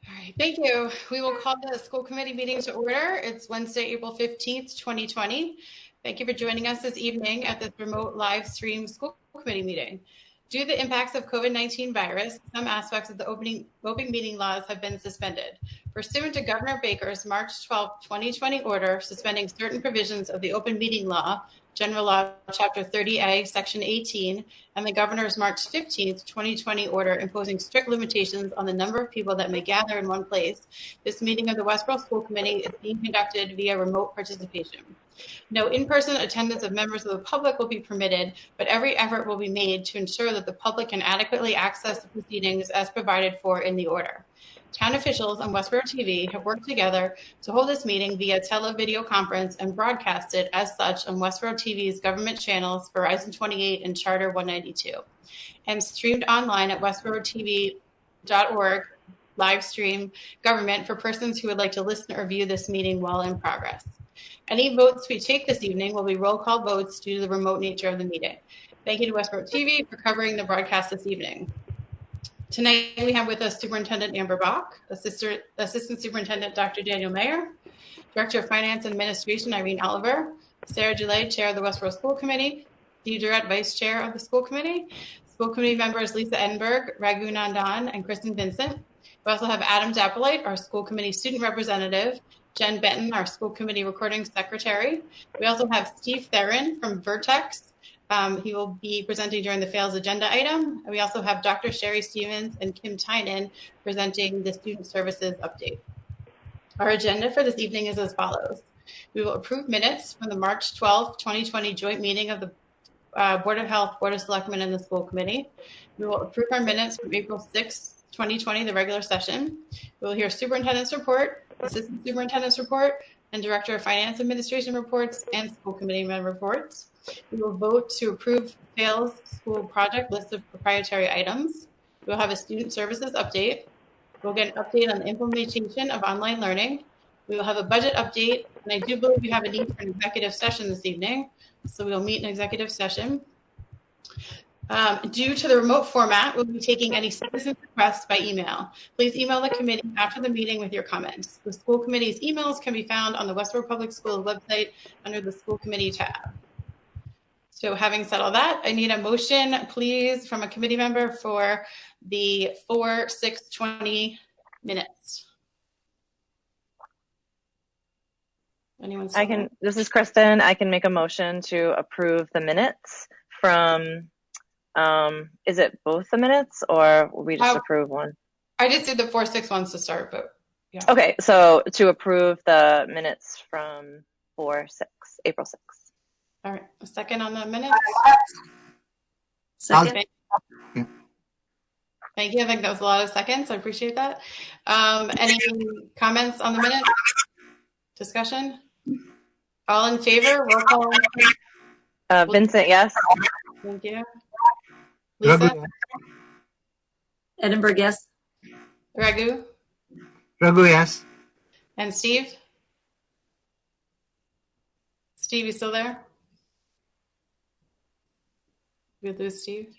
All right, thank you. We will call the school committee meeting to order. It's Wednesday, April 15th, 2020. Thank you for joining us this evening at this remote live stream school committee meeting. Due to the impacts of COVID-19 virus, some aspects of the open meeting laws have been suspended. Pursuant to Governor Baker's March 12, 2020 order suspending certain provisions of the open meeting law, General Law, Chapter 30A, Section 18, and the Governor's March 15, 2020 order imposing strict limitations on the number of people that may gather in one place, this meeting of the Westborough School Committee is being conducted via remote participation. No in-person attendance of members of the public will be permitted, but every effort will be made to ensure that the public can adequately access the proceedings as provided for in the order. Town officials on Westborough TV have worked together to hold this meeting via televideo conference and broadcast it as such on Westborough TV's government channels, Verizon 28 and Charter 192, and streamed online at westboroughTV.org live stream government for persons who would like to listen or view this meeting while in progress. Any votes we take this evening will be roll call votes due to the remote nature of the meeting. Thank you to Westborough TV for covering the broadcast this evening. Tonight we have with us Superintendent Amber Bach, Assistant Superintendent Dr. Daniel Mayer, Director of Finance and Administration Irene Oliver, Sarah Gillette, Chair of the Westborough School Committee, Steve Durrett, Vice Chair of the School Committee, School Committee members Lisa Edinburgh, Raghu Nandan, and Kristen Vincent. We also have Adam Dappolite, our School Committee Student Representative, Jen Benton, our School Committee Recording Secretary. We also have Steve Theron from Vertex. He will be presenting during the Fails agenda item. And we also have Dr. Sherry Stevens and Kim Tynan presenting the Student Services update. Our agenda for this evening is as follows. We will approve minutes from the March 12, 2020 joint meeting of the Board of Health, Board of Selectmen, and the School Committee. We will approve our minutes from April 6, 2020, the regular session. We will hear Superintendent's Report, Assistant Superintendent's Report, and Director of Finance Administration reports and School Committee member reports. We will vote to approve Fails School Project list of proprietary items. We will have a Student Services update. We'll get an update on the implementation of online learning. We will have a budget update, and I do believe we have a need for an executive session this evening, so we will meet in executive session. Due to the remote format, we'll be taking any citizen requests by email. Please email the committee after the meeting with your comments. The school committee's emails can be found on the Westborough Public Schools website under the School Committee tab. So having said all that, I need a motion, please, from a committee member for the 4/6/20 minutes. Anyone? This is Kristen. I can make a motion to approve the minutes from, is it both the minutes or will we just approve one? I just did the 4/6 ones to start, but yeah. Okay, so to approve the minutes from April 6th. All right, a second on the minutes. Second. Thank you. I think that was a lot of seconds. I appreciate that. Any comments on the minutes? Discussion? All in favor? Roll call. Vincent, yes. Thank you. Lisa? Edinburgh, yes. Raghu? Raghu, yes. And Steve? Steve, you still there? We lose Steve?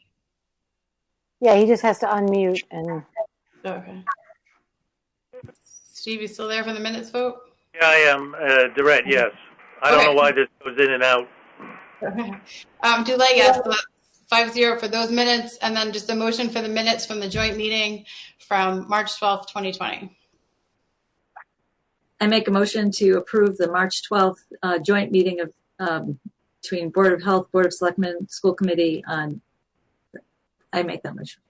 Yeah, he just has to unmute and. Okay. Steve, you still there for the minutes vote? Yeah, I am. Durrett, yes. I don't know why this goes in and out. Okay. Delay, yes. So that's 5-0 for those minutes, and then just a motion for the minutes from the joint meeting from March 12th, 2020. I make a motion to approve the March 12th joint meeting of between Board of Health, Board of Selectmen, School Committee on. I make that motion.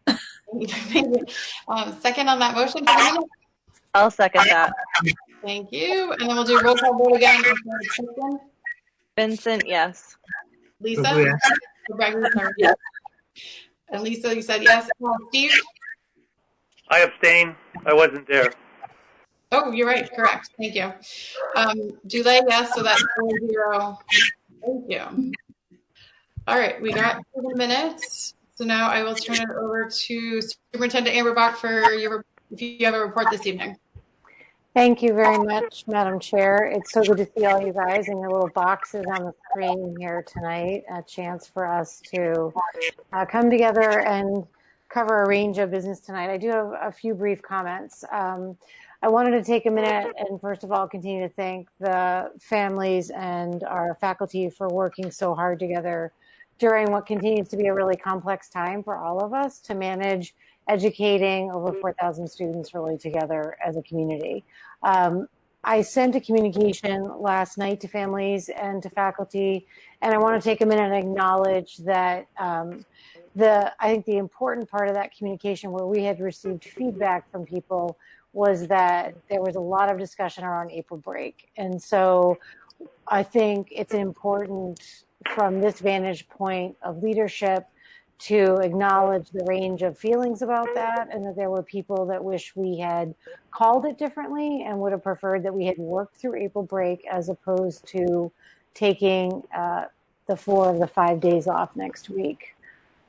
Second on that motion. I'll second that. Thank you. And then we'll do roll call vote again. Vincent, yes. Lisa? Yes. And Lisa, you said yes. Steve? I abstain. I wasn't there. Oh, you're right. Correct. Thank you. Delay, yes. So that's 4-0. Thank you. All right. We got 7 minutes. So now I will turn it over to Superintendent Amber Bach for if you have a report this evening. Thank you very much, Madam Chair. It's so good to see all you guys in your little boxes on the screen here tonight. A chance for us to come together and cover a range of business tonight. I do have a few brief comments. I wanted to take a minute and first of all continue to thank the families and our faculty for working so hard together during what continues to be a really complex time for all of us to manage educating over 4,000 students really together as a community. I sent a communication last night to families and to faculty, and I want to take a minute and acknowledge that I think the important part of that communication where we had received feedback from people was that there was a lot of discussion around April break. And so I think it's important from this vantage point of leadership to acknowledge the range of feelings about that, and that there were people that wish we had called it differently and would have preferred that we had worked through April break as opposed to taking the 4 of the 5 days off next week.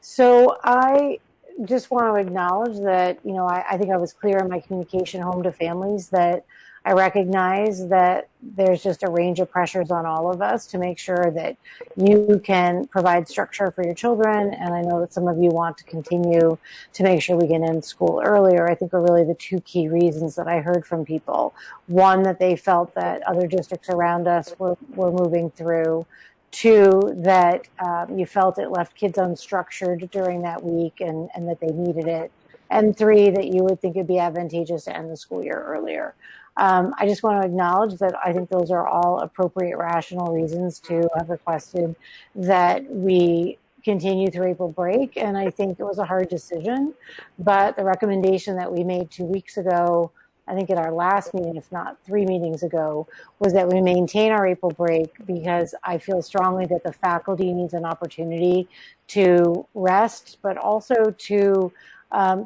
So I just want to acknowledge that, you know, I think I was clear in my communication home to families that I recognize that there's just a range of pressures on all of us to make sure that you can provide structure for your children. And I know that some of you want to continue to make sure we can end school earlier. I think are really the 2 key reasons that I heard from people. One, that they felt that other districts around us were moving through. 2, that you felt it left kids unstructured during that week and that they needed it. And 3, that you would think it'd be advantageous to end the school year earlier. I just want to acknowledge that I think those are all appropriate, rational reasons to have requested that we continue through April break. And I think it was a hard decision, but the recommendation that we made 2 weeks ago, I think at our last meeting, if not 3 meetings ago, was that we maintain our April break because I feel strongly that the faculty needs an opportunity to rest, but also to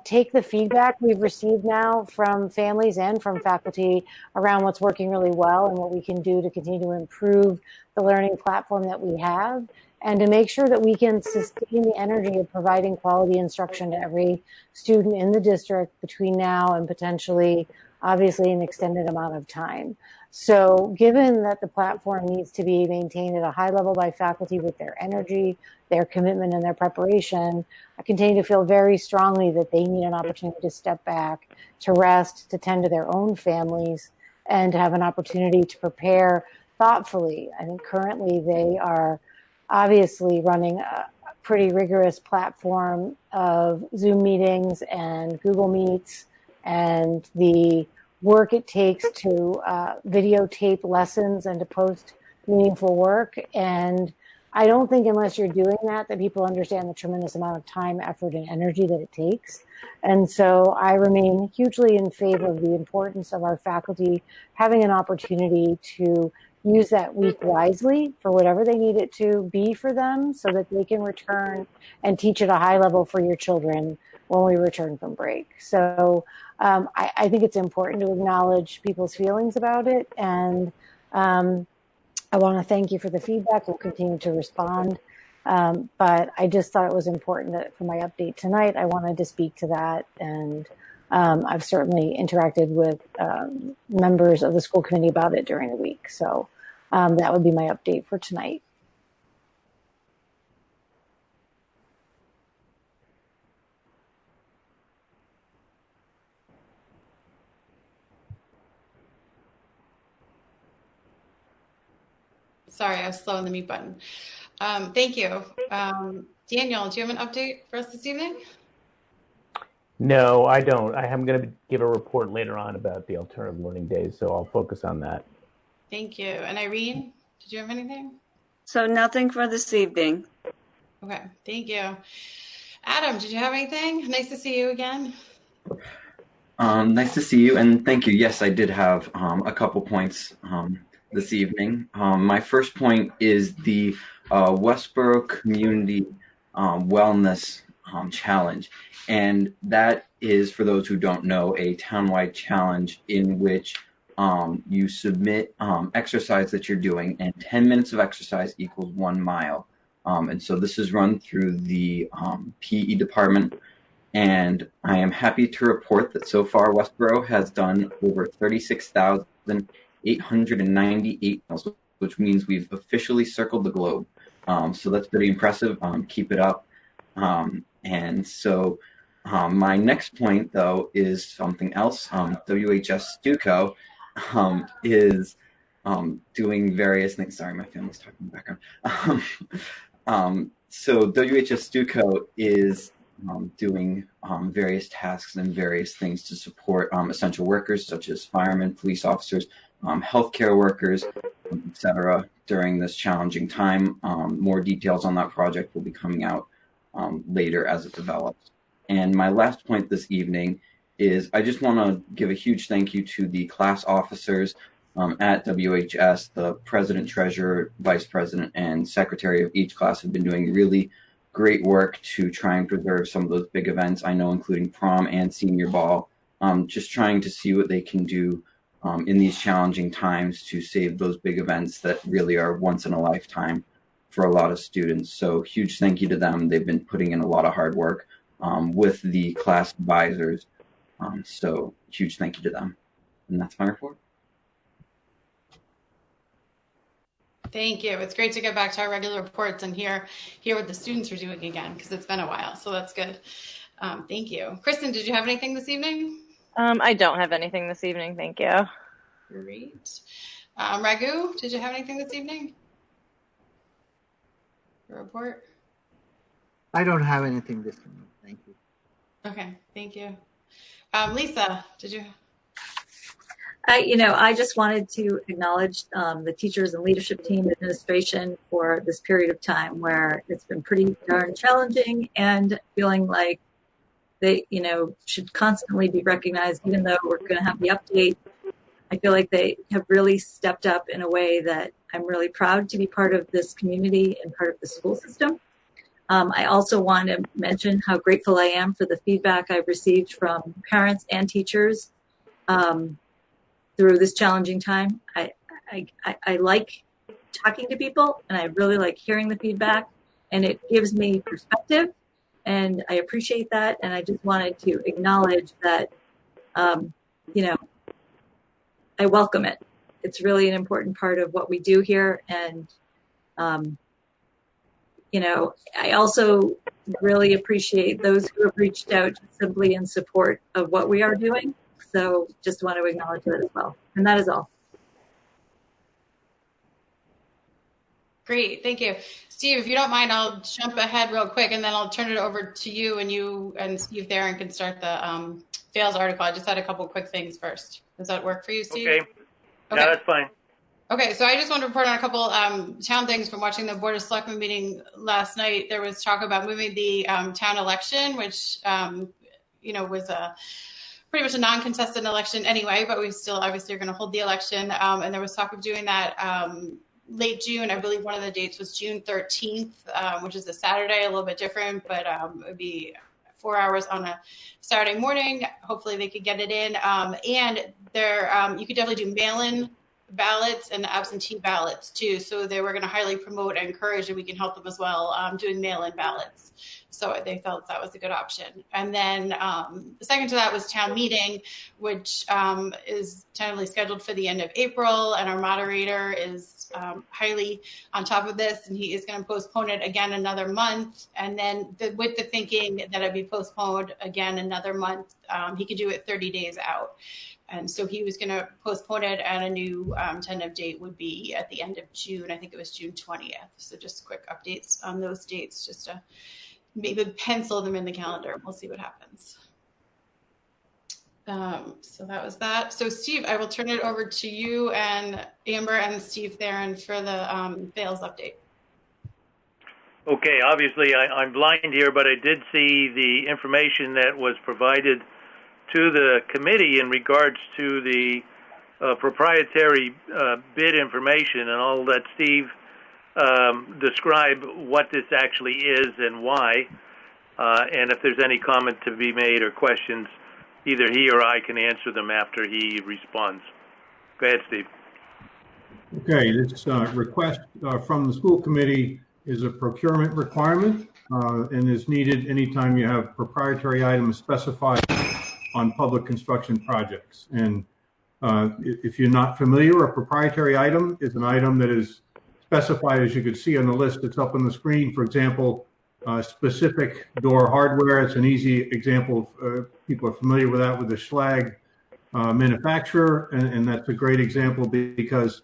take the feedback we've received now from families and from faculty around what's working really well and what we can do to continue to improve the learning platform that we have, and to make sure that we can sustain the energy of providing quality instruction to every student in the district between now and potentially, obviously, an extended amount of time. So given that the platform needs to be maintained at a high level by faculty with their energy, their commitment, and their preparation, I continue to feel very strongly that they need an opportunity to step back, to rest, to tend to their own families, and to have an opportunity to prepare thoughtfully. I think currently they are obviously running a pretty rigorous platform of Zoom meetings and Google Meets and the work it takes to videotape lessons and to post meaningful work. And I don't think unless you're doing that people understand the tremendous amount of time, effort, and energy that it takes. And so I remain hugely in favor of the importance of our faculty having an opportunity to use that week wisely for whatever they need it to be for them so that they can return and teach at a high level for your children when we return from break. So I think it's important to acknowledge people's feelings about it. And I want to thank you for the feedback. We'll continue to respond. But I just thought it was important that for my update tonight, I wanted to speak to that. And I've certainly interacted with members of the school committee about it during the week. So that would be my update for tonight. Sorry, I was slow on the mute button. Thank you. Daniel, do you have an update for us this evening? No, I don't. I am going to give a report later on about the alternative learning days, so I'll focus on that. Thank you. And Irene, did you have anything? So nothing for this evening. Okay, thank you. Adam, did you have anything? Nice to see you again. Nice to see you, and thank you. Yes, I did have a couple points this evening. My first point is the Westborough Community Wellness Challenge, and that is, for those who don't know, a townwide challenge in which you submit exercise that you're doing, and 10 minutes of exercise equals 1 mile. And so this is run through the PE department, and I am happy to report that so far Westborough has done over 36,898 miles, which means we've officially circled the globe. So that's pretty impressive. Keep it up. And so My next point, though, is something else. WHS Stuco is doing various things. Sorry, my family's talking in the background. So WHS Stuco is doing various tasks and various things to support essential workers such as firemen, police officers, healthcare workers, etc. during this challenging time. More details on that project will be coming out later as it develops. And my last point this evening is I just want to give a huge thank you to the class officers at WHS. The president, treasurer, vice president, and secretary of each class have been doing really great work to try and preserve some of those big events, I know, including prom and senior ball, just trying to see what they can do in these challenging times to save those big events that really are once in a lifetime for a lot of students. So huge thank you to them. They've been putting in a lot of hard work with the class advisors. So huge thank you to them. And that's my report. Thank you. It's great to get back to our regular reports and hear what the students are doing again, because it's been a while. So that's good. Thank you. Kristen, did you have anything this evening? I don't have anything this evening. Thank you. Great. Raghu, did you have anything this evening? Your report? I don't have anything this evening. Thank you. Okay, thank you. Lisa, did you? I just wanted to acknowledge the teachers and leadership team, administration for this period of time where it's been pretty darn challenging and feeling like they, should constantly be recognized, even though we're going to have the update. I feel like they have really stepped up in a way that I'm really proud to be part of this community and part of the school system. I also want to mention how grateful I am for the feedback I've received from parents and teachers through this challenging time. I like talking to people, and I really like hearing the feedback, and it gives me perspective, and I appreciate that. And I just wanted to acknowledge that, I welcome it. It's really an important part of what we do here. And, I also really appreciate those who have reached out simply in support of what we are doing. So just want to acknowledge that as well. And that is all. Great, thank you. Steve, if you don't mind, I'll jump ahead real quick and then I'll turn it over to you, and you and Steve Theron can start the fails article. I just had a couple quick things first. Does that work for you, Steve? Okay. Yeah, that's fine. Okay, so I just want to report on a couple town things from watching the Board of Selectmen meeting last night. There was talk about moving the town election, which was pretty much a non-contested election anyway, but we still obviously are going to hold the election. And there was talk of doing that late June. I believe one of the dates was June 13th, which is a Saturday, a little bit different, but it would be 4 hours on a Saturday morning. Hopefully they could get it in. And there, you could definitely do mail-in ballots and absentee ballots too. So they were going to highly promote and encourage, and we can help them as well, doing mail-in ballots. So they felt that was a good option. And then the second to that was town meeting, which is tentatively scheduled for the end of April. And our moderator is highly on top of this, and he is going to postpone it again another month. And then with the thinking that it'd be postponed again another month, he could do it 30 days out. And so he was going to postpone it, and a new tentative date would be at the end of June. I think it was June 20th. So just quick updates on those dates, just to maybe pencil them in the calendar. We'll see what happens. So that was that. So Steve, I will turn it over to you and Amber and Steve Theron for the fails update. Okay, obviously I'm blind here, but I did see the information that was provided to the committee in regards to the proprietary bid information, and I'll let Steve describe what this actually is and why, and if there's any comment to be made or questions, either he or I can answer them after he responds. Go ahead, Steve. Okay, this request from the school committee is a procurement requirement and is needed anytime you have proprietary items specified on public construction projects. And if you're not familiar, a proprietary item is an item that is specified, as you can see on the list that's up on the screen. For example, specific door hardware. It's an easy example. People are familiar with that with the Schlag manufacturer, and that's a great example because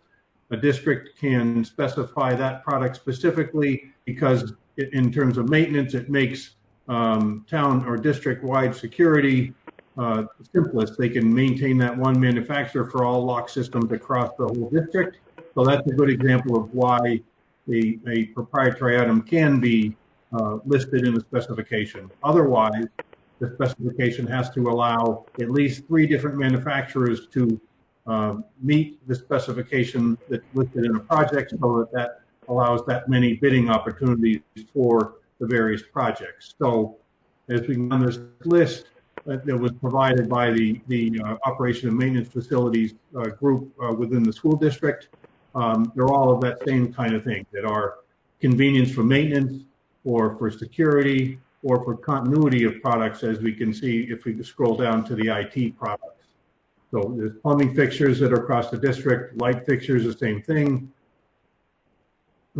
a district can specify that product specifically because in terms of maintenance, it makes town or district-wide security simplest. They can maintain that one manufacturer for all lock systems across the whole district. So that's a good example of why a proprietary item can be listed in the specification. Otherwise, the specification has to allow at least 3 different manufacturers to meet the specification that's listed in a project, so that allows that many bidding opportunities for the various projects. So as we go on this list that was provided by the Operation and Maintenance Facilities group within the school district, they're all of that same kind of thing that are convenience for maintenance or for security or for continuity of products, as we can see if we scroll down to the IT products. So there's plumbing fixtures that are across the district, light fixtures, the same thing.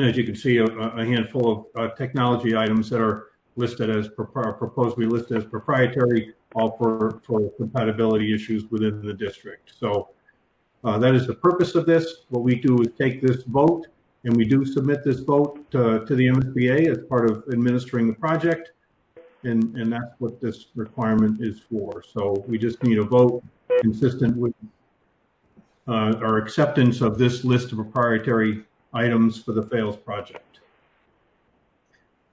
As you can see, a handful of technology items that are listed as proposed to be listed as proprietary, all for compatibility issues within the district. So that is the purpose of this. What we do is take this vote, and we do submit this vote to the MSBA as part of administering the project, and that's what this requirement is for. So we just need a vote consistent with our acceptance of this list of proprietary items for the FAILS project.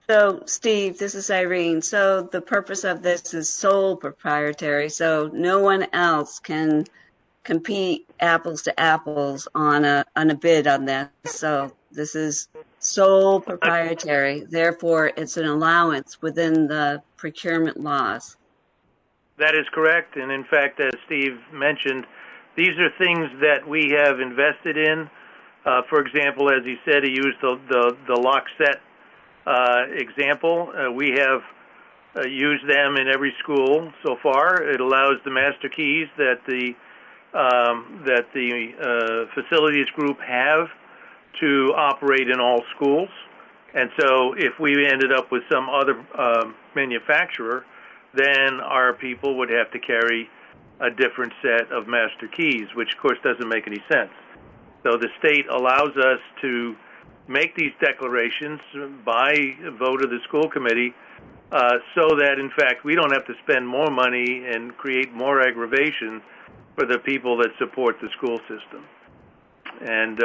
So, Steve, this is Irene. So the purpose of this is sole proprietary, so no one else can compete apples to apples on a bid on this. So this is sole proprietary. Therefore, it's an allowance within the procurement laws. That is correct. And in fact, as Steve mentioned, these are things that we have invested in. For example, as he said, he used the lock set example. We have used them in every school so far. It allows the master keys that the facilities group have to operate in all schools. And so if we ended up with some other manufacturer, then our people would have to carry a different set of master keys, which of course doesn't make any sense. So the state allows us to make these declarations by vote of the school committee so that, in fact, we don't have to spend more money and create more aggravation for the people that support the school system. And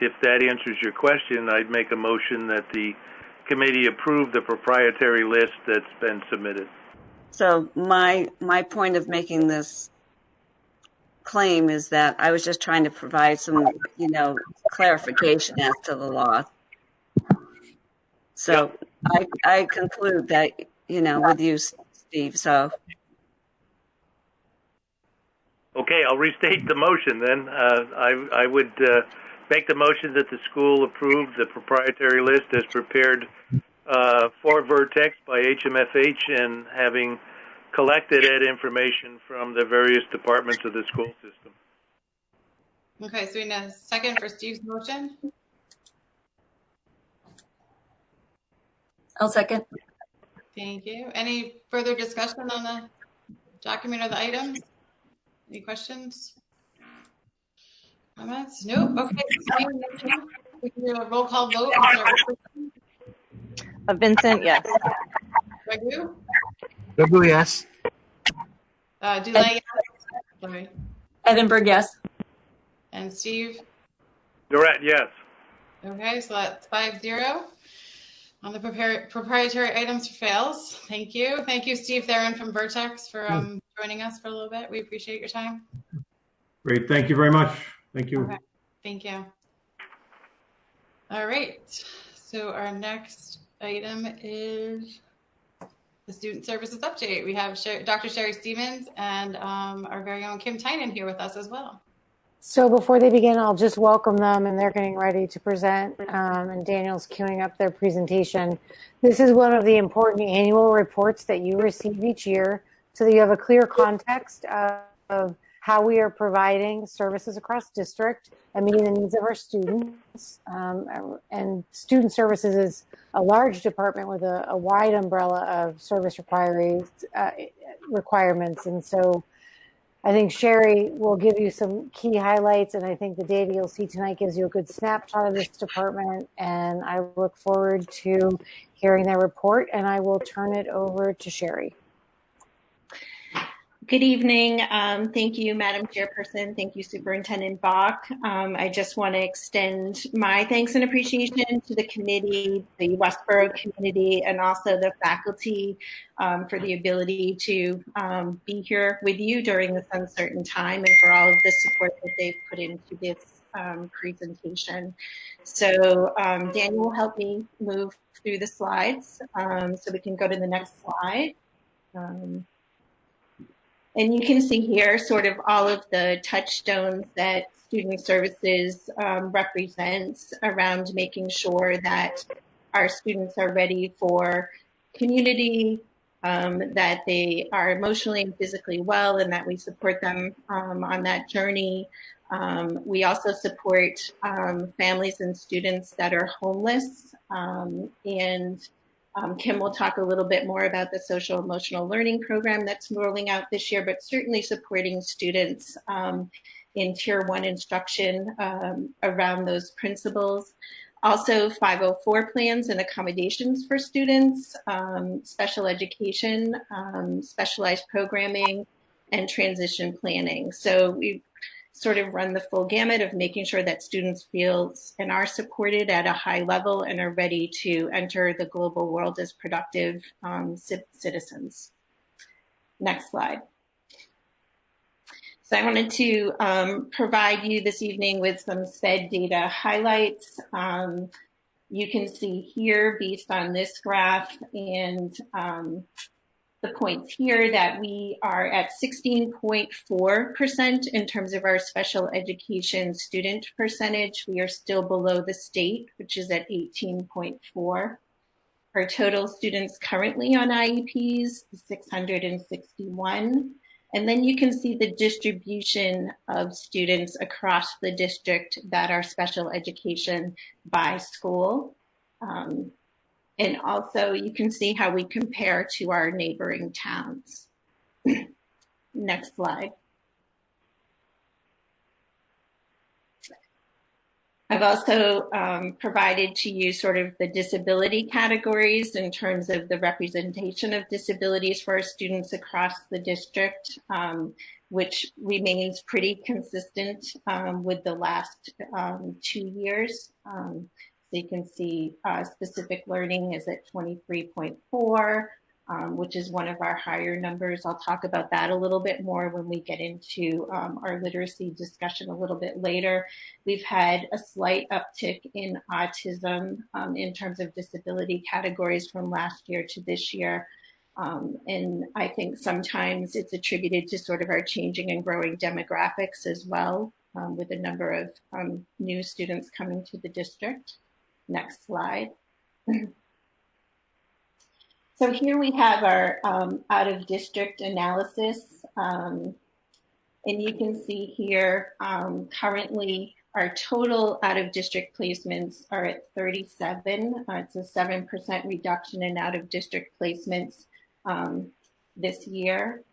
if that answers your question, I'd make a motion that the committee approve the proprietary list that's been submitted. So my point of making this claim is that I was just trying to provide some, clarification as to the law. So I conclude that, with you, Steve, so. Okay, I'll restate the motion then. I would make the motion that the school approve the proprietary list as prepared for Vertex by HMFH and having collected that information from the various departments of the school system. Okay, so we need a second for Steve's motion. I'll second. Thank you. Any further discussion on the document or the items? Any questions? Comments? Nope. Okay. We can do a roll call vote. Vincent, yes. Raghu? Raghu, yes. Delay, yes. Sorry. Edinburgh, yes. And Steve? Durrett, yes. Okay, so that's 5-0 on the proprietary items for fails. Thank you. Thank you, Steve Theron from Vertex, for joining us for a little bit. We appreciate your time. Great. Thank you very much. Thank you. Okay. Thank you. All right. So our next item is the student services update. We have Dr. Sherry Stevens and our very own Kim Tynan here with us as well. So before they begin, I'll just welcome them, and they're getting ready to present, and Daniel's queuing up their presentation. This is one of the important annual reports that you receive each year so that you have a clear context of how we are providing services across district and meeting the needs of our students. And student services is a large department with a wide umbrella of service requirements. And so I think Sherry will give you some key highlights, and I think the data you'll see tonight gives you a good snapshot of this department, and I look forward to hearing their report, and I will turn it over to Sherry. Good evening. Thank you, Madam Chairperson. Thank you, Superintendent Bach. I just want to extend my thanks and appreciation to the committee, the Westborough community, and also the faculty for the ability to be here with you during this uncertain time and for all of the support that they've put into this presentation. So Daniel will help me move through the slides so we can go to the next slide. And you can see here sort of all of the touchstones that student services represents around making sure that our students are ready for community, that they are emotionally and physically well, and that we support them on that journey. We also support families and students that are homeless, and Kim will talk a little bit more about the social-emotional learning program that's rolling out this year, but certainly supporting students in Tier 1 instruction around those principles. Also 504 plans and accommodations for students, special education, specialized programming, and transition planning. So we sort of run the full gamut of making sure that students feel and are supported at a high level and are ready to enter the global world as productive citizens. Next slide. So I wanted to provide you this evening with some SPED data highlights. You can see here based on this graph and the points here that we are at 16.4% in terms of our special education student percentage. We are still below the state, which is at 18.4. Our total students currently on IEPs is 661. And then you can see the distribution of students across the district that are special education by school. And also you can see how we compare to our neighboring towns. Next slide. I've also provided to you sort of the disability categories in terms of the representation of disabilities for our students across the district, which remains pretty consistent with the last 2 years. So you can see specific learning is at 23.4, which is one of our higher numbers. I'll talk about that a little bit more when we get into our literacy discussion a little bit later. We've had a slight uptick in autism in terms of disability categories from last year to this year. And I think sometimes it's attributed to sort of our changing and growing demographics as well, with a number of new students coming to the district. Next slide. So here we have our out-of-district analysis. And you can see here, currently our total out-of-district placements are at 37. It's a 7% reduction in out-of-district placements this year.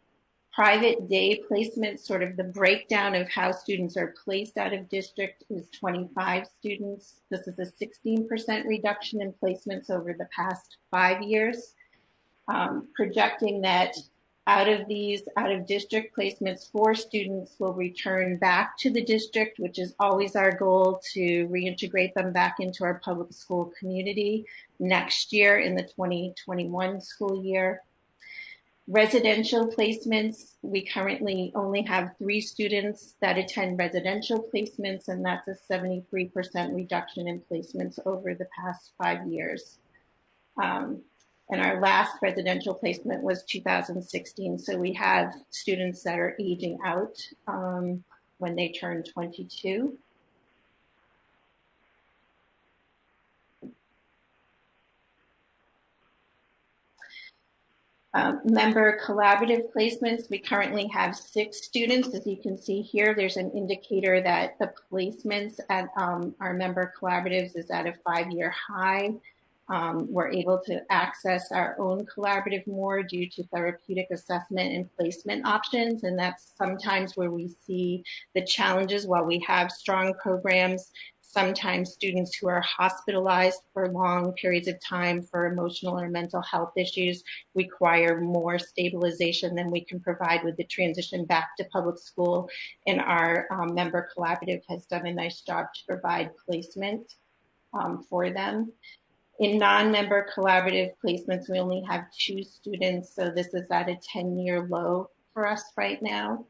Private day placements, sort of the breakdown of how students are placed out of district, is 25 students. This is a 16% reduction in placements over the past 5 years. Projecting that out of these out-of-district placements, 4 students will return back to the district, which is always our goal, to reintegrate them back into our public school community next year in the 2021 school year. Residential placements, we currently only have 3 students that attend residential placements, and that's a 73% reduction in placements over the past 5 years. And our last residential placement was 2016, so we have students that are aging out when they turn 22. Member collaborative placements, we currently have 6 students. As you can see here, there's an indicator that the placements at our member collaboratives is at a 5-year high. We're able to access our own collaborative more due to therapeutic assessment and placement options, and that's sometimes where we see the challenges. While we have strong programs, sometimes students who are hospitalized for long periods of time for emotional or mental health issues require more stabilization than we can provide with the transition back to public school. And our member collaborative has done a nice job to provide placement for them. In non-member collaborative placements, we only have 2 students, so this is at a 10-year low for us right now.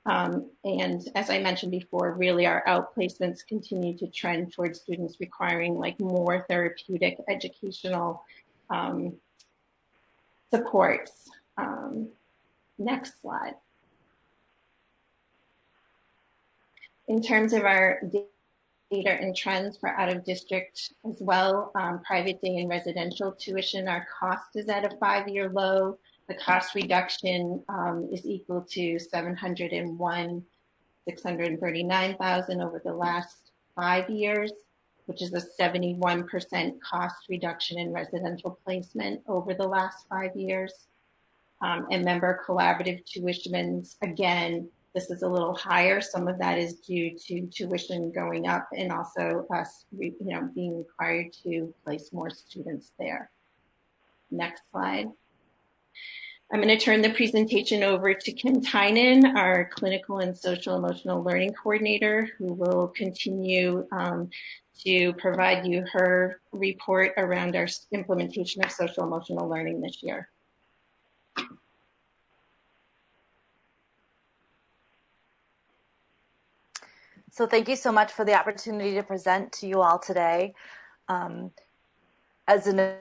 And as I mentioned before, really our outplacements continue to trend towards students requiring like more therapeutic educational supports. Next slide. In terms of our data and trends for out of district as well, private day and residential tuition, our cost is at a 5-year low. The cost reduction is equal to $701,639,000 over the last 5 years, which is a 71% cost reduction in residential placement over the last 5 years. And member collaborative tuitions, again, this is a little higher. Some of that is due to tuition going up and also us being required to place more students there. Next slide. I'm going to turn the presentation over to Kim Tynan, our Clinical and Social-Emotional Learning Coordinator, who will continue to provide you her report around our implementation of social-emotional learning this year. So thank you so much for the opportunity to present to you all today. As an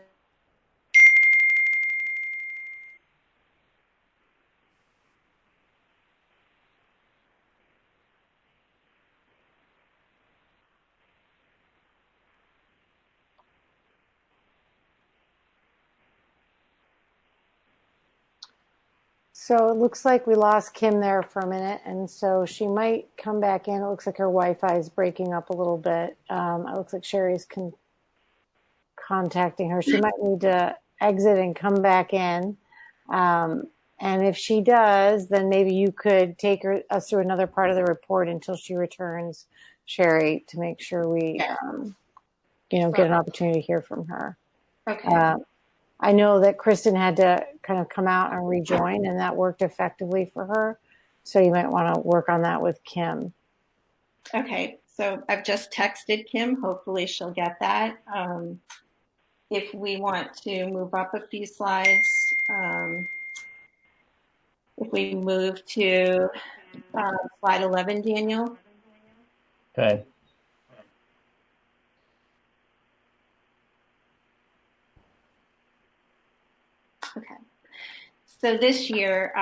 So it looks like we lost Kim there for a minute, and so she might come back in. It looks like her Wi-Fi is breaking up a little bit. It looks like Sherry's contacting her. She might need to exit and come back in. And if she does, then maybe you could take us through another part of the report until she returns, Sherry, to make sure we, get an opportunity to hear from her. Okay. I know that Kristen had to kind of come out and rejoin, and that worked effectively for her. So you might want to work on that with Kim. Okay, so I've just texted Kim. Hopefully she'll get that. If we want to move up a few slides, if we move to slide 11, Daniel. Okay. Okay. So this year,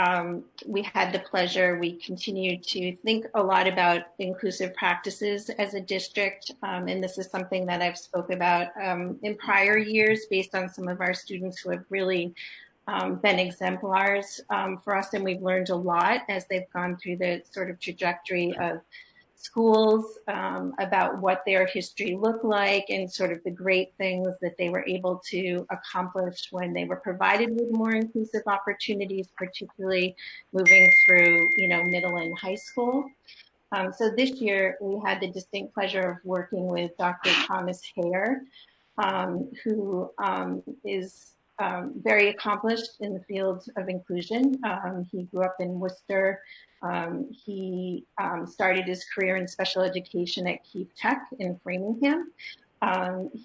we had the pleasure, we continued to think a lot about inclusive practices as a district. And this is something that I've spoke about in prior years based on some of our students who have really been exemplars for us. And we've learned a lot as they've gone through the sort of trajectory of schools about what their history looked like and sort of the great things that they were able to accomplish when they were provided with more inclusive opportunities, particularly moving through, middle and high school. So this year we had the distinct pleasure of working with Dr. Thomas Hare, who is very accomplished in the field of inclusion. He grew up in Worcester. He started his career in special education at Keefe Tech in Framingham.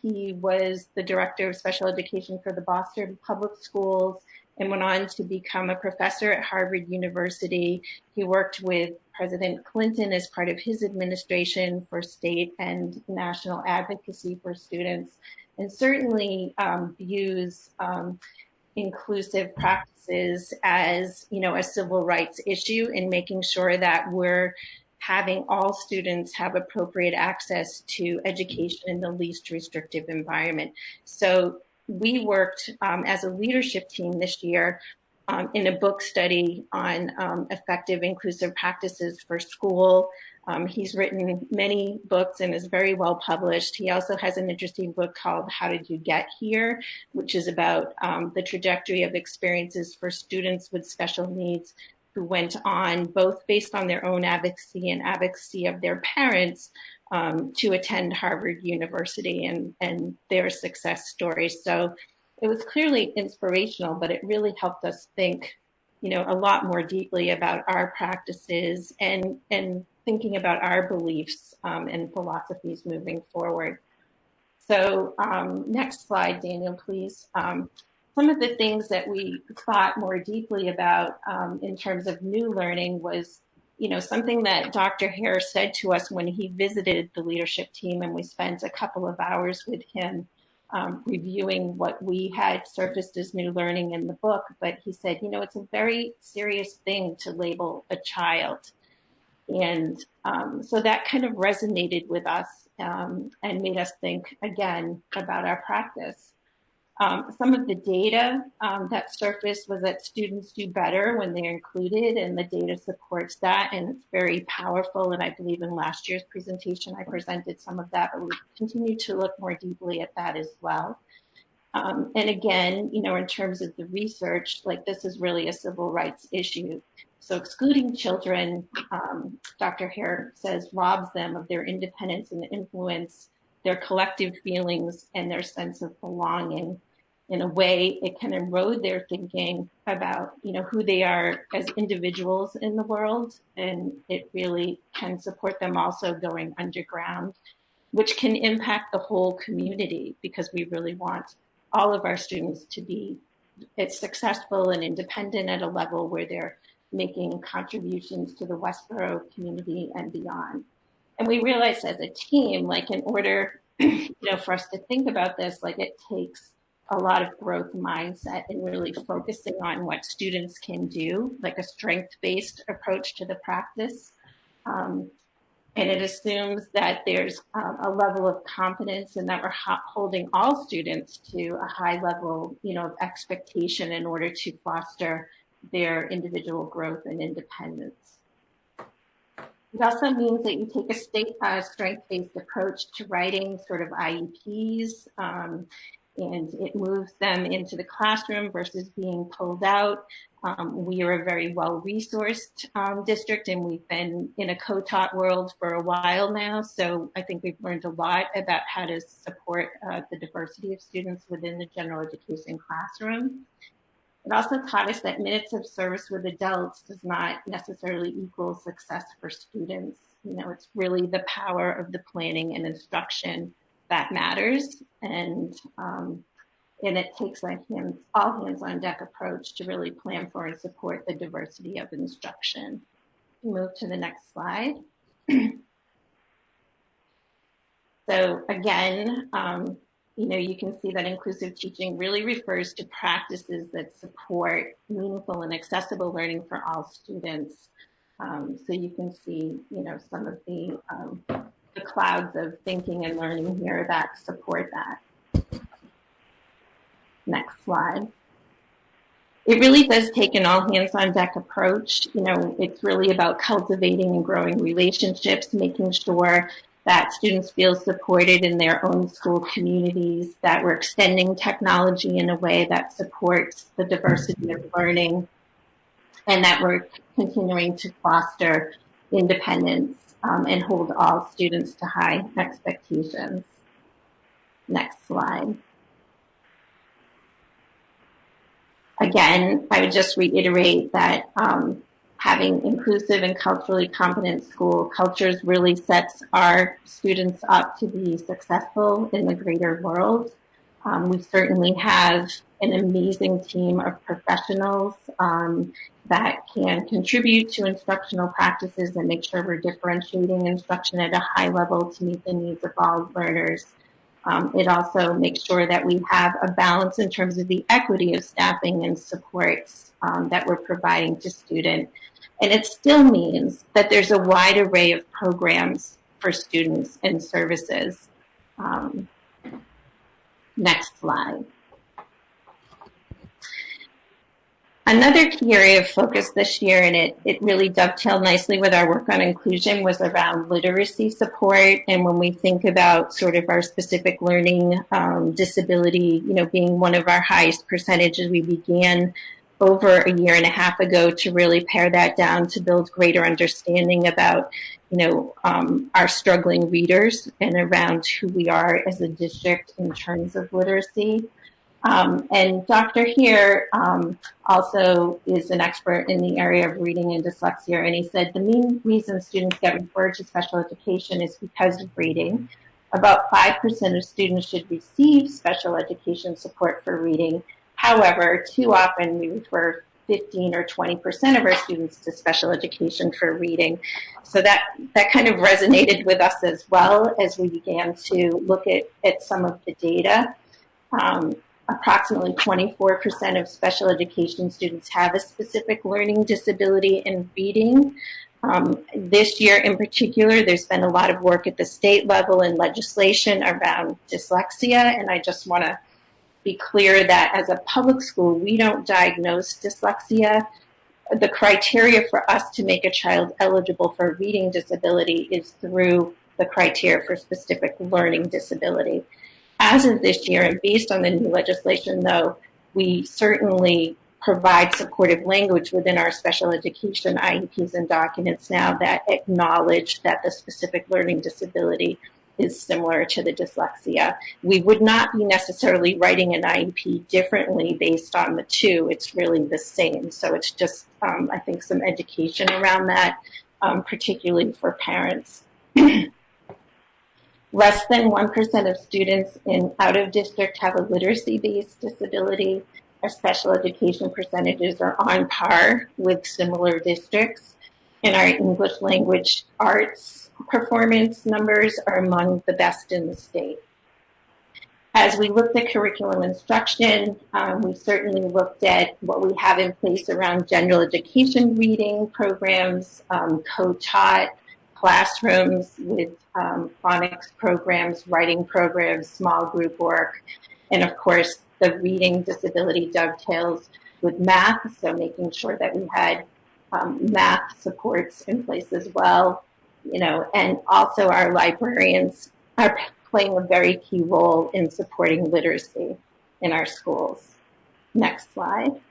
He was the director of special education for the Boston Public Schools and went on to become a professor at Harvard University. He worked with President Clinton as part of his administration for state and national advocacy for students, and certainly views inclusive practices as, a civil rights issue and making sure that we're having all students have appropriate access to education in the least restrictive environment. So we worked as a leadership team this year in a book study on effective inclusive practices for school. He's written many books and is very well published. He also has an interesting book called How Did You Get Here, which is about the trajectory of experiences for students with special needs who went on, both based on their own advocacy and advocacy of their parents, to attend Harvard University and their success stories. So it was clearly inspirational, but it really helped us think, a lot more deeply about our practices and thinking about our beliefs and philosophies moving forward. So next slide, Daniel, please. Some of the things that we thought more deeply about in terms of new learning was, something that Dr. Hare said to us when he visited the leadership team, and we spent a couple of hours with him reviewing what we had surfaced as new learning in the book. But he said, it's a very serious thing to label a child. And so that kind of resonated with us and made us think again about our practice. Some of the data that surfaced was that students do better when they're included, and the data supports that, and it's very powerful. And I believe in last year's presentation, I presented some of that, but we continue to look more deeply at that as well. And again, in terms of the research, this is really a civil rights issue. So excluding children, Dr. Hare says, robs them of their independence and influence, their collective feelings, and their sense of belonging. In a way, it can erode their thinking about, who they are as individuals in the world, and it really can support them also going underground, which can impact the whole community, because we really want all of our students to be successful and independent at a level where they're making contributions to the Westborough community and beyond. And we realized as a team, in order, for us to think about this, it takes a lot of growth mindset and really focusing on what students can do, a strength-based approach to the practice. And it assumes that there's a level of confidence and that we're holding all students to a high level, of expectation in order to foster their individual growth and independence. It also means that you take a strength-based approach to writing sort of IEPs, and it moves them into the classroom versus being pulled out. We are a very well-resourced district, and we've been in a co-taught world for a while now. So I think we've learned a lot about how to support the diversity of students within the general education classroom. It also taught us that minutes of service with adults does not necessarily equal success for students. It's really the power of the planning and instruction that matters. And it takes a all hands on deck approach to really plan for and support the diversity of instruction. Move to the next slide. So again, you can see that inclusive teaching really refers to practices that support meaningful and accessible learning for all students. So you can see, some of the clouds of thinking and learning here that support that. Next slide. It really does take an all hands on deck approach. It's really about cultivating and growing relationships, making sure that students feel supported in their own school communities, that we're extending technology in a way that supports the diversity of learning, and that we're continuing to foster independence and hold all students to high expectations. Next slide. Again, I would just reiterate that having inclusive and culturally competent school cultures really sets our students up to be successful in the greater world. We certainly have an amazing team of professionals that can contribute to instructional practices and make sure we're differentiating instruction at a high level to meet the needs of all learners. It also makes sure that we have a balance in terms of the equity of staffing and supports that we're providing to students. And it still means that there's a wide array of programs for students and services. Next slide. Another key area of focus this year, and it really dovetailed nicely with our work on inclusion, was around literacy support. And when we think about sort of our specific learning disability, being one of our highest percentages, we began over a year and a half ago to really pare that down to build greater understanding about, our struggling readers and around who we are as a district in terms of literacy. And Dr. here also is an expert in the area of reading and dyslexia, and he said the main reason students get referred to special education is because of reading. About 5% of students should receive special education support for reading. However, too often we refer 15 or 20% of our students to special education for reading. So that kind of resonated with us as well as we began to look at some of the data. Approximately 24% of special education students have a specific learning disability in reading. This year in particular, there's been a lot of work at the state level and legislation around dyslexia, and I just want to be clear that as a public school, we don't diagnose dyslexia. The criteria for us to make a child eligible for reading disability is through the criteria for specific learning disability. As of this year, and based on the new legislation, though, we certainly provide supportive language within our special education IEPs and documents now that acknowledge that the specific learning disability is similar to the dyslexia. We would not be necessarily writing an IEP differently based on the two. It's really the same. So it's just, I think, some education around that, particularly for parents. Less than 1% of students in out-of-district have a literacy-based disability. Our special education percentages are on par with similar districts. And our English language arts performance numbers are among the best in the state. As we looked at curriculum instruction, we certainly looked at what we have in place around general education reading programs, co-taught classrooms with phonics programs, writing programs, small group work, and of course the reading disability dovetails with math, so making sure that we had math supports in place as well, and also our librarians are playing a very key role in supporting literacy in our schools. Next slide.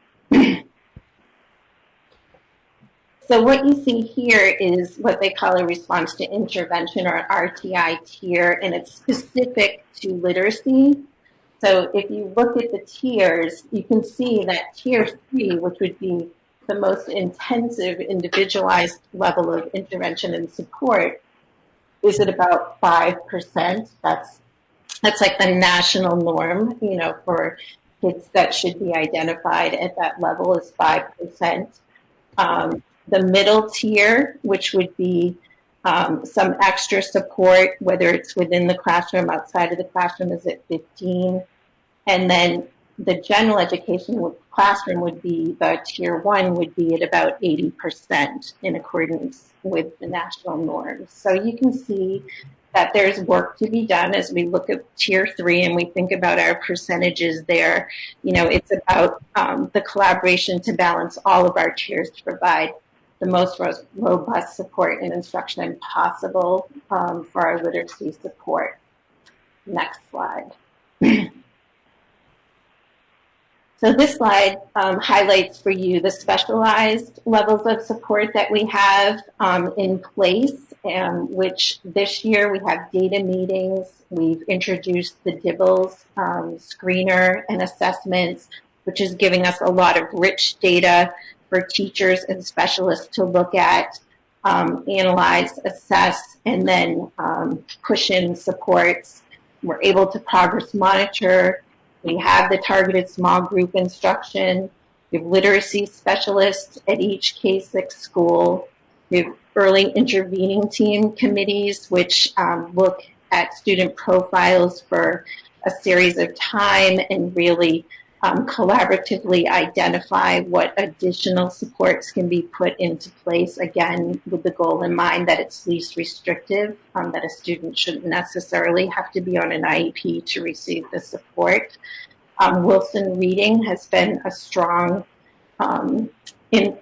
So what you see here is what they call a response to intervention, or RTI tier, and it's specific to literacy. So if you look at the tiers, you can see that tier 3, which would be the most intensive individualized level of intervention and support, is at about 5%. That's like the national norm, for kids that should be identified at that level is 5%. The middle tier, which would be some extra support, whether it's within the classroom, outside of the classroom, is at 15. And then the general education classroom would be, the tier 1 would be at about 80% in accordance with the national norms. So you can see that there's work to be done as we look at tier 3 and we think about our percentages there. It's about the collaboration to balance all of our tiers to provide the most robust support and instruction possible for our literacy support. Next slide. So this slide highlights for you the specialized levels of support that we have in place, which this year we have data meetings. We've introduced the DIBELS screener and assessments, which is giving us a lot of rich data for teachers and specialists to look at, analyze, assess, and then push in supports. We're able to progress monitor. We have the targeted small group instruction. We have literacy specialists at each K-6 school. We have early intervening team committees, which look at student profiles for a series of time and really collaboratively identify what additional supports can be put into place, again, with the goal in mind that it's least restrictive, that a student shouldn't necessarily have to be on an IEP to receive the support. Wilson Reading has been a strong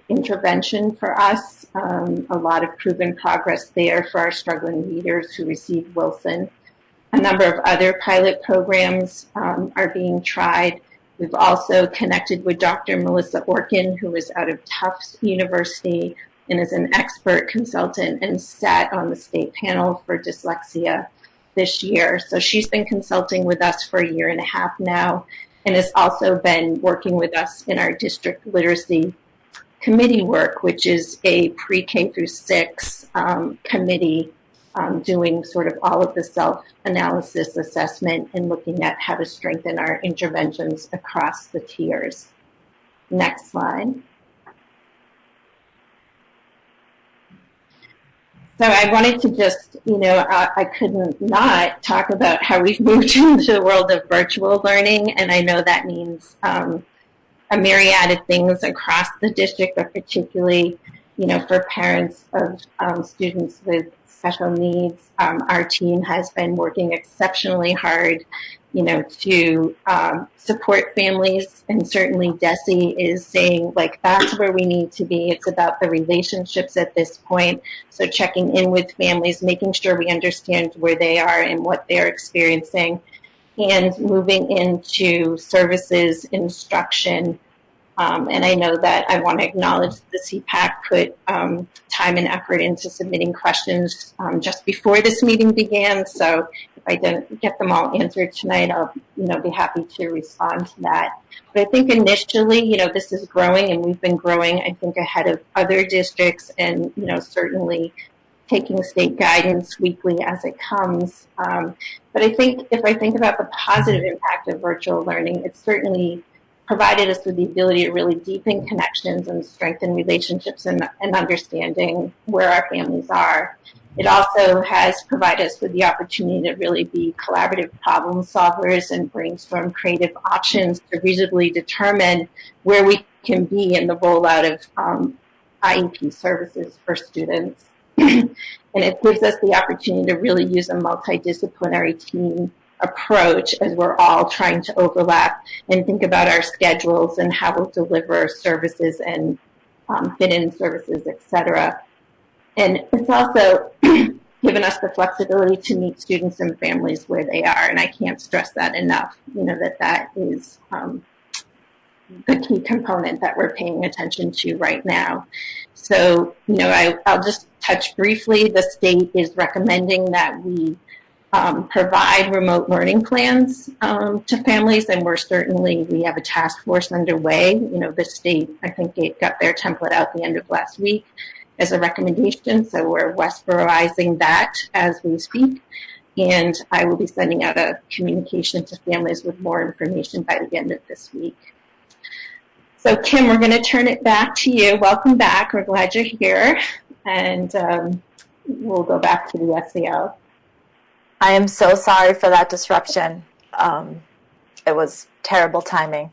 intervention for us. A lot of proven progress there for our struggling leaders who received Wilson. A number of other pilot programs are being tried. We've also connected with Dr. Melissa Orkin, who is out of Tufts University and is an expert consultant and sat on the state panel for dyslexia this year. So she's been consulting with us for 1.5 years now and has also been working with us in our district literacy committee work, which is a pre-K through 6 committee doing sort of all of the self-analysis assessment and looking at how to strengthen our interventions across the tiers. Next slide. So I wanted to just, I couldn't not talk about how we've moved into the world of virtual learning, and I know that means a myriad of things across the district, but particularly, for parents of students with special needs. Our team has been working exceptionally hard, to support families, and certainly Desi is saying, that's where we need to be. It's about the relationships at this point. So checking in with families, making sure we understand where they are and what they're experiencing, and moving into services, instruction. And I know that I want to acknowledge the CPAC put time and effort into submitting questions just before this meeting began. So if I didn't get them all answered tonight, I'll be happy to respond to that. But I think initially, this is growing, and we've been growing, I think, ahead of other districts, and certainly taking state guidance weekly as it comes. But I think if I think about the positive impact of virtual learning, it's certainly provided us with the ability to really deepen connections and strengthen relationships and understanding where our families are. It also has provided us with the opportunity to really be collaborative problem solvers and brainstorm creative options to reasonably determine where we can be in the rollout of IEP services for students. And it gives us the opportunity to really use a multidisciplinary team approach as we're all trying to overlap and think about our schedules and how we'll deliver services and fit in services, et cetera. And it's also given us the flexibility to meet students and families where they are. And I can't stress that enough, that is the key component that we're paying attention to right now. So, I'll just touch briefly. The state is recommending that we provide remote learning plans to families, and we have a task force underway. The state, I think, got their template out the end of last week as a recommendation, so we're Westboroughizing that as we speak, and I will be sending out a communication to families with more information by the end of this week. So Kim, we're going to turn it back to you. Welcome back. We're glad you're here, and we'll go back to the SEL. I am so sorry for that disruption. It was terrible timing.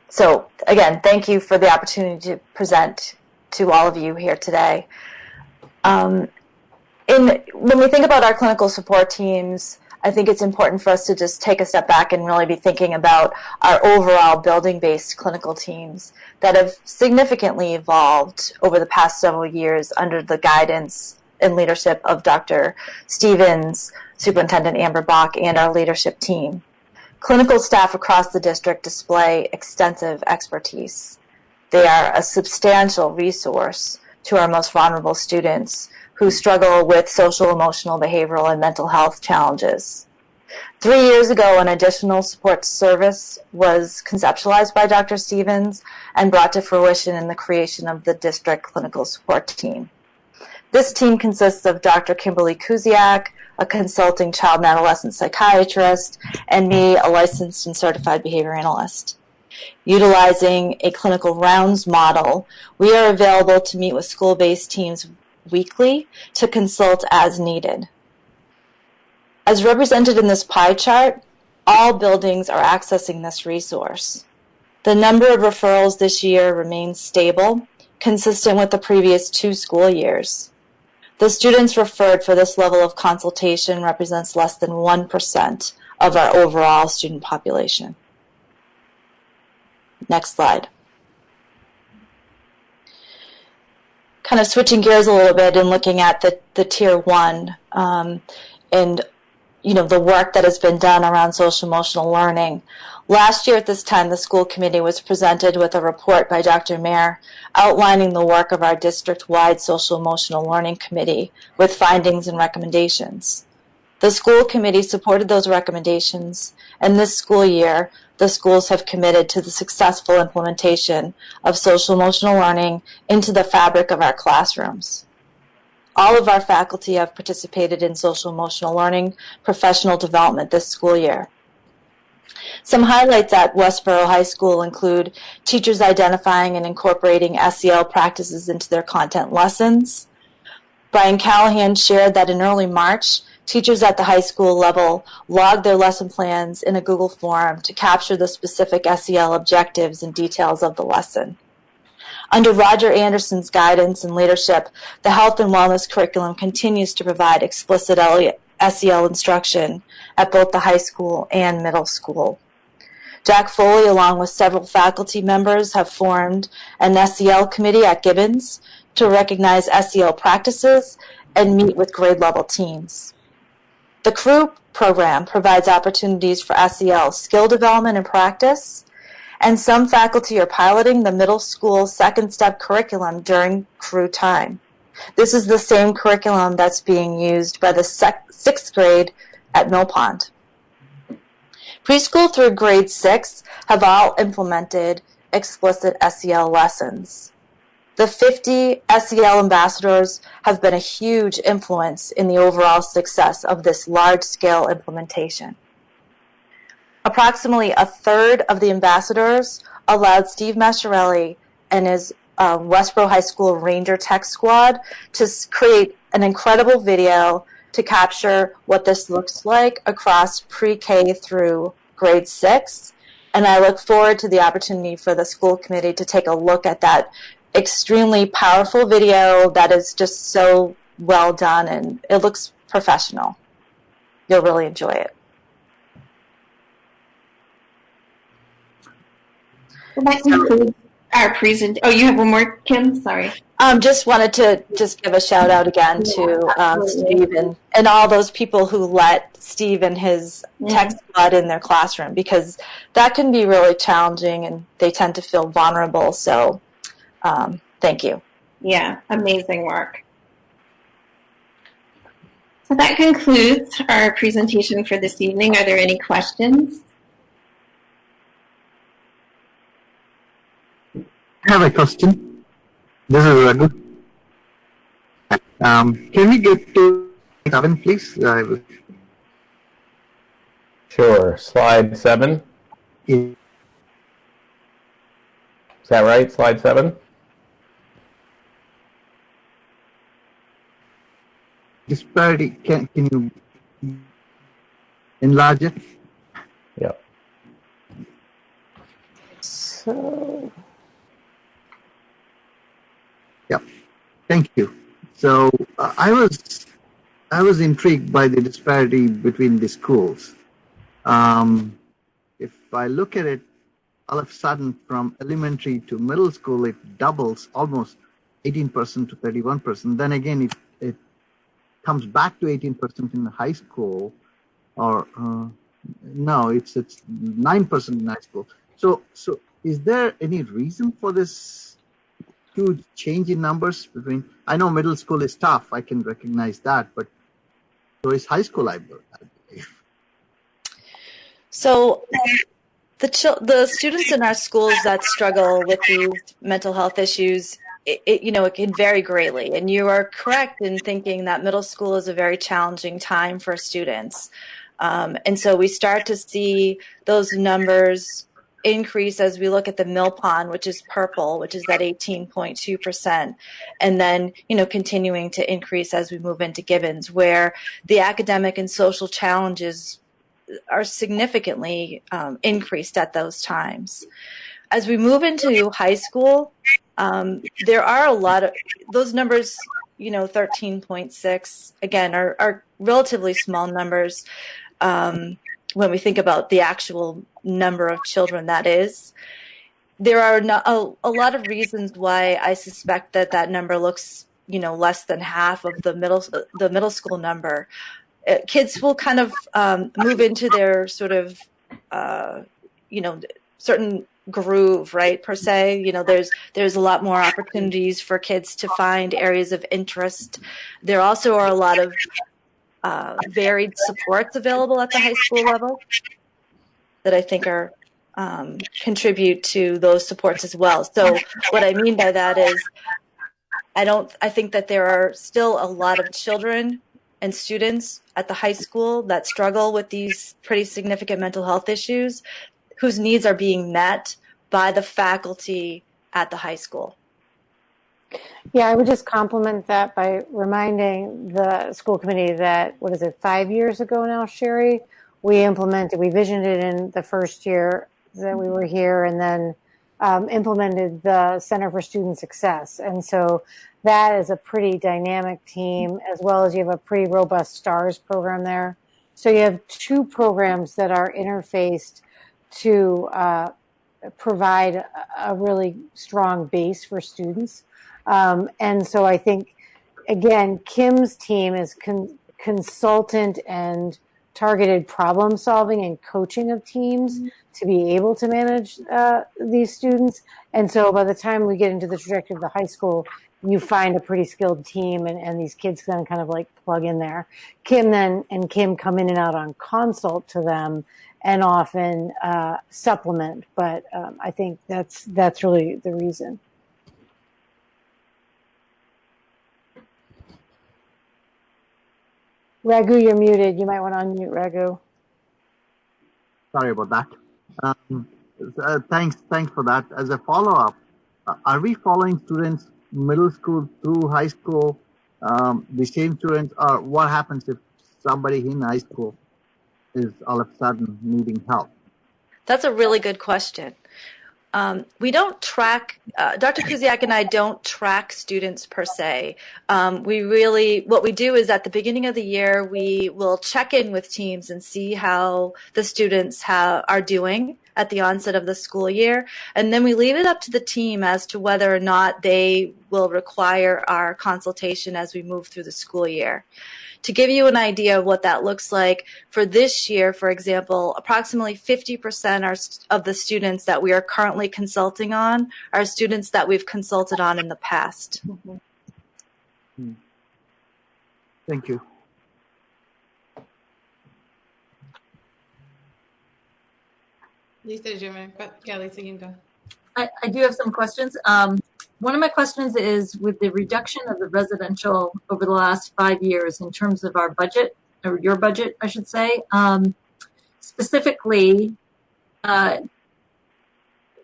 So again, thank you for the opportunity to present to all of you here today. When we think about our clinical support teams, I think it's important for us to just take a step back and really be thinking about our overall building-based clinical teams that have significantly evolved over the past several years under the guidance and leadership of Dr. Stevens, Superintendent Amber Bach, and our leadership team. Clinical staff across the district display extensive expertise. They are a substantial resource to our most vulnerable students who struggle with social, emotional, behavioral, and mental health challenges. 3 years ago, an additional support service was conceptualized by Dr. Stevens and brought to fruition in the creation of the district clinical support team. This team consists of Dr. Kimberly Kuziak, a consulting child and adolescent psychiatrist, and me, a licensed and certified behavior analyst. Utilizing a clinical rounds model, we are available to meet with school-based teams weekly to consult as needed. As represented in this pie chart, all buildings are accessing this resource. The number of referrals this year remains stable, consistent with the previous 2 school years. The students referred for this level of consultation represents less than 1% of our overall student population. Next slide. kind of switching gears a little bit and looking at the tier one and the work that has been done around social emotional learning. Last year at this time, the school committee was presented with a report by Dr. Mayer outlining the work of our district-wide social emotional learning committee with findings and recommendations. The school committee supported those recommendations, and this school year, the schools have committed to the successful implementation of social emotional learning into the fabric of our classrooms. All of our faculty have participated in social emotional learning professional development this school year. Some highlights at Westborough High School include teachers identifying and incorporating SEL practices into their content lessons. Brian Callahan shared that in early March, teachers at the high school level logged their lesson plans in a Google form to capture the specific SEL objectives and details of the lesson. Under Roger Anderson's guidance and leadership, the health and wellness curriculum continues to provide explicit SEL instruction at both the high school and middle school. Jack Foley, along with several faculty members, have formed an SEL committee at Gibbons to recognize SEL practices and meet with grade level teams. The CREW program provides opportunities for SEL skill development and practice, and some faculty are piloting the middle school second step curriculum during CREW time. This is the same curriculum that's being used by the sixth grade at Mill Pond. Preschool through grade 6 have all implemented explicit SEL lessons. The 50 SEL ambassadors have been a huge influence in the overall success of this large-scale implementation. Approximately a third of the ambassadors allowed Steve Masciarelli and his Westborough High School Ranger Tech Squad to create an incredible video to capture what this looks like across pre-K through grade 6. And I look forward to the opportunity for the school committee to take a look at that extremely powerful video that is just so well done, and it looks professional. You'll really enjoy it. Well, that concludes our present. Oh, you have one more, Kim? Sorry. Just wanted to give a shout out again to Steve and all those people who let Steve and his tech squad in their classroom, because that can be really challenging and they tend to feel vulnerable. So thank you. Yeah, amazing work. So that concludes our presentation for this evening. Are there any questions? I have a question. This is Raghu. Can we get to 7, please? Sure. Slide 7. Yeah. Is that right? Slide 7? Disparity, can you enlarge it? Yep. So, yeah, thank you. So I was intrigued by the disparity between the schools. If I look at it, all of a sudden from elementary to middle school, it doubles almost 18% to 31%. Then again, it comes back to 18% in the high school, or no, it's 9% in high school. So is there any reason for this huge change in numbers between? I know middle school is tough, I can recognize that, but so is high school, I believe. So the students in our schools that struggle with these mental health issues, it can vary greatly. And you are correct in thinking that middle school is a very challenging time for students. And so we start to see those numbers increase as we look at the Mill Pond, which is purple, which is that 18.2%, and then continuing to increase as we move into Gibbons, where the academic and social challenges are significantly increased at those times. As we move into high school, there are a lot of those numbers. 13.6 again are relatively small numbers when we think about the actual number of children that is. there are a lot of reasons why I suspect that that number looks, less than half of the middle school number. Kids will kind of move into their sort of, certain groove, right, per se. There's a lot more opportunities for kids to find areas of interest. There also are a lot of varied supports available at the high school level that I think are contribute to those supports as well. So what I mean by that is I think that there are still a lot of children and students at the high school that struggle with these pretty significant mental health issues whose needs are being met by the faculty at the high school. Yeah, I would just complement that by reminding the school committee that, 5 years ago now, Sherry, we visioned it in the first year that we were here, and then implemented the Center for Student Success. And so that is a pretty dynamic team, as well as you have a pretty robust STARS program there. So you have two programs that are interfaced to provide a really strong base for students. And so I think, again, Kim's team is consultant and targeted problem solving and coaching of teams to be able to manage these students. And so by the time we get into the trajectory of the high school, you find a pretty skilled team, and these kids then kind of like plug in there. Kim come in and out on consult to them and often supplement. But I think that's really the reason. Raghu, you're muted. You might want to unmute, Raghu. Sorry about that. Thanks for that. As a follow-up, are we following students middle school through high school, the same students, or what happens if somebody in high school is all of a sudden needing help? That's a really good question. We don't track, Dr. Kuziak and I don't track students per se. What we do is at the beginning of the year, we will check in with teams and see how the students are doing at the onset of the school year. And then we leave it up to the team as to whether or not they will require our consultation as we move through the school year. To give you an idea of what that looks like, for this year, for example, approximately 50% of the students that we are currently consulting on are students that we've consulted on in the past. Thank you. Lisa, did you want to? Yeah, Lisa, you can go. I do have some questions. One of my questions is with the reduction of the residential over the last 5 years in terms of our budget, or your budget, I should say, specifically, my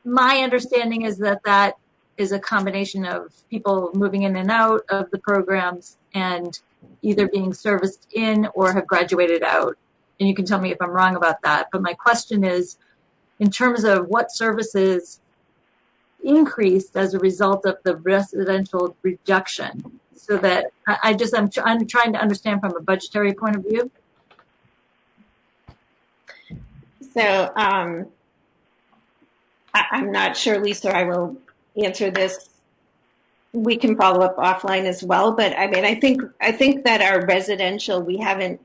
understanding is that is a combination of people moving in and out of the programs and either being serviced in or have graduated out. And you can tell me if I'm wrong about that. But my question is, in terms of what services increased as a result of the residential reduction, so that I'm trying to understand from a budgetary point of view. So I'm not sure, Lisa. I will answer this. We can follow up offline as well. But I mean, I think that our residential, we haven't,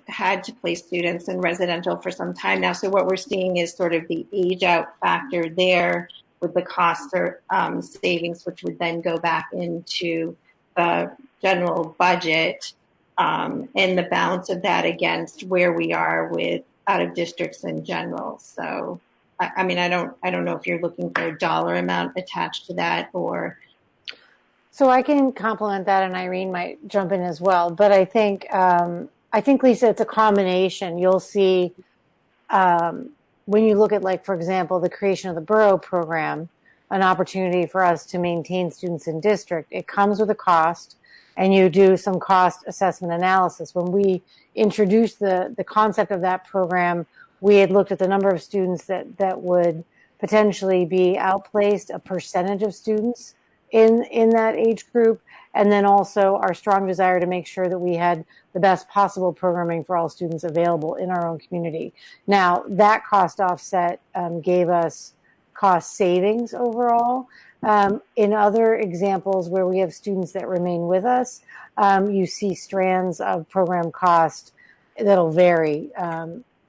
had to place students in residential for some time now. So what we're seeing is sort of the age out factor there, with the cost or savings, which would then go back into the general budget, and the balance of that against where we are with out of districts in general. So, I mean, I don't know if you're looking for a dollar amount attached to that, or. So I can complement that, and Irene might jump in as well. But I think Lisa, it's a combination. You'll see. When you look at, like, for example, the creation of the Borough program, an opportunity for us to maintain students in district, it comes with a cost, and you do some cost assessment analysis. When we introduced the concept of that program, we had looked at the number of students that would potentially be outplaced, a percentage of students in that age group, and then also our strong desire to make sure that we had the best possible programming for all students available in our own community. Now, that cost offset gave us cost savings overall. In other examples where we have students that remain with us, you see strands of program cost that'll vary.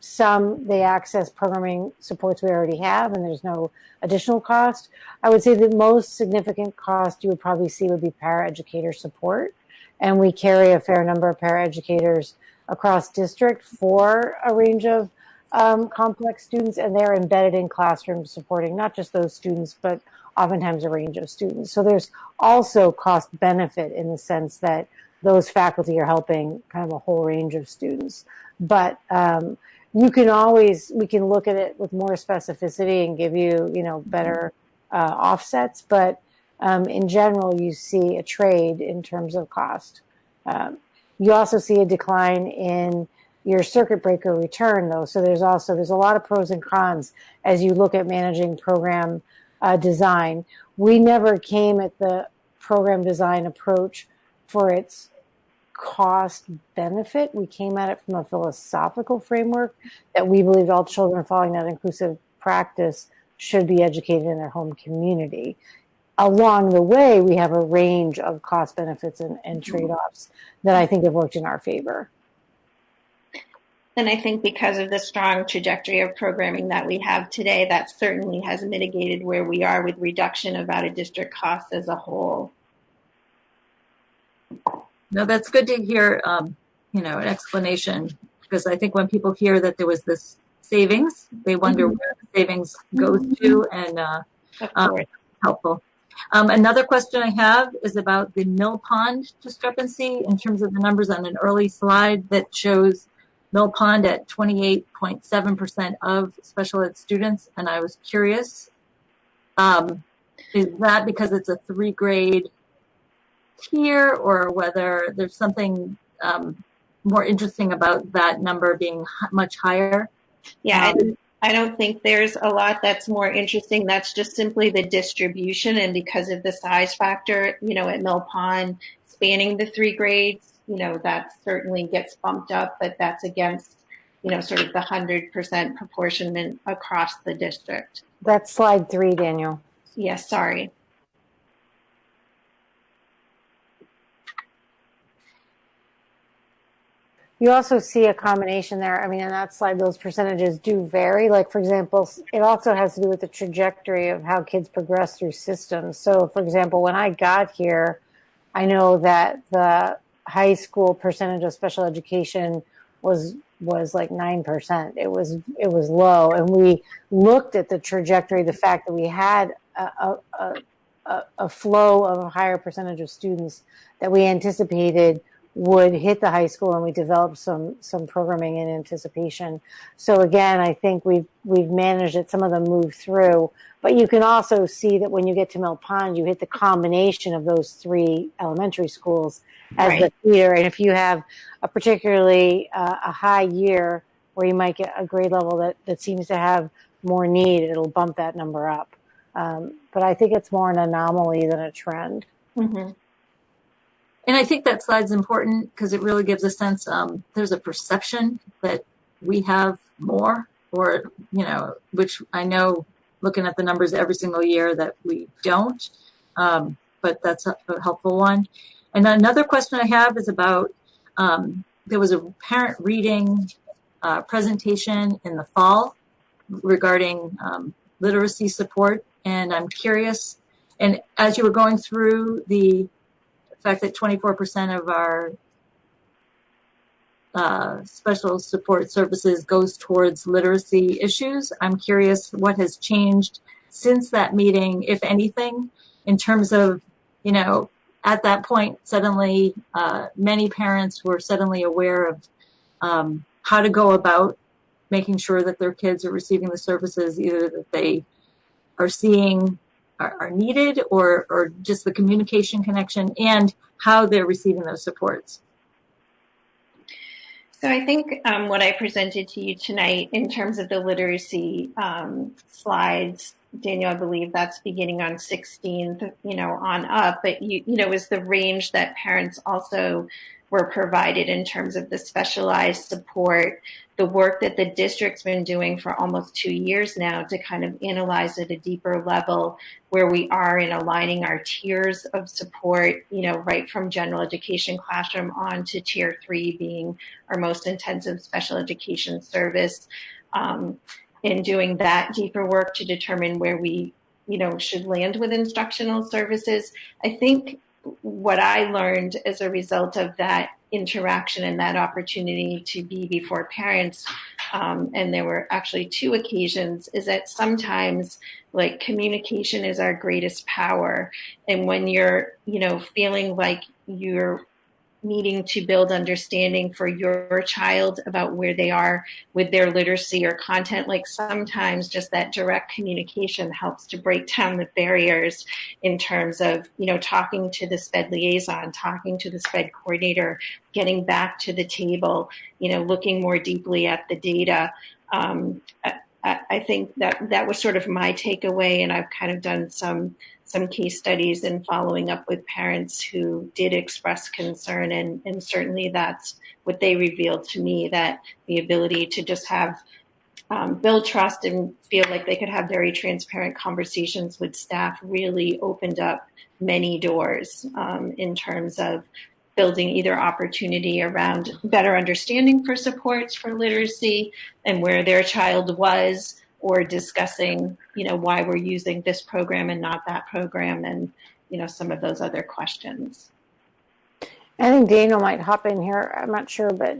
Some, they access programming supports we already have, and there's no additional cost. I would say the most significant cost you would probably see would be paraeducator support. And we carry a fair number of paraeducators across district for a range of complex students, and they're embedded in classrooms supporting not just those students, but oftentimes a range of students. So there's also cost benefit in the sense that those faculty are helping kind of a whole range of students. But we can look at it with more specificity and give you, better offsets. But in general, you see a trade in terms of cost. You also see a decline in your circuit breaker return, though. So there's a lot of pros and cons as you look at managing program design. We never came at the program design approach for its cost benefit. We came at it from a philosophical framework that we believed all children following that inclusive practice should be educated in their home community. Along the way, we have a range of cost benefits and trade-offs that I think have worked in our favor. And I think because of the strong trajectory of programming that we have today, that certainly has mitigated where we are with reduction of out-of-district costs as a whole. No, that's good to hear, an explanation, because I think when people hear that there was this savings, they wonder where the savings goes to, and helpful. Another question I have is about the Mill Pond discrepancy in terms of the numbers on an early slide that shows Mill Pond at 28.7% of special ed students. And I was curious, is that because it's a 3-grade tier, or whether there's something more interesting about that number being much higher? Yeah, I don't think there's a lot that's more interesting. That's just simply the distribution. And because of the size factor, at Mill Pond, spanning the 3 grades, that certainly gets bumped up, but that's against, sort of the 100% proportion across the district. That's slide 3, Daniel. Yes, sorry. You also see a combination there. I mean, in that slide, those percentages do vary. Like, for example, it also has to do with the trajectory of how kids progress through systems. So, for example, when I got here, I know that the high school percentage of special education was like 9%. It was low. And we looked at the trajectory, the fact that we had a flow of a higher percentage of students that we anticipated would hit the high school, and we developed some programming in anticipation. So again, I think we've managed it. Some of them move through, but you can also see that when you get to Mill Pond, you hit the combination of those 3 elementary schools as the feeder. And if you have a particularly a high year where you might get a grade level that seems to have more need, it'll bump that number up. But I think it's more an anomaly than a trend. Mm-hmm. And I think that slide's important because it really gives a sense, there's a perception that we have more, or, which I know looking at the numbers every single year that we don't, but that's a helpful one. And another question I have is about, there was a parent reading presentation in the fall regarding literacy support. And I'm curious, and as you were going through the fact that 24% of our special support services goes towards literacy issues, I'm curious what has changed since that meeting, if anything, in terms of, at that point, suddenly many parents were suddenly aware of how to go about making sure that their kids are receiving the services either that they are seeing are needed, or just the communication connection and how they're receiving those supports. So I think what I presented to you tonight in terms of the literacy slides Daniel, I believe that's beginning on 16th, on up, but is the range that parents also were provided in terms of the specialized support, the work that the district's been doing for almost 2 years now to kind of analyze at a deeper level where we are in aligning our tiers of support, right from general education classroom on to tier 3 being our most intensive special education service. In doing that deeper work to determine where we, should land with instructional services. I think what I learned as a result of that interaction and that opportunity to be before parents, and there were actually 2 occasions, is that sometimes like communication is our greatest power. And when you're, feeling like you're needing to build understanding for your child about where they are with their literacy or content, like sometimes just that direct communication helps to break down the barriers in terms of, talking to the SPED liaison, talking to the SPED coordinator, getting back to the table, looking more deeply at the data. I think that was sort of my takeaway, and I've kind of done some case studies and following up with parents who did express concern, and certainly that's what they revealed to me, that the ability to just have build trust and feel like they could have very transparent conversations with staff really opened up many doors in terms of building either opportunity around better understanding for supports for literacy and where their child was, or discussing, why we're using this program and not that program, and, some of those other questions. I think Daniel might hop in here. I'm not sure, but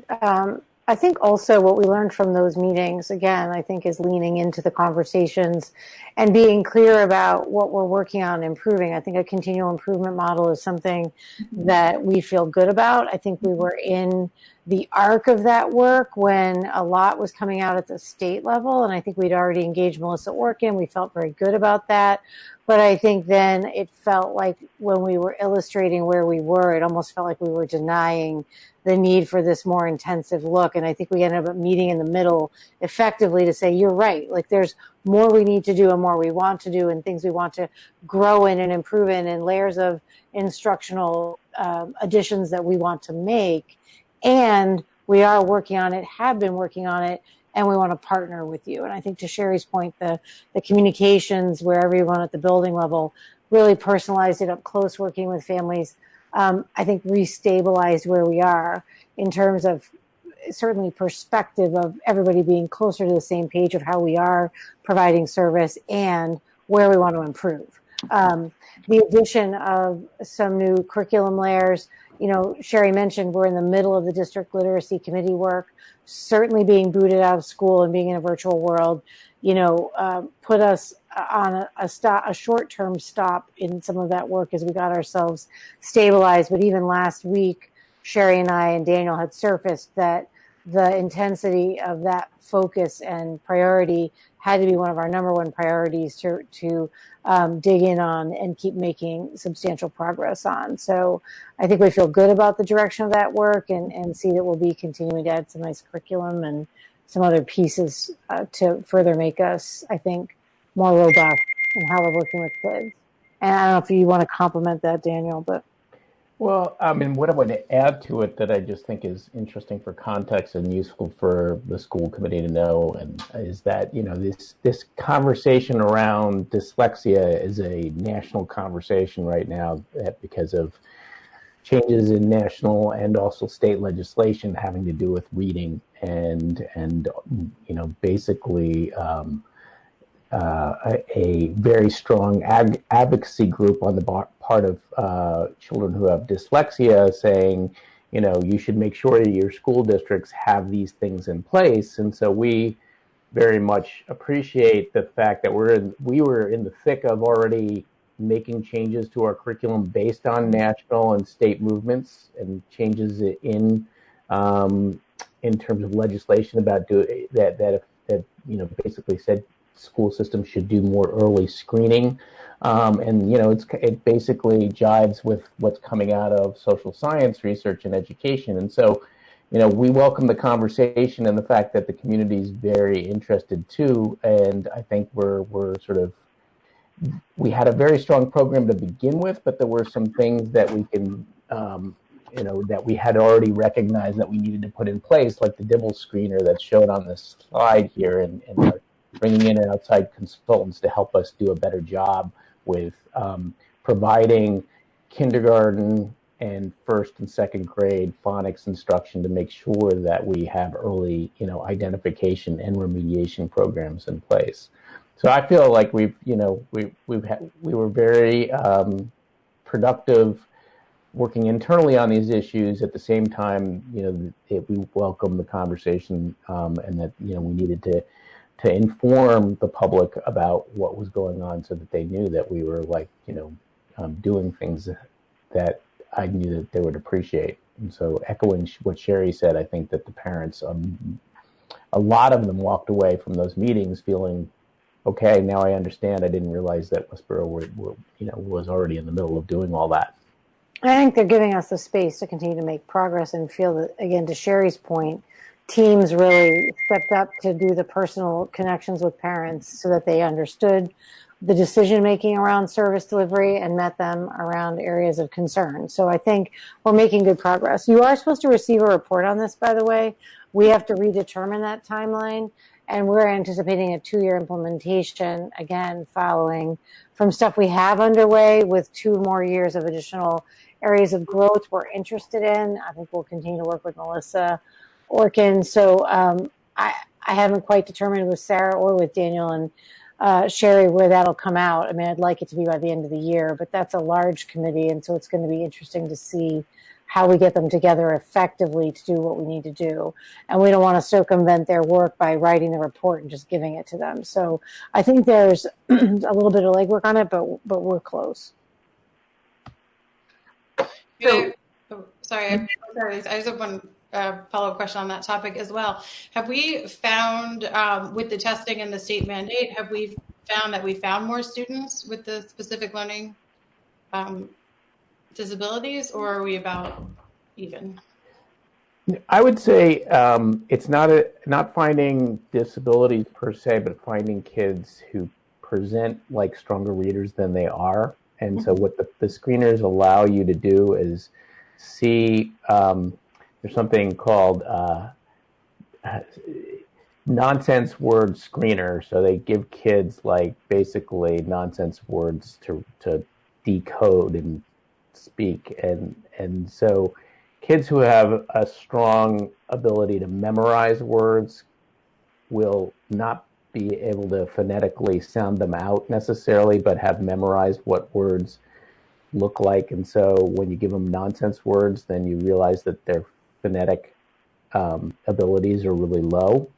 I think also what we learned from those meetings, again, I think is leaning into the conversations and being clear about what we're working on improving. I think a continual improvement model is something that we feel good about. I think we were in the arc of that work when a lot was coming out at the state level, and I think we'd already engaged Melissa Orkin. We felt very good about that. But I think then it felt like when we were illustrating where we were, it almost felt like we were denying the need for this more intensive look. And I think we ended up meeting in the middle effectively to say, you're right, like there's more we need to do and more we want to do and things we want to grow in and improve in and layers of instructional additions that we want to make. And we are working on it, have been working on it, and we want to partner with you. And I think to Sherry's point, the communications where everyone at the building level really personalized it up close, working with families, I think restabilized where we are in terms of certainly perspective of everybody being closer to the same page of how we are providing service and where we want to improve. The addition of some new curriculum layers, Sherry mentioned we're in the middle of the district literacy committee work, certainly being booted out of school and being in a virtual world, put us on a short-term stop in some of that work as we got ourselves stabilized. But even last week, Sherry and I and Daniel had surfaced that the intensity of that focus and priority had to be one of our number one priorities to dig in on and keep making substantial progress on. So I think we feel good about the direction of that work and see that we'll be continuing to add some nice curriculum and some other pieces to further make us, I think, more robust in how we're working with kids. And I don't know if you want to compliment that, Daniel, but. Well, I mean, what I want to add to it that I just think is interesting for context and useful for the school committee to know, and is that this conversation around dyslexia is a national conversation right now because of changes in national and also state legislation having to do with reading and basically. A very strong advocacy group on the part of children who have dyslexia saying, you should make sure that your school districts have these things in place. And so we very much appreciate the fact that we were in the thick of already making changes to our curriculum based on national and state movements and changes in terms of legislation about that basically said school systems should do more early screening, and it basically jives with what's coming out of social science research and education. And so, we welcome the conversation and the fact that the community is very interested too. And I think we're sort of we had a very strong program to begin with, but there were some things that we can, that we had already recognized that we needed to put in place, like the Dibble screener that's shown on this slide here, and bringing in outside consultants to help us do a better job with providing kindergarten and first and second grade phonics instruction to make sure that we have early, identification and remediation programs in place. So I feel like we were very productive working internally on these issues. At the same time, we welcome the conversation, and that we needed to inform the public about what was going on, so that they knew that we were doing things that I knew that they would appreciate. And so, echoing what Sherry said, I think that the parents, a lot of them walked away from those meetings feeling, okay, now I understand. I didn't realize that Westborough was already in the middle of doing all that. I think they're giving us the space to continue to make progress and feel that, again, to Sherry's point, teams really stepped up to do the personal connections with parents so that they understood the decision-making around service delivery and met them around areas of concern. So I think we're making good progress. You are supposed to receive a report on this, by the way. We have to redetermine that timeline, and we're anticipating a 2-year implementation, again, following from stuff we have underway with 2 more years of additional areas of growth we're interested in. I think we'll continue to work with Melissa Orkin. So I haven't quite determined with Sarah or with Daniel and Sherry where that'll come out. I mean, I'd like it to be by the end of the year, but that's a large committee, and so it's going to be interesting to see how we get them together effectively to do what we need to do. And we don't want to circumvent their work by writing the report and just giving it to them. So I think there's a little bit of legwork on it, but we're close. So, sorry, I just have one follow-up question on that topic as well. Have we found, with the testing and the state mandate, have we found that we found more students with the specific learning disabilities, or are we about even? I would say it's not finding disabilities per se, but finding kids who present like stronger readers than they are. And so what the screeners allow you to do is see, there's something called nonsense word screener. So they give kids like basically nonsense words to decode and speak. And so kids who have a strong ability to memorize words will not be able to phonetically sound them out necessarily, but have memorized what words look like. And so when you give them nonsense words, then you realize that their phonetic abilities are really low,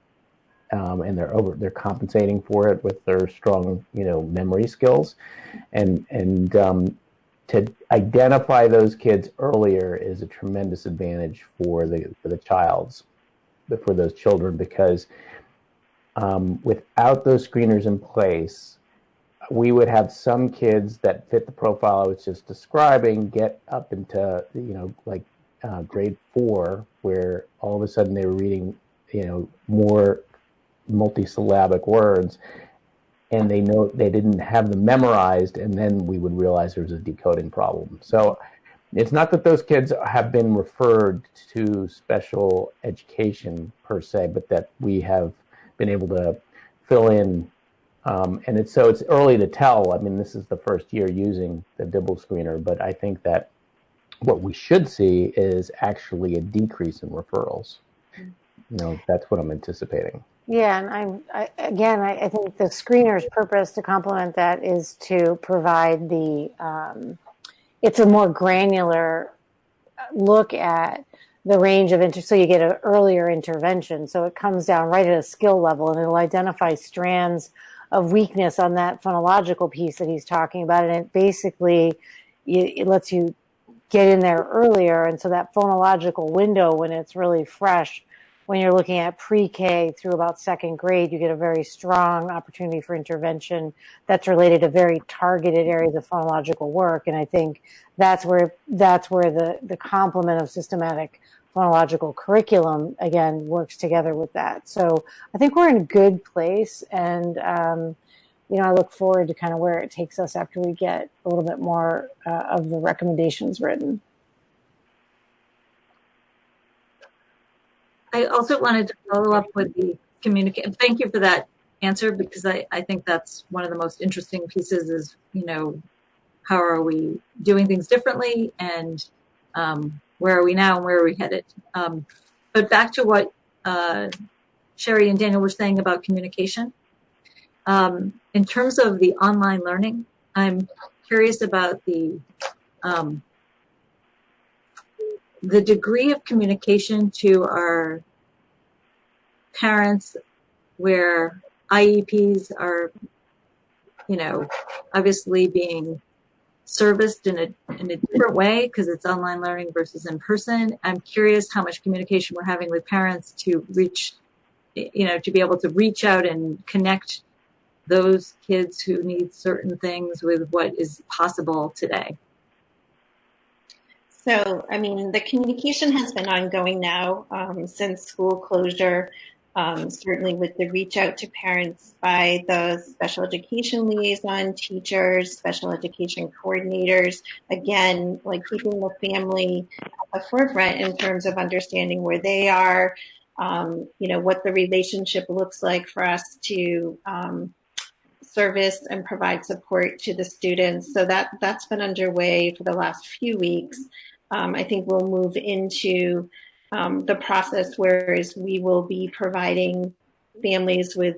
and they're compensating for it with their strong memory skills. And to identify those kids earlier is a tremendous advantage for those children, because without those screeners in place, we would have some kids that fit the profile I was just describing get up into grade 4, where all of a sudden they were reading more multisyllabic words, and they didn't have them memorized, and then we would realize there was a decoding problem. So it's not that those kids have been referred to special education per se, but that we have been able to fill in. And it's early to tell. I mean, this is the first year using the Dibble screener, but I think that what we should see is actually a decrease in referrals. That's what I'm anticipating. Yeah, and I think the screener's purpose, to complement that, is to provide it's a more granular look at the range of so you get an earlier intervention. So it comes down right at a skill level, and it'll identify strands of weakness on that phonological piece that he's talking about. And it basically, it lets you get in there earlier. And so that phonological window, when it's really fresh, when you're looking at pre-K through about second grade, you get a very strong opportunity for intervention that's related to very targeted areas of phonological work. And I think that's where the complement of systematic phonological curriculum, again, works together with that. So I think we're in a good place. And I look forward to kind of where it takes us after we get a little bit more of the recommendations written. I also wanted to follow up with the communication. Thank you for that answer, because I think that's one of the most interesting pieces is, how are we doing things differently, and where are we now and where are we headed? But back to what Sherry and Daniel were saying about communication. In terms of the online learning, I'm curious about the degree of communication to our parents where IEPs are, obviously being serviced in a different way because it's online learning versus in person. I'm curious how much communication we're having with parents to reach, to be able to reach out and connect those kids who need certain things with what is possible today. So, the communication has been ongoing now since school closure, certainly with the reach out to parents by the special education liaison teachers, special education coordinators, again, like keeping the family at the forefront in terms of understanding where they are, what the relationship looks like for us to service and provide support to the students. So that's been underway for the last few weeks. I think we'll move into the process whereas we will be providing families with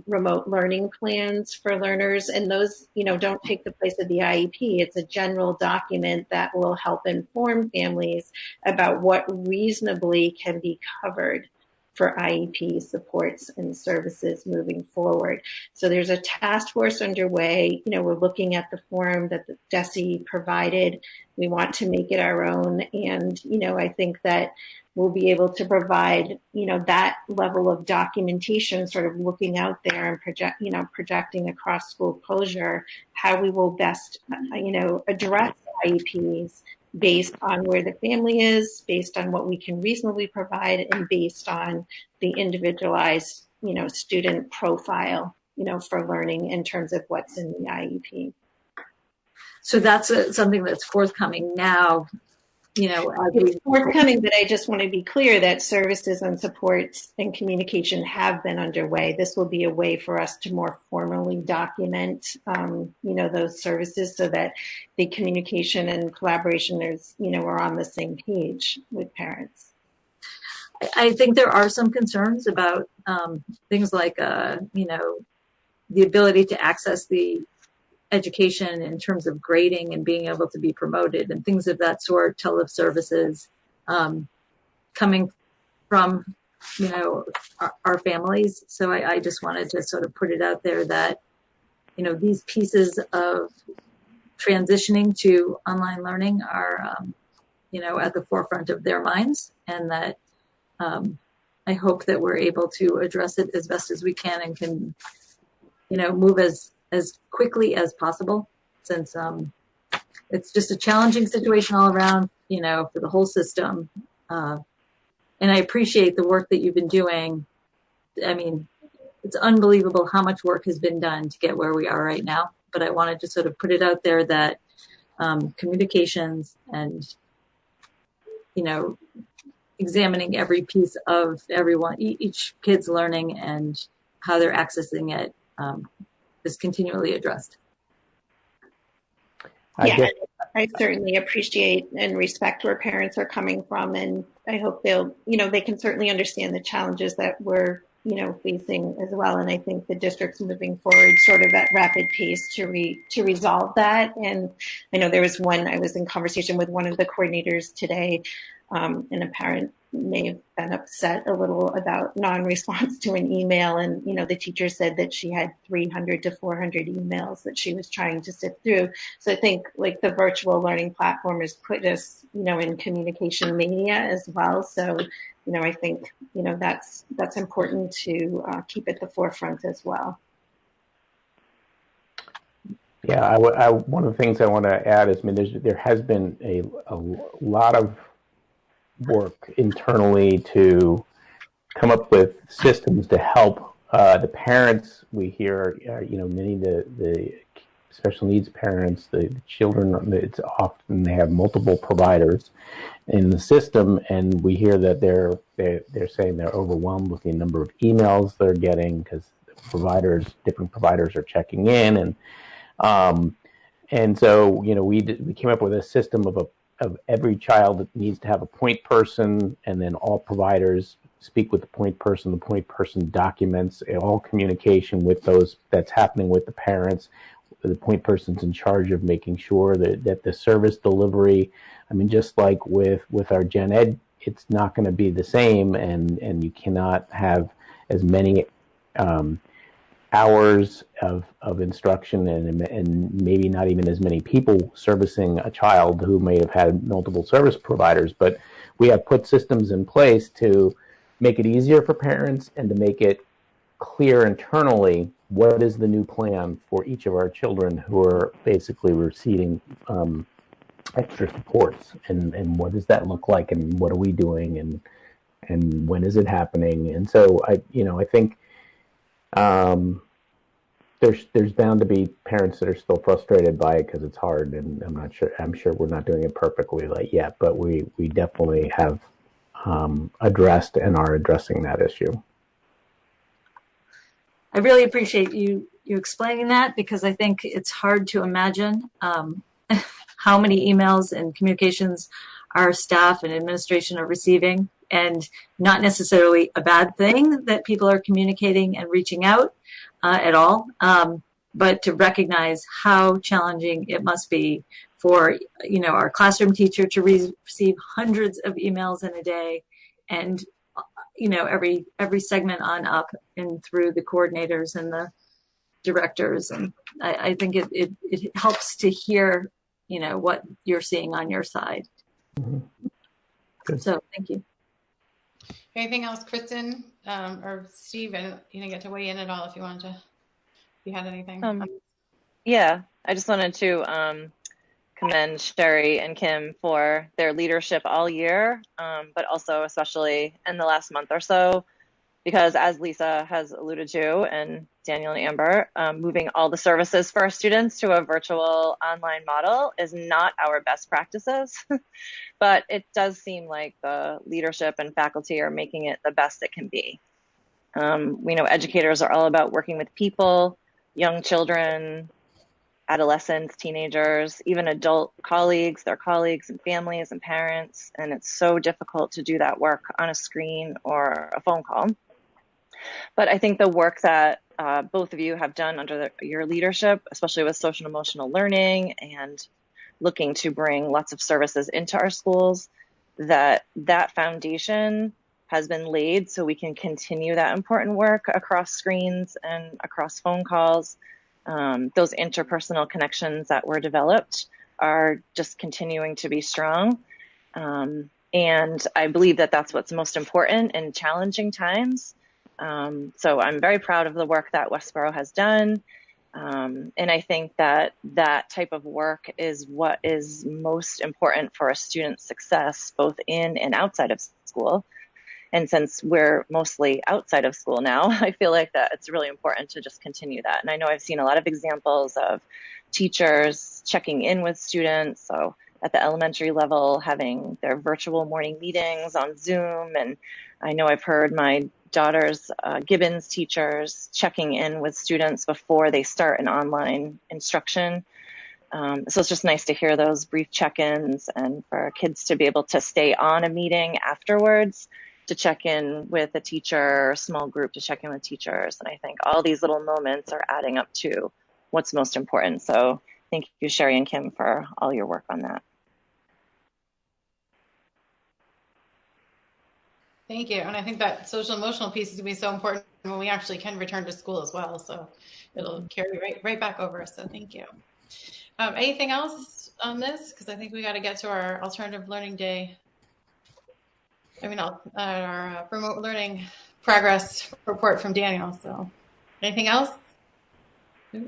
remote learning plans for learners, and those don't take the place of the IEP. It's a general document that will help inform families about what reasonably can be covered for IEP supports and services moving forward. So there's a task force underway. We're looking at the form that the DESE provided. We want to make it our own. And, I think that we'll be able to provide, that level of documentation, sort of looking out there and projecting across school closure, how we will best, address IEPs based on where the family is, based on what we can reasonably provide, and based on the individualized, student profile, for learning in terms of what's in the IEP. So that's something that's forthcoming now. It's forthcoming, but I just want to be clear that services and supports and communication have been underway. This will be a way for us to more formally document, those services so that the communication and collaboration is, are on the same page with parents. I think there are some concerns about things like, the ability to access the education in terms of grading and being able to be promoted and things of that sort, teleservices coming from, our families. So I just wanted to sort of put it out there that, these pieces of transitioning to online learning are, at the forefront of their minds, and that I hope that we're able to address it as best as we can and can, move as quickly as possible, since it's just a challenging situation all around, for the whole system. And I appreciate the work that you've been doing. It's unbelievable how much work has been done to get where we are right now. But I wanted to sort of put it out there that communications and, examining every piece of each kid's learning and how they're accessing it is continually addressed. I certainly appreciate and respect where parents are coming from, and I hope they can certainly understand the challenges that we're, facing as well. And I think the district's moving forward sort of at rapid pace to resolve that. And I know I was in conversation with one of the coordinators today, and a parent may have been upset a little about non-response to an email. And, the teacher said that she had 300 to 400 emails that she was trying to sift through. So I think like the virtual learning platform has put us, in communication mania as well. So, I think, that's important to keep at the forefront as well. Yeah, one of the things I want to add is, there has been a lot of work internally to come up with systems to help The parents we hear, many of the special needs parents, the children, it's often they have multiple providers in the system, and we hear that they're saying they're overwhelmed with the number of emails they're getting because different providers are checking in, and so we came up with a system of every child that needs to have a point person, and then all providers speak with the point person documents all communication with those that's happening with the parents. The point person's in charge of making sure that the service delivery, just like with our gen ed, it's not going to be the same, and you cannot have as many hours of instruction and maybe not even as many people servicing a child who may have had multiple service providers. But we have put systems in place to make it easier for parents and to make it clear internally what is the new plan for each of our children who are basically receiving extra supports, and what does that look like, and what are we doing, and when is it happening. And so I think there's bound to be parents that are still frustrated by it because it's hard, and I'm sure we're not doing it perfectly yet, but we definitely have addressed and are addressing that issue. I really appreciate you explaining that, because I think it's hard to imagine how many emails and communications our staff and administration are receiving, and not necessarily a bad thing that people are communicating and reaching out at all, but to recognize how challenging it must be for our classroom teacher to receive hundreds of emails in a day, and every segment on up and through the coordinators and the directors. And I think it helps to hear what you're seeing on your side. Mm-hmm. So thank you. Anything else, Kristen or Steve? You didn't get to weigh in at all if you wanted to. If you had anything. Yeah, I just wanted to commend Sherry and Kim for their leadership all year, but also especially in the last month or so, because as Lisa has alluded to, and Daniel and Amber, moving all the services for our students to a virtual online model is not our best practices, but it does seem like the leadership and faculty are making it the best it can be. We know educators are all about working with people, young children, adolescents, teenagers, even adult colleagues, their colleagues and families and parents. And it's so difficult to do that work on a screen or a phone call. But I think the work that both of you have done under your leadership, especially with social and emotional learning and looking to bring lots of services into our schools, that foundation has been laid so we can continue that important work across screens and across phone calls. Those interpersonal connections that were developed are just continuing to be strong. And I believe that that's what's most important in challenging times. So I'm very proud of the work that Westborough has done. And I think that type of work is what is most important for a student's success, both in and outside of school. And since we're mostly outside of school now, I feel like that it's really important to just continue that. And I know I've seen a lot of examples of teachers checking in with students. So at the elementary level, having their virtual morning meetings on Zoom. And I know I've heard my daughter's Gibbons teachers checking in with students before they start an online instruction. So it's just nice to hear those brief check-ins, and for kids to be able to stay on a meeting afterwards to check in with a teacher, or a small group to check in with teachers. And I think all these little moments are adding up to what's most important. So thank you, Sherry and Kim, for all your work on that. Thank you. And I think that social emotional piece is going to be so important when we actually can return to school as well. So it'll carry right back over. So thank you. Anything else on this? Because I think we got to get to our alternative learning day. Our remote learning progress report from Daniel. So anything else? All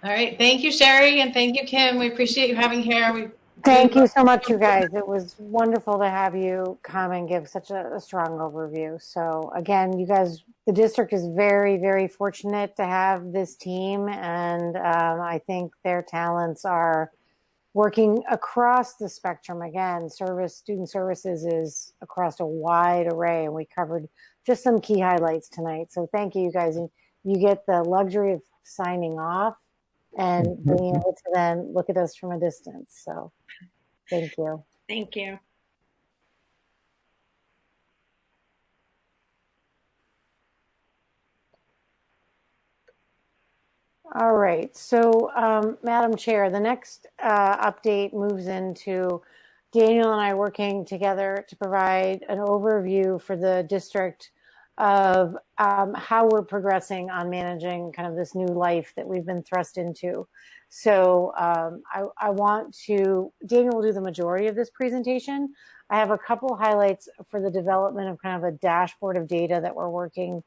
right. Thank you, Sherry, and thank you, Kim. We appreciate you having here. We Thank you so much, you guys. It was wonderful to have you come and give such a strong overview. So again, you guys, the district is very, very fortunate to have this team, and I think their talents are working across the spectrum. Again, student services is across a wide array, and we covered just some key highlights tonight. So thank you, you guys. And you get the luxury of signing off and being able to then look at us from a distance. So thank you. Thank you. All right. So, Madam Chair, the next update moves into Daniel and I working together to provide an overview for the district of how we're progressing on managing kind of this new life that we've been thrust into. So I want to, Daniel will do the majority of this presentation. I have a couple highlights for the development of kind of a dashboard of data that we're working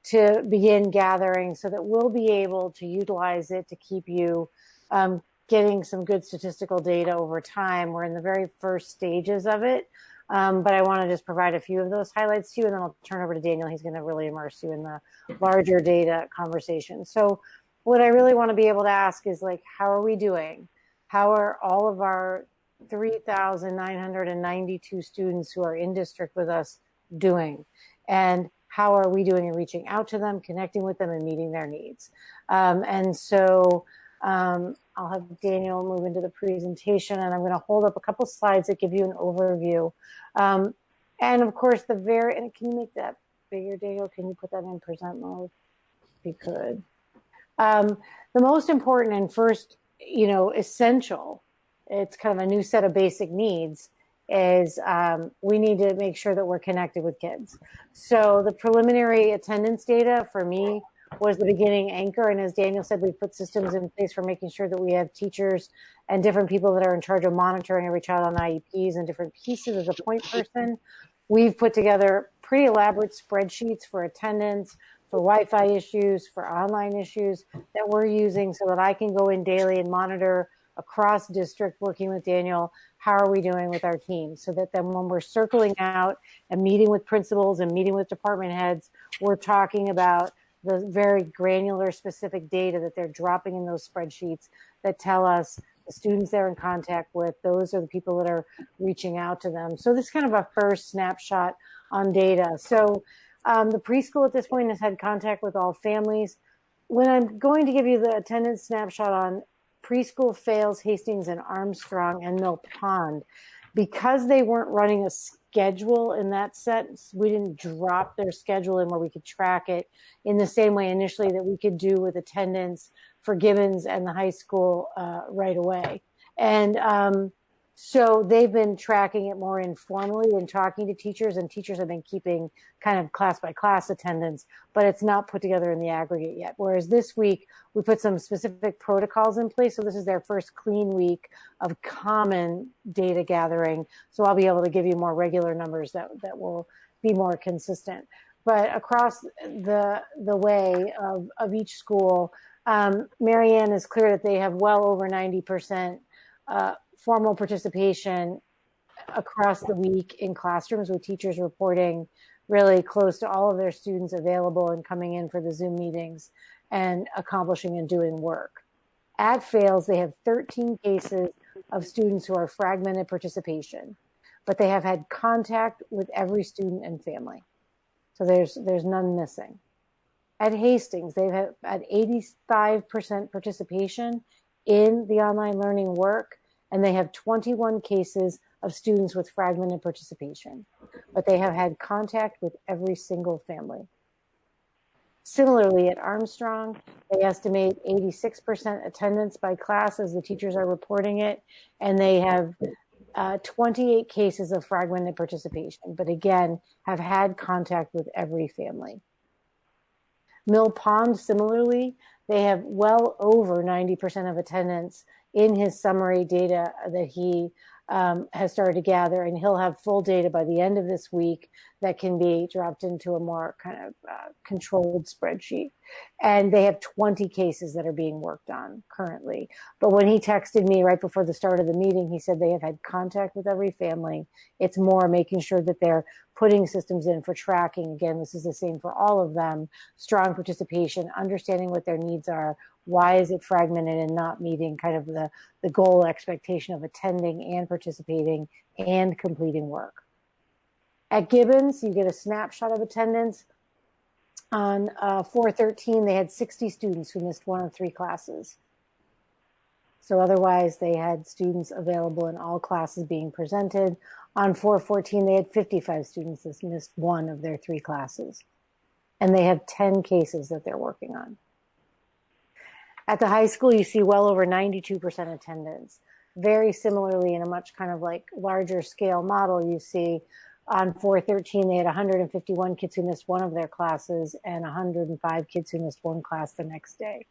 to begin gathering so that we'll be able to utilize it to keep you getting some good statistical data over time. We're in the very first stages of it, but I want to just provide a few of those highlights to you, and then I'll turn over to Daniel. He's going to really immerse you in the larger data conversation. So what I really want to be able to ask is, like, how are we doing? How are all of our 3,992 students who are in district with us doing? And how are we doing in reaching out to them, connecting with them, and meeting their needs? And so I'll have Daniel move into the presentation, and I'm going to hold up a couple slides that give you an overview. And of course, and can you make that bigger, Daniel? Can you put that in present mode? If you could. The most important and first, essential, it's kind of a new set of basic needs, is we need to make sure that we're connected with kids. So the preliminary attendance data for me was the beginning anchor. And as Daniel said, we put systems in place for making sure that we have teachers and different people that are in charge of monitoring every child on IEPs and different pieces as a point person. We've put together pretty elaborate spreadsheets for attendance, for Wi-Fi issues, for online issues that we're using so that I can go in daily and monitor across district, working with Daniel, how are we doing with our team? So that then when we're circling out and meeting with principals and meeting with department heads, we're talking about the very granular specific data that they're dropping in those spreadsheets that tell us the students they're in contact with, those are the people that are reaching out to them. So this is kind of a first snapshot on data. So the preschool at this point has had contact with all families. When I'm going to give you the attendance snapshot on preschool, Fales, Hastings, and Armstrong, and Mill Pond, because they weren't running a schedule in that sense, we didn't drop their schedule in where we could track it in the same way initially that we could do with attendance for Gibbons and the high school right away. And so they've been tracking it more informally and talking to teachers, and teachers have been keeping kind of class by class attendance, but it's not put together in the aggregate yet. Whereas this week, we put some specific protocols in place. So this is their first clean week of common data gathering. So I'll be able to give you more regular numbers that will be more consistent. But across the way of each school, Marianne is clear that they have well over 90% formal participation across the week in classrooms, with teachers reporting really close to all of their students available and coming in for the Zoom meetings and accomplishing and doing work. At Fales, they have 13 cases of students who are fragmented participation, but they have had contact with every student and family. So there's none missing. At Hastings, they've had 85% participation in the online learning work, and they have 21 cases of students with fragmented participation, but they have had contact with every single family. Similarly, at Armstrong, they estimate 86% attendance by class as the teachers are reporting it, and they have 28 cases of fragmented participation, but again, have had contact with every family. Mill Pond, similarly, they have well over 90% of attendance in his summary data that he has started to gather, and he'll have full data by the end of this week that can be dropped into a more kind of controlled spreadsheet. And they have 20 cases that are being worked on currently. But when he texted me right before the start of the meeting, he said they have had contact with every family. It's more making sure that they're putting systems in for tracking. Again, this is the same for all of them. Strong participation, understanding what their needs are. Why is it fragmented and not meeting kind of the goal expectation of attending and participating and completing work? At Gibbons, you get a snapshot of attendance. On 4/13, they had 60 students who missed 1 of 3 classes. So otherwise, they had students available in all classes being presented. On 4/14, they had 55 students that missed 1 of their 3 classes. And they have 10 cases that they're working on. At the high school, you see well over 92% attendance. Very similarly, in a much kind of like larger scale model, you see on 4/13, they had 151 kids who missed 1 of their classes and 105 kids who missed 1 class the next day.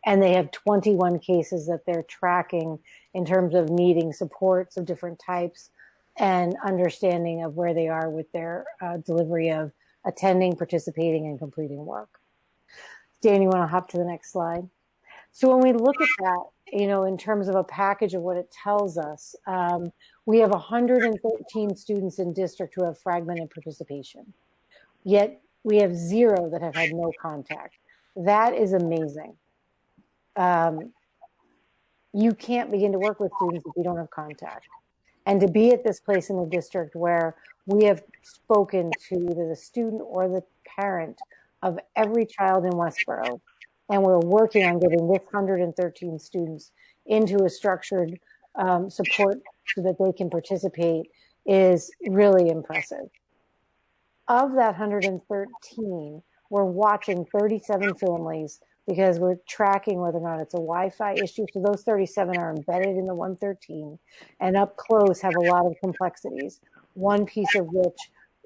And they have 21 cases that they're tracking in terms of needing supports of different types and understanding of where they are with their delivery of attending, participating, and completing work. Dan, you want to hop to the next slide? So when we look at that, you know, in terms of a package of what it tells us, we have 113 students in district who have fragmented participation. Yet we have 0 that have had no contact. That is amazing. You can't begin to work with students if you don't have contact. And to be at this place in the district where we have spoken to either the student or the parent of every child in Westborough, and we're working on getting this 113 students into a structured support so that they can participate is really impressive. Of that 113, we're watching 37 families because we're tracking whether or not it's a Wi-Fi issue. So those 37 are embedded in the 113 and up close have a lot of complexities. One piece of which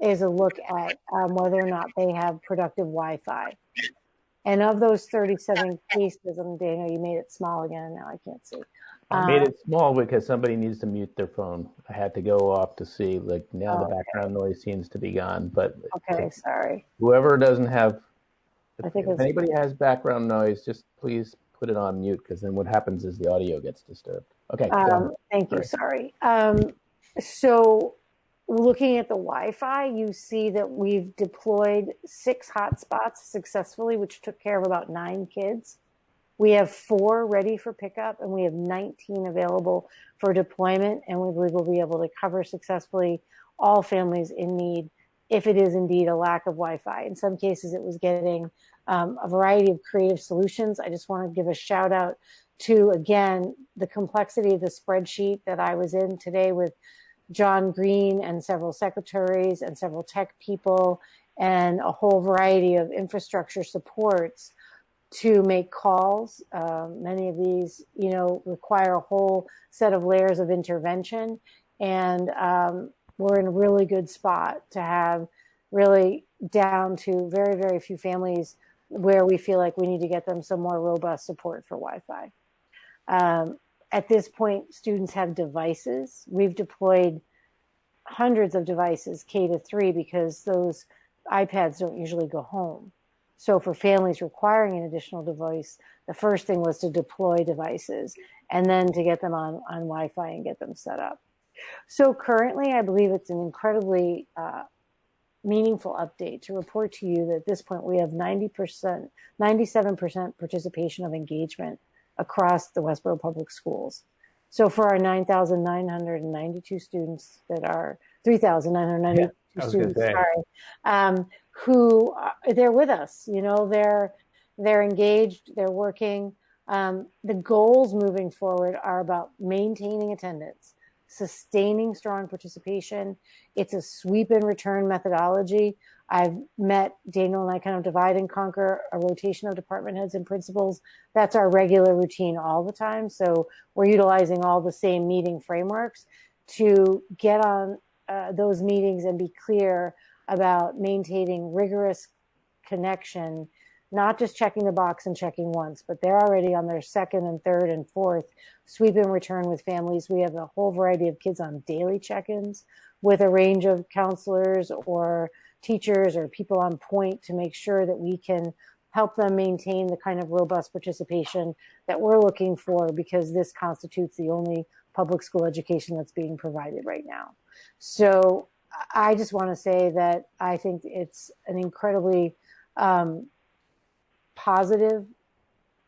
is a look at whether or not they have productive Wi-Fi. And of those 37 cases, and Daniel, you made it small again, and now I can't see. I made it small because somebody needs to mute their phone. I had to go off to see, like now the background noise seems to be gone, but okay, sorry. Whoever doesn't have, I think if anybody has background noise, just please put it on mute because then what happens is the audio gets disturbed. Okay. Thank you, sorry. So looking at the Wi-Fi, you see that we've deployed 6 hotspots successfully, which took care of about 9 kids. We have 4 ready for pickup, and we have 19 available for deployment, and we believe we'll be able to cover successfully all families in need if it is indeed a lack of Wi-Fi. In some cases, it was getting a variety of creative solutions. I just want to give a shout out to, again, the complexity of the spreadsheet that I was in today with John Green and several secretaries and several tech people and a whole variety of infrastructure supports to make calls. Many of these, you know, require a whole set of layers of intervention. And we're in a really good spot to have really down to very, very few families where we feel like we need to get them some more robust support for Wi-Fi. At this point, students have devices. We've deployed hundreds of devices K-3 because those iPads don't usually go home. So for families requiring an additional device, the first thing was to deploy devices and then to get them on Wi-Fi and get them set up. So currently, I believe it's an incredibly meaningful update to report to you that at this point we have 97% participation of engagement across the Westborough Public Schools. So for our 9,992 students that are 3,992 students, who they're with us, you know, they're engaged, they're working. The goals moving forward are about maintaining attendance, sustaining strong participation. It's a sweep and return methodology. I've met Daniel and I kind of divide and conquer a rotation of department heads and principals. That's our regular routine all the time. So we're utilizing all the same meeting frameworks to get on those meetings and be clear about maintaining rigorous connection not just checking the box and checking once, but they're already on their second and third and fourth sweep and return with families. We have a whole variety of kids on daily check-ins with a range of counselors or teachers or people on point to make sure that we can help them maintain the kind of robust participation that we're looking for, because this constitutes the only public school education that's being provided right now. So I just want to say that I think it's an incredibly positive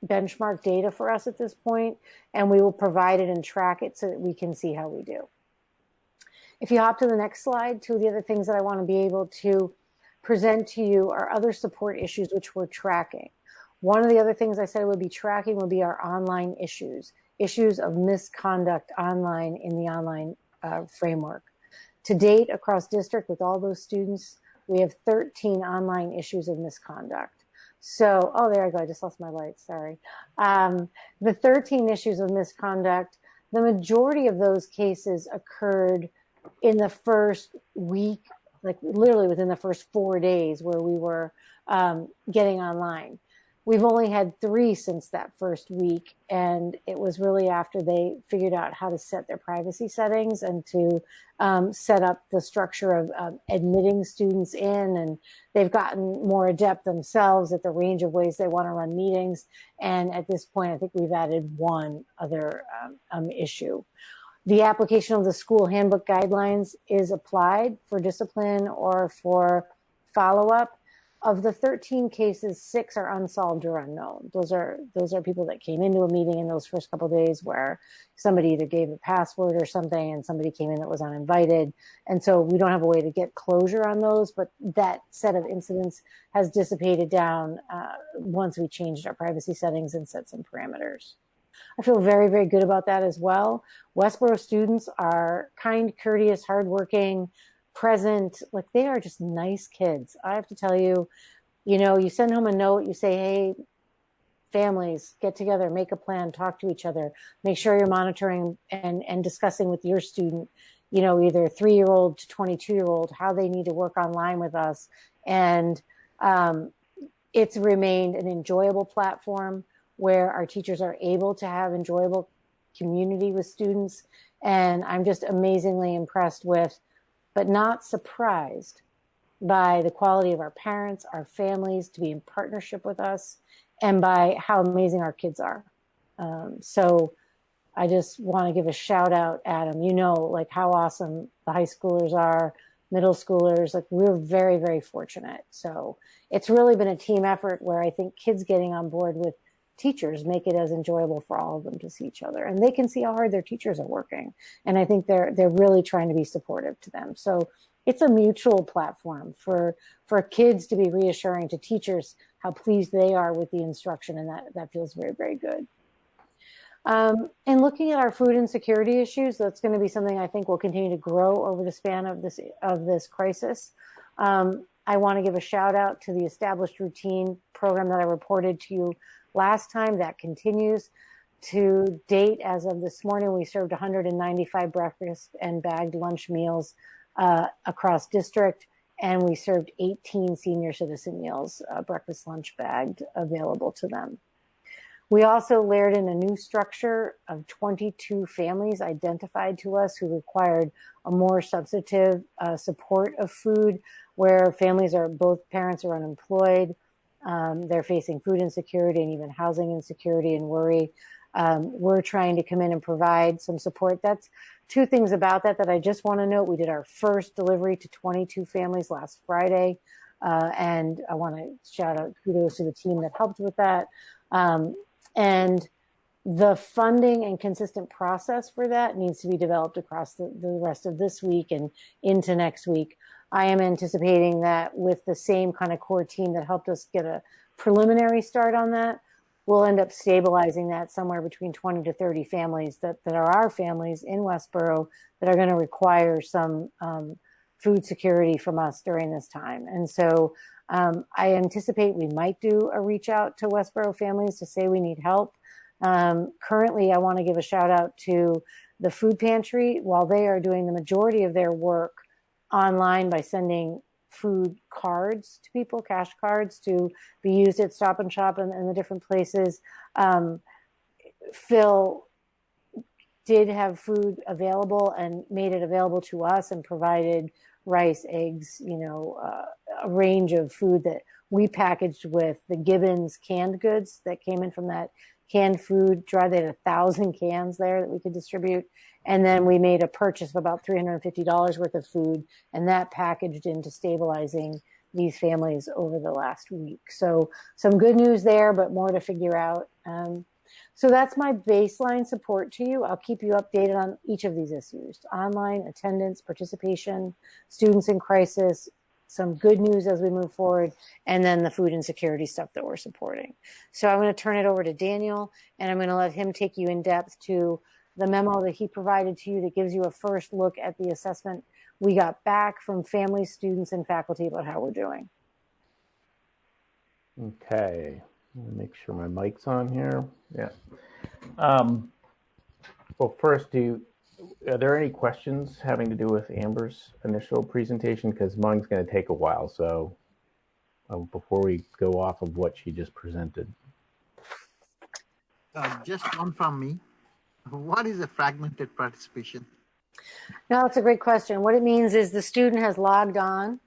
benchmark data for us at this point, and we will provide it and track it so that we can see how we do. If you hop to the next slide, two of the other things that I want to be able to present to you are other support issues which we're tracking. One of the other things I said would be tracking would be our online issues of misconduct online in the online framework. To date, across district with all those students, we have 13 online issues of misconduct. So, oh, there I go. I just lost my light. Sorry. The 13 issues of misconduct, the majority of those cases occurred in the first week, like literally within the first 4 days where we were getting online. We've only had 3 since that first week, and it was really after they figured out how to set their privacy settings and to set up the structure of admitting students in, and they've gotten more adept themselves at the range of ways they want to run meetings. And at this point, I think we've added one other issue. The application of the school handbook guidelines is applied for discipline or for follow-up. Of the 13 cases, 6 are unsolved or unknown. Those are people that came into a meeting in those first couple of days where somebody either gave a password or something and somebody came in that was uninvited. And so we don't have a way to get closure on those, but that set of incidents has dissipated down once we changed our privacy settings and set some parameters. I feel very, very good about that as well. Westborough students are kind, courteous, hardworking, present. Like, they are just nice kids. I have to tell you, you send home a note, you say, hey, families, get together, make a plan, talk to each other, make sure you're monitoring and discussing with your student, either 3-year-old to 22-year-old, how they need to work online with us. And it's remained an enjoyable platform where our teachers are able to have enjoyable community with students. And I'm just amazingly impressed with, but not surprised by, the quality of our parents, our families to be in partnership with us, and by how amazing our kids are. So I just want to give a shout out, Adam, like how awesome the high schoolers are, middle schoolers, like we're very, very fortunate. So it's really been a team effort where I think kids getting on board with teachers make it as enjoyable for all of them to see each other, and they can see how hard their teachers are working. And I think they're really trying to be supportive to them. So it's a mutual platform for kids to be reassuring to teachers how pleased they are with the instruction, and that feels very, very good. And looking at our food insecurity issues, that's going to be something I think will continue to grow over the span of this crisis. I want to give a shout out to the established routine program that I reported to you last time. That continues. To date, as of this morning, we served 195 breakfast and bagged lunch meals across district, and we served 18 senior citizen meals, breakfast, lunch bagged, available to them. We also layered in a new structure of 22 families identified to us who required a more substantive support of food, where families both parents are unemployed, they're facing food insecurity and even housing insecurity and worry. We're trying to come in and provide some support. That's 2 things about that I just want to note. We did our first delivery to 22 families last Friday, and I want to shout out kudos to the team that helped with that. And the funding and consistent process for that needs to be developed across the rest of this week and into next week. I am anticipating that with the same kind of core team that helped us get a preliminary start on that, we'll end up stabilizing that somewhere between 20 to 30 families that are our families in Westborough that are going to require some food security from us during this time. And so I anticipate we might do a reach out to Westborough families to say we need help. Currently, I want to give a shout out to the food pantry. While they are doing the majority of their work online by sending food cards to people, cash cards to be used at Stop and Shop and the different places. Phil did have food available and made it available to us and provided rice, eggs, a range of food that we packaged with the Gibbons canned goods that came in from that canned food drive. They had 1,000 cans there that we could distribute. And then we made a purchase of about $350 worth of food, and that packaged into stabilizing these families over the last week. So some good news there, but more to figure out. So that's my baseline support to you. I'll keep you updated on each of these issues: online, attendance, participation, students in crisis, some good news as we move forward, and then the food insecurity stuff that we're supporting. So I'm going to turn it over to Daniel, and I'm going to let him take you in depth to the memo that he provided to you that gives you a first look at the assessment we got back from families, students, and faculty about how we're doing. Okay, let me make sure my mic's on here. Yeah. Well, first, are there any questions having to do with Amber's initial presentation? Because mine's going to take a while, so before we go off of what she just presented. Just one from me. What is a fragmented participation? No, that's a great question. What it means is the student has logged on.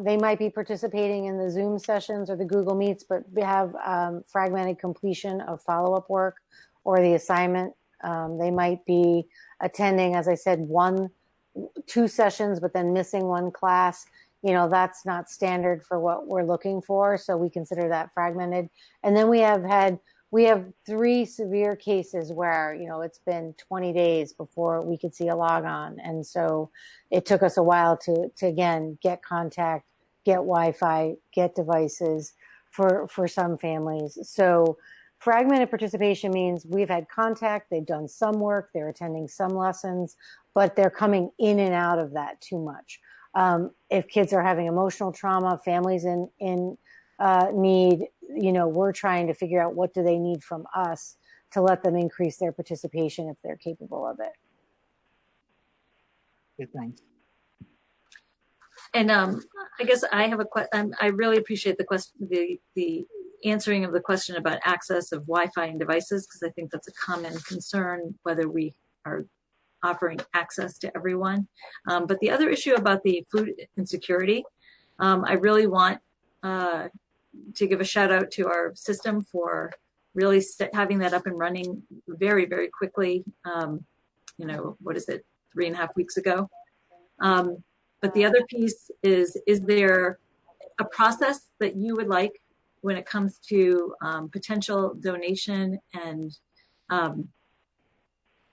They might be participating in the Zoom sessions or the Google Meets, but they have fragmented completion of follow-up work or the assignment. They might be attending, as I said, 2 sessions, but then missing one class. That's not standard for what we're looking for, so we consider that fragmented. And then we have 3 severe cases where, it's been 20 days before we could see a log on. And so it took us a while to again, get contact, get Wi-Fi, get devices for some families. So fragmented participation means we've had contact, they've done some work, they're attending some lessons, but they're coming in and out of that too much. If kids are having emotional trauma, families in need, we're trying to figure out what do they need from us to let them increase their participation if they're capable of it. Okay, thanks. And I guess I have a question. I really appreciate the question, the answering of the question about access of Wi-Fi and devices, because I think that's a common concern, whether we are offering access to everyone. But the other issue about the food insecurity, I really want to give a shout out to our system for really having that up and running very, very quickly. 3.5 weeks ago. But the other piece is there a process that you would like when it comes to potential donation and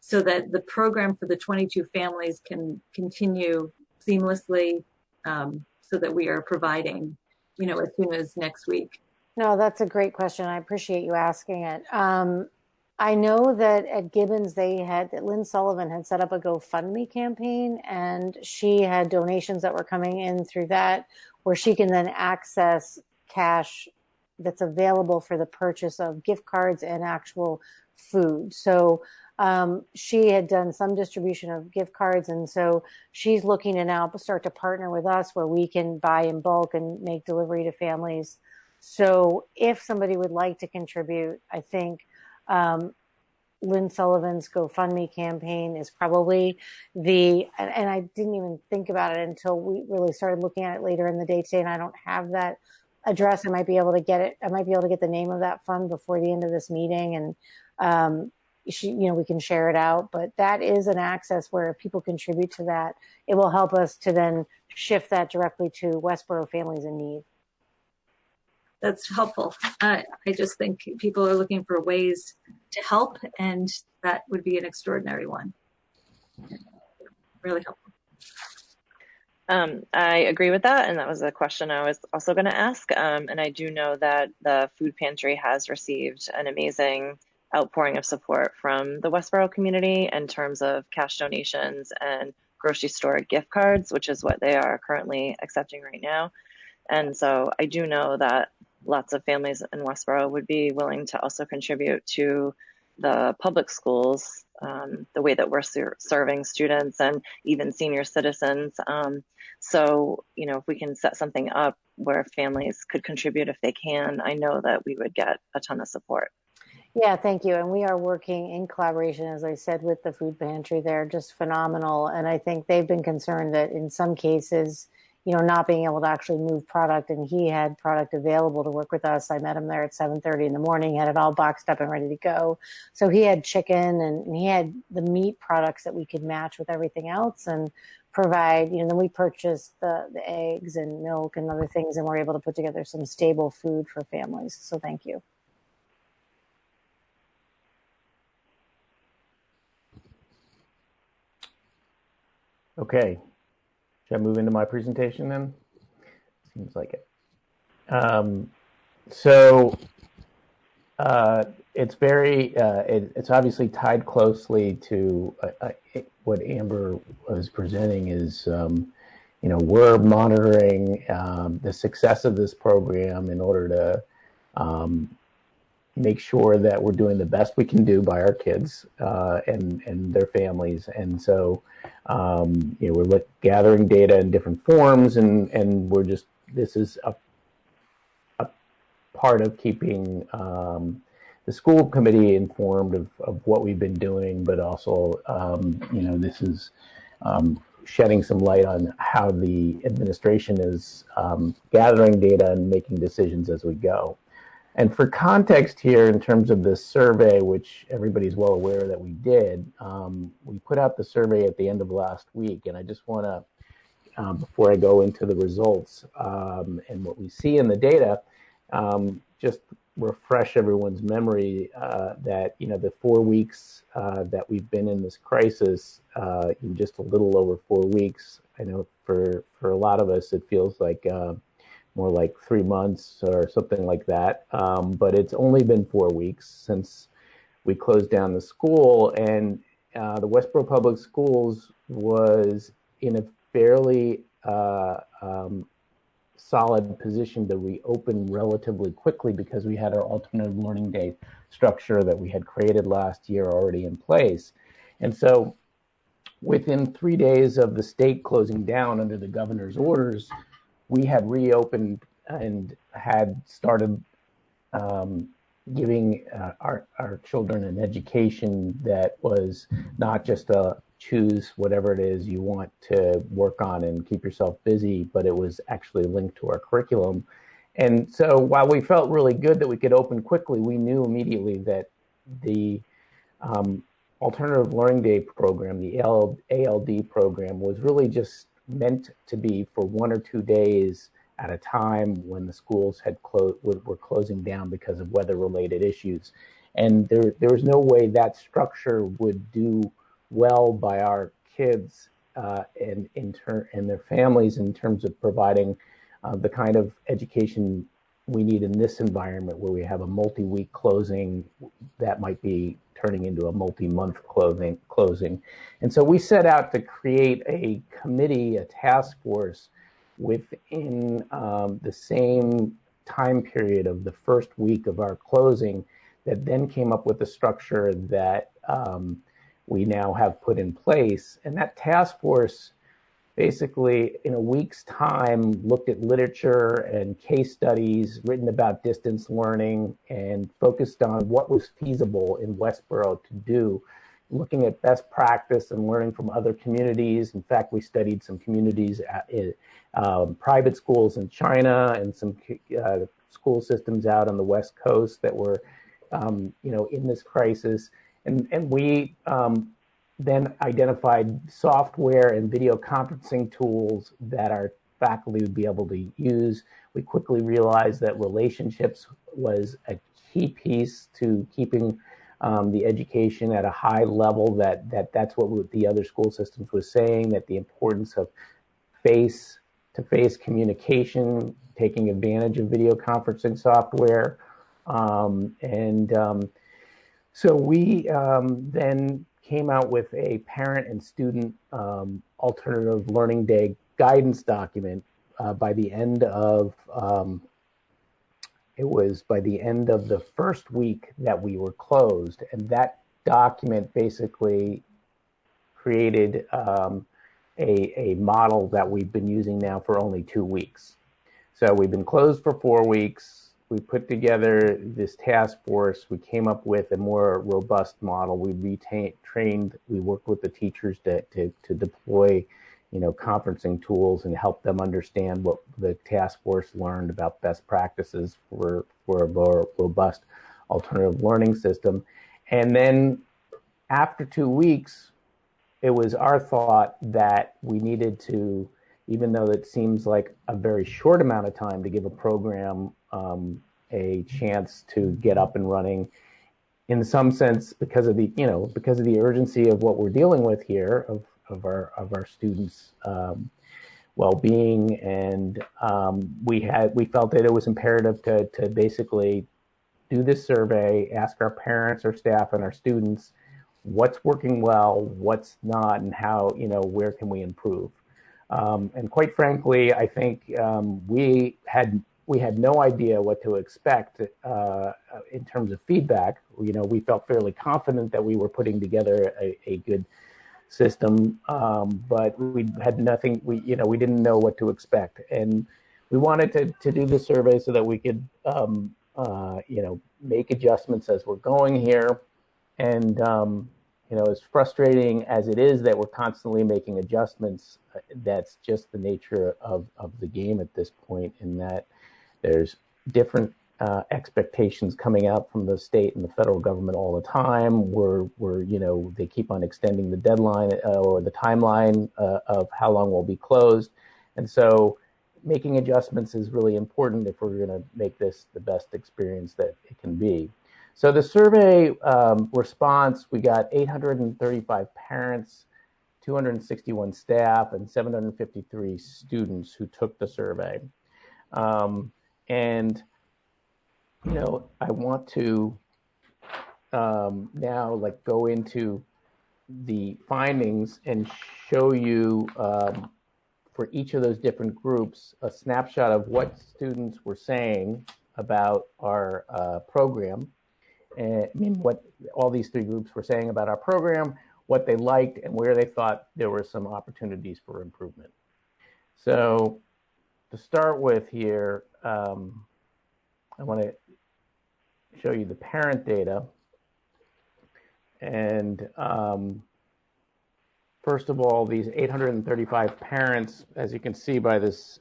so that the program for the 22 families can continue seamlessly so that we are providing, as soon as next week? No, that's a great question. I appreciate you asking it. I know that at Gibbons, Lynn Sullivan had set up a GoFundMe campaign, and she had donations that were coming in through that, where she can then access cash that's available for the purchase of gift cards and actual food. So she had done some distribution of gift cards, and so she's looking to now start to partner with us where we can buy in bulk and make delivery to families. So if somebody would like to contribute, I think Lynn Sullivan's GoFundMe campaign is probably and I didn't even think about it until we really started looking at it later in the day today, and I don't have that address. I might be able to get it. I might be able to get the name of that fund before the end of this meeting, and we can share it out. But that is an access where if people contribute to that, it will help us to then shift that directly to Westborough families in need. That's helpful. I just think people are looking for ways to help, and that would be an extraordinary one. Really helpful. I agree with that, and that was a question I was also going to ask. And I do know that the food pantry has received an amazing outpouring of support from the Westborough community in terms of cash donations and grocery store gift cards, which is what they are currently accepting right now. And so I do know that lots of families in Westborough would be willing to also contribute to the public schools, the way that we're serving students and even senior citizens. So, if we can set something up where families could contribute if they can, I know that we would get a ton of support. Yeah, thank you. And we are working in collaboration, as I said, with the food pantry. They're just phenomenal. And I think they've been concerned that in some cases, not being able to actually move product, and he had product available to work with us. I met him there at 7:30 in the morning, had it all boxed up and ready to go. So he had chicken and he had the meat products that we could match with everything else and provide, then we purchased the eggs and milk and other things, and we're able to put together some stable food for families. So thank you. Okay, should I move into my presentation then? Seems like it. It's very, it's obviously tied closely to what Amber was presenting is, we're monitoring the success of this program in order to make sure that we're doing the best we can do by our kids and their families. And so, we're gathering data in different forms, and this is a part of keeping the school committee informed of what we've been doing, but also, this is shedding some light on how the administration is gathering data and making decisions as we go. And for context here, in terms of this survey, which everybody's well aware that we did, we put out the survey at the end of last week. And I just want to, before I go into the results and what we see in the data, just refresh everyone's memory that, the 4 weeks that we've been in this crisis, in just a little over 4 weeks. I know for a lot of us, it feels like more like 3 months or something like that. But it's only been 4 weeks since we closed down the school, and the Westborough Public Schools was in a fairly solid position to reopen relatively quickly because we had our alternative learning day structure that we had created last year already in place. And so within 3 days of the state closing down under the governor's orders, we had reopened and had started giving our children an education that was not just a choose whatever it is you want to work on and keep yourself busy, but it was actually linked to our curriculum. And so while we felt really good that we could open quickly, we knew immediately that the alternative learning day program, the ALD program, was really just meant to be for 1 or 2 days at a time when the schools were closing down because of weather-related issues. And there was no way that structure would do well by our kids and their families in terms of providing the kind of education we need in this environment where we have a multi-week closing that might be turning into a multi-month closing. And so we set out to create a committee, a task force within the same time period of the first week of our closing that then came up with a structure that we now have put in place. And that task force basically in a week's time looked at literature and case studies written about distance learning and focused on what was feasible in Westborough to do, looking at best practice and learning from other communities. In fact, we studied some communities at private schools in China and some school systems out on the West Coast that were in this crisis. And we then identified software and video conferencing tools that our faculty would be able to use. We quickly realized that relationships was a key piece to keeping the education at a high level, that's what the other school systems was saying, that the importance of face-to-face communication, taking advantage of video conferencing software. So we then came out with a parent and student alternative learning day guidance document by the end of it was by the end of the first week that we were closed, and that document basically created a model that we've been using now for only 2 weeks. So we've been closed for 4 weeks. We put together this task force. We came up with a more robust model. We trained, we worked with the teachers to deploy, conferencing tools and help them understand what the task force learned about best practices for a more robust alternative learning system. And then after 2 weeks, it was our thought that we needed to, even though it seems like a very short amount of time to give a program a chance to get up and running, in some sense, because of the urgency of what we're dealing with here, of our students' well-being, and we felt that it was imperative to basically do this survey, ask our parents, our staff, and our students what's working well, what's not, and how, where can we improve. And quite frankly, I think we had no idea what to expect in terms of feedback. We felt fairly confident that we were putting together a good system, but we had nothing. We didn't know what to expect, and we wanted to do the survey so that we could make adjustments as we're going here. And as frustrating as it is that we're constantly making adjustments, that's just the nature of the game at this point, in that there's different expectations coming out from the state and the federal government all the time. They keep on extending the deadline or the timeline of how long we'll be closed. And so making adjustments is really important if we're going to make this the best experience that it can be. So the survey response, we got 835 parents, 261 staff, and 753 students who took the survey. And I want to now go into the findings and show you for each of those different groups a snapshot of what students were saying about our program, and what all these three groups were saying about our program, what they liked, and where they thought there were some opportunities for improvement. So to start with here, I want to show you the parent data. And first of all, these 835 parents, as you can see by this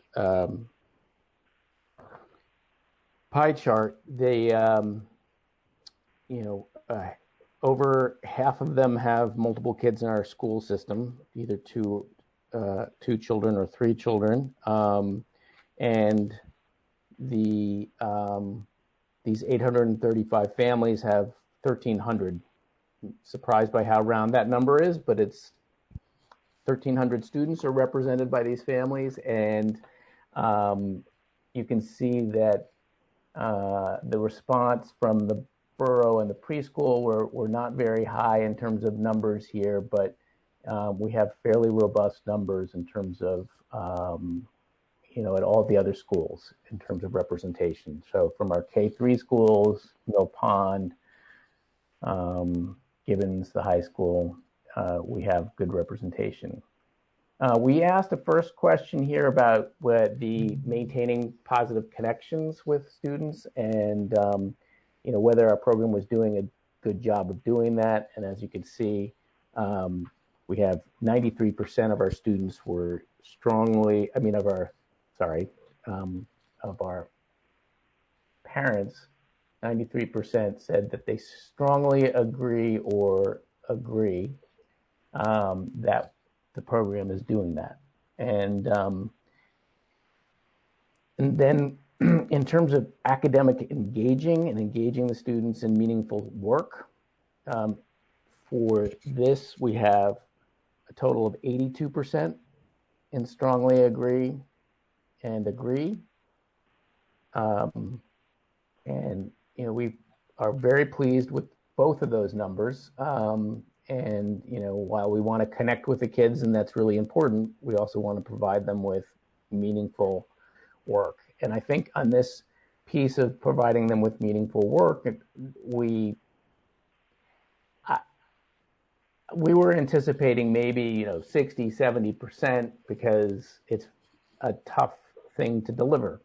pie chart, they, over half of them have multiple kids in our school system, either two children or three children. And these 835 families have 1,300. Surprised by how round that number is, but it's 1,300 students are represented by these families, and you can see that the response from the borough and the preschool were not very high in terms of numbers here, but we have fairly robust numbers in terms of at all the other schools in terms of representation. So from our K-3 schools, Mill Pond, Gibbons, the high school, we have good representation. We asked the first question here about the maintaining positive connections with students, and whether our program was doing a good job of doing that. And as you can see, we have 93% of our students were of our parents, 93% said that they strongly agree or agree that the program is doing that. And then in terms of academic engaging the students in meaningful work, for this we have a total of 82% in strongly agree and agree. And we are very pleased with both of those numbers. And while we want to connect with the kids, and that's really important, we also want to provide them with meaningful work. And I think on this piece of providing them with meaningful work, we were anticipating maybe 60, 70% because it's a tough thing to deliver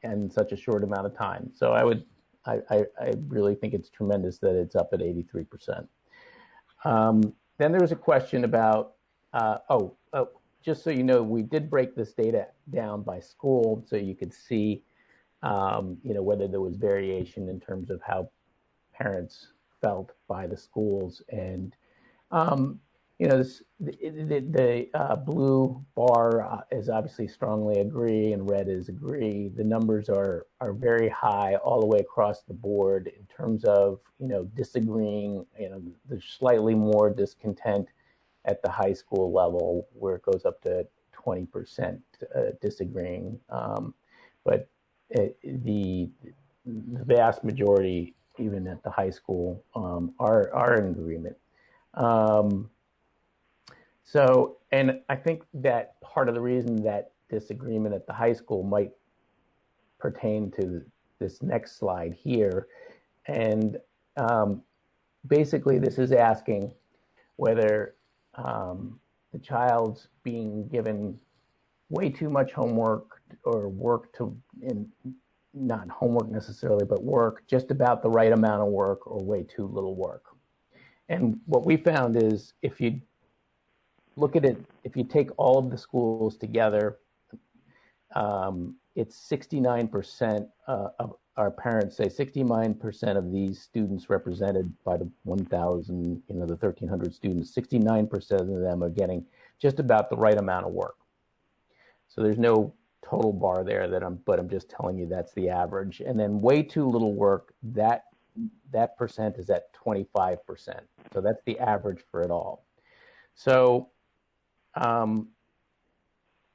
in such a short amount of time. So I really think it's tremendous that it's up at 83%. Then there was a question about, just so you know, we did break this data down by school so you could see, whether there was variation in terms of how parents felt by the schools. And, the blue bar is obviously strongly agree and red is agree. The numbers are very high all the way across the board in terms of, disagreeing. There's slightly more discontent at the high school level where it goes up to 20% disagreeing. But the vast majority, even at the high school, are in agreement. And I think that part of the reason that disagreement at the high school might pertain to this next slide here. And basically this is asking whether the child's being given way too much homework or work not homework necessarily, but work, just about the right amount of work or way too little work. And what we found is if you look at it, if you take all of the schools together, it's 69% of our parents say 69% of these students represented by the 1,000, the 1,300 students, 69% of them are getting just about the right amount of work. So there's no total bar there but I'm just telling you that's the average. And then way too little work, that percent is at 25%. So that's the average for it all. So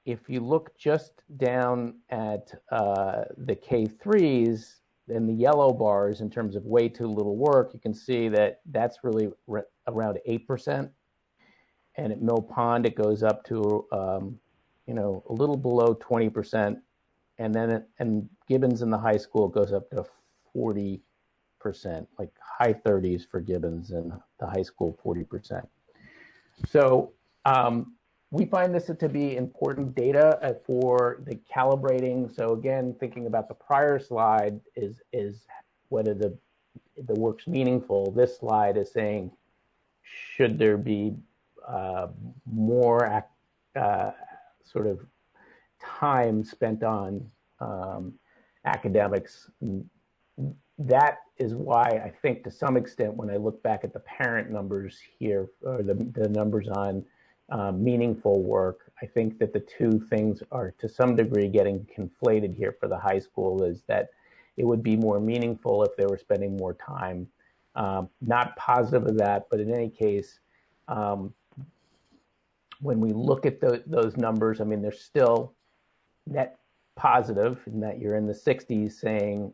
if you look just down at the K3s and the yellow bars in terms of way too little work, you can see that that's really around 8%. And at Mill Pond, it goes up to, a little below 20%. And then and Gibbons in the high school goes up to 40%, like high 30s for Gibbons and the high school 40%. So we find this to be important data for the calibrating. So again, thinking about the prior slide is whether the work's meaningful. This slide is saying, should there be more sort of time spent on academics? That is why I think to some extent when I look back at the parent numbers here, or the numbers on meaningful work, I think that the two things are to some degree getting conflated here for the high school, is that it would be more meaningful if they were spending more time. Not positive of that, but in any case, when we look at those numbers, I mean, they're still net positive in that you're in the 60s saying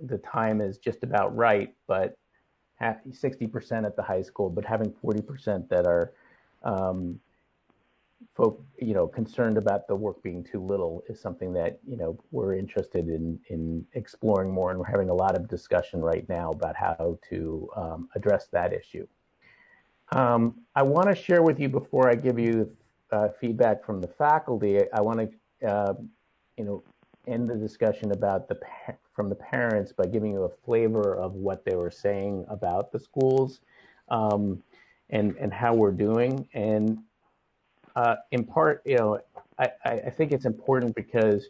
the time is just about right, but 60% at the high school, but having 40% that are concerned about the work being too little is something that we're interested in exploring more, and we're having a lot of discussion right now about how to address that issue. I want to share with you, before I give you feedback from the faculty, I want to end the discussion about from the parents by giving you a flavor of what they were saying about the schools and how we're doing. And in part, I think it's important because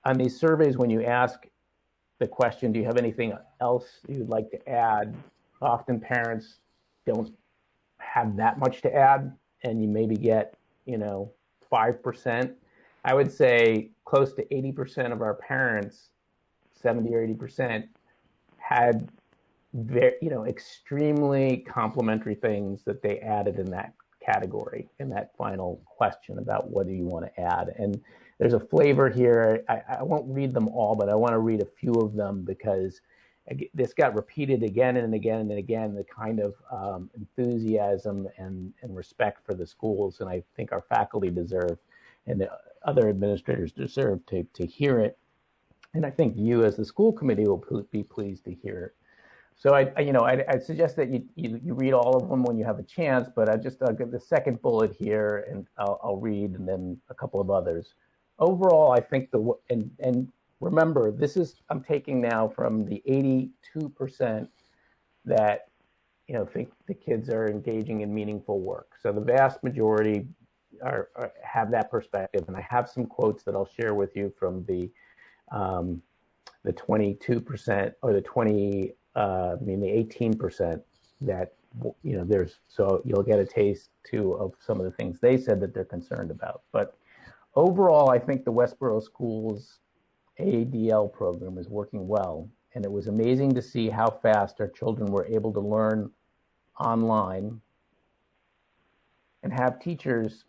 on these surveys, when you ask the question, do you have anything else you'd like to add? Often parents don't have that much to add, and you maybe get 5%. I would say close to 80% of our parents, 70 or 80%, had extremely complimentary things that they added in that category, in that final question about what do you want to add. And there's a flavor here. I won't read them all, but I want to read a few of them because this got repeated again and again and again, the kind of enthusiasm and respect for the schools. And I think our faculty deserve, and the other administrators deserve to hear it. And I think you as the school committee will be pleased to hear it. So I suggest that you read all of them when you have a chance, but I'll give the second bullet here, and I'll read, and then a couple of others. Overall, I think and remember, I'm taking now from the 82% that think the kids are engaging in meaningful work. So the vast majority have that perspective, and I have some quotes that I'll share with you from the 22% or the 18% that so you'll get a taste too of some of the things they said that they're concerned about. But overall, I think the Westborough Schools ADL program is working well, and it was amazing to see how fast our children were able to learn online and have teachers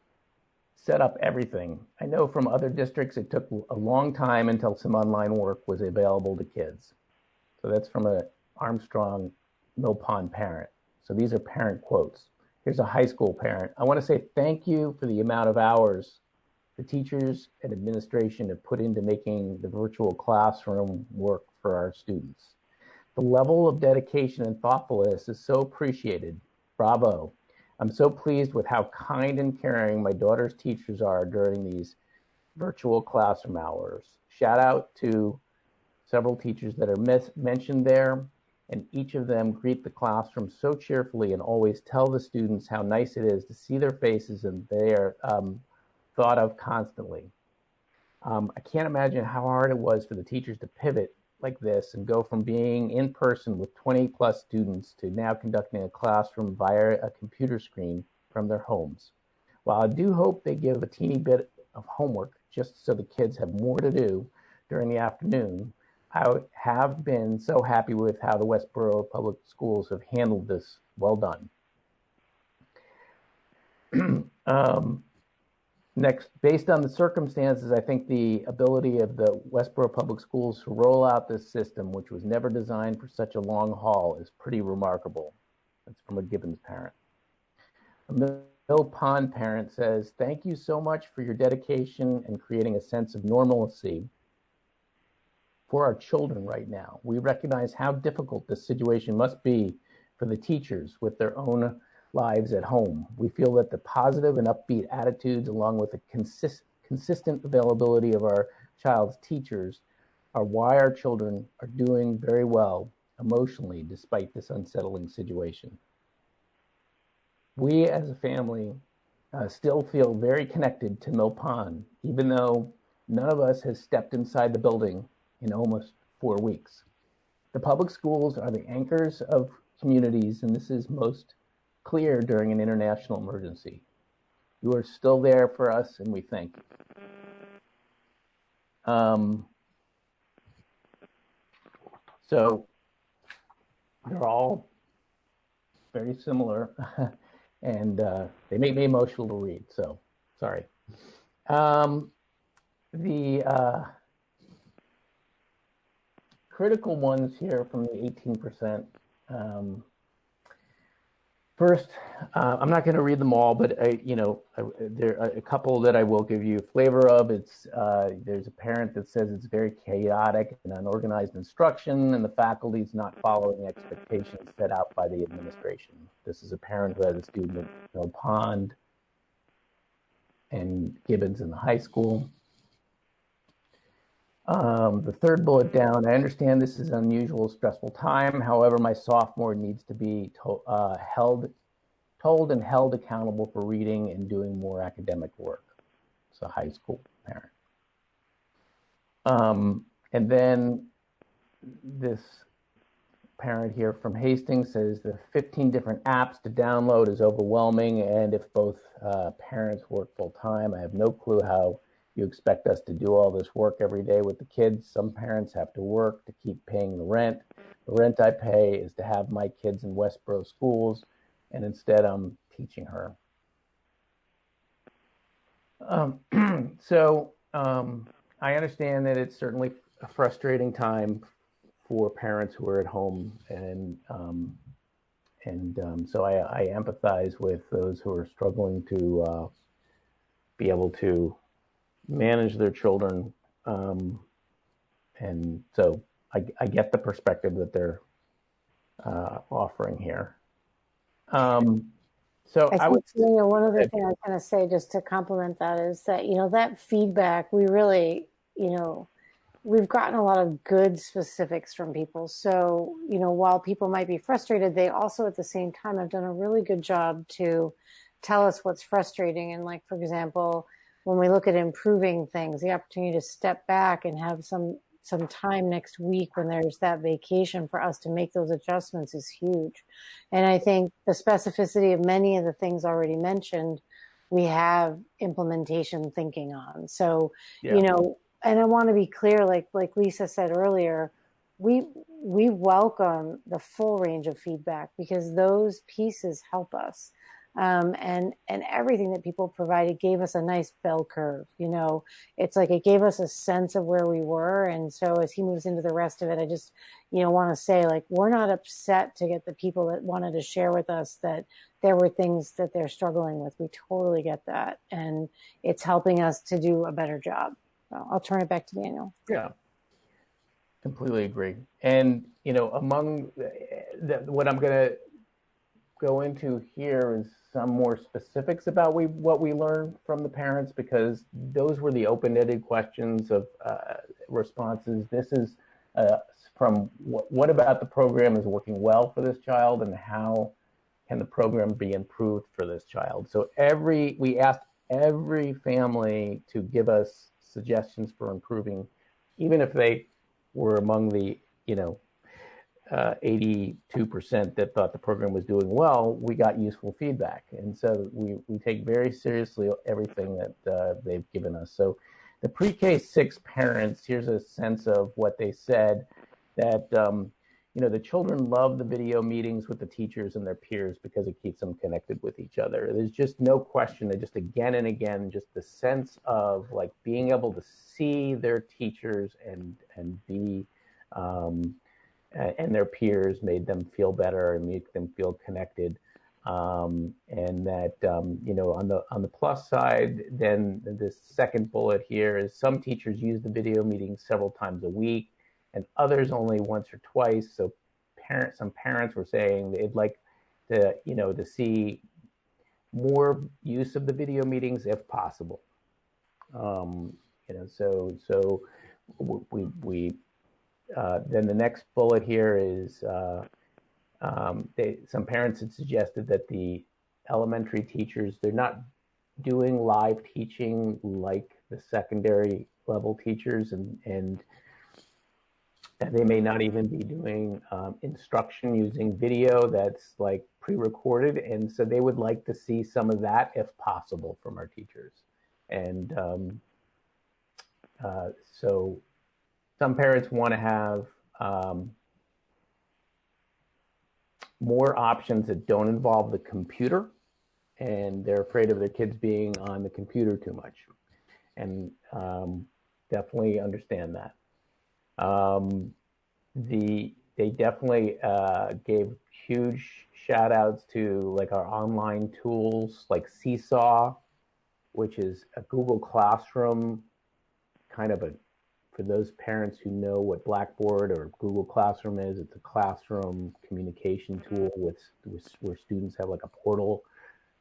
set up everything. I know from other districts it took a long time until some online work was available to kids. So that's from a Armstrong Mill Pond parent. So these are parent quotes. Here's a high school parent. I want to say thank you for the amount of hours the teachers and administration have put into making the virtual classroom work for our students. The level of dedication and thoughtfulness is so appreciated. Bravo. I'm so pleased with how kind and caring my daughter's teachers are during these virtual classroom hours. Shout out to several teachers that are mentioned there, and each of them greet the classroom so cheerfully and always tell the students how nice it is to see their faces and they are thought of constantly. I can't imagine how hard it was for the teachers to pivot like this and go from being in person with 20 plus students to now conducting a classroom via a computer screen from their homes. While I do hope they give a teeny bit of homework just so the kids have more to do during the afternoon, I have been so happy with how the Westborough Public Schools have handled this. Well done. Next, based on the circumstances, I think the ability of the Westborough Public Schools to roll out this system, which was never designed for such a long haul, is pretty remarkable. That's from a Gibbons parent. A Mill Pond parent says, thank you so much for your dedication and creating a sense of normalcy for our children right now. We recognize how difficult this situation must be for the teachers with their own lives at home. We feel that the positive and upbeat attitudes, along with the consistent availability of our child's teachers, are why our children are doing very well emotionally despite this unsettling situation. We as a family still feel very connected to Mill Pond, even though none of us has stepped inside the building in almost 4 weeks. The public schools are the anchors of communities, and this is most clear during an international emergency. You are still there for us, and we thank you. So they're all very similar, and they make me emotional to read, so sorry. The critical ones here from the 18%. First, I'm not going to read them all, but there are a couple that I will give you a flavor of. There's a parent that says it's very chaotic and unorganized instruction, and the faculty is not following expectations set out by the administration. This is a parent who has a student at Mill Pond and Gibbons in the high school. The third bullet down, I understand this is an unusual, stressful time. However, my sophomore needs to be told and held accountable for reading and doing more academic work. It's a high school parent. And then this parent here from Hastings says the 15 different apps to download is overwhelming, and if both parents work full time, I have no clue how you expect us to do all this work every day with the kids. Some parents have to work to keep paying the rent. The rent I pay is to have my kids in Westborough schools, and instead I'm teaching her. I understand that it's certainly a frustrating time for parents who are at home, and so I empathize with those who are struggling to be able to manage their children And so I get the perspective that they're offering here. So I think, one other thing I was going to say just to complement that is that, that feedback, we really, we've gotten a lot of good specifics from people. So, while people might be frustrated, they also at the same time have done a really good job to tell us what's frustrating. And like, for example, when we look at improving things, the opportunity to step back and have some time next week when there's that vacation for us to make those adjustments is huge. And I think the specificity of many of the things already mentioned, we have implementation thinking on. So, and I want to be clear, like Lisa said earlier, we welcome the full range of feedback because those pieces help us. And everything that people provided gave us a nice bell curve. It's like it gave us a sense of where we were. And so as he moves into the rest of it, I just, want to say, like, we're not upset to get the people that wanted to share with us that there were things that they're struggling with. We totally get that. And it's helping us to do a better job. So I'll turn it back to Daniel. Yeah, completely agree. And, among what I'm going to go into here is some more specifics about what we learned from the parents, because those were the open-ended questions of responses. This is from what about the program is working well for this child, and how can the program be improved for this child? So we asked every family to give us suggestions for improving, even if they were among the 82% that thought the program was doing well. We got useful feedback, and so we take very seriously everything that they've given us. So the pre-K 6 parents, here's a sense of what they said, that the children love the video meetings with the teachers and their peers because it keeps them connected with each other. There's just no question that just again and again, just the sense of like being able to see their teachers and be and their peers made them feel better and make them feel connected. And that, on the plus side, then this second bullet here is some teachers use the video meetings several times a week and others only once or twice. So some parents were saying they'd like to, to see more use of the video meetings if possible. So we then the next bullet here is some parents had suggested that the elementary teachers, they're not doing live teaching like the secondary level teachers, and they may not even be doing instruction using video that's like pre-recorded, and so they would like to see some of that if possible from our teachers. And so some parents want to have more options that don't involve the computer, and they're afraid of their kids being on the computer too much, and definitely understand that. They definitely gave huge shout outs to like our online tools like Seesaw, which is a Google Classroom, kind of for those parents who know what Blackboard or Google Classroom is. It's a classroom communication tool where students have like a portal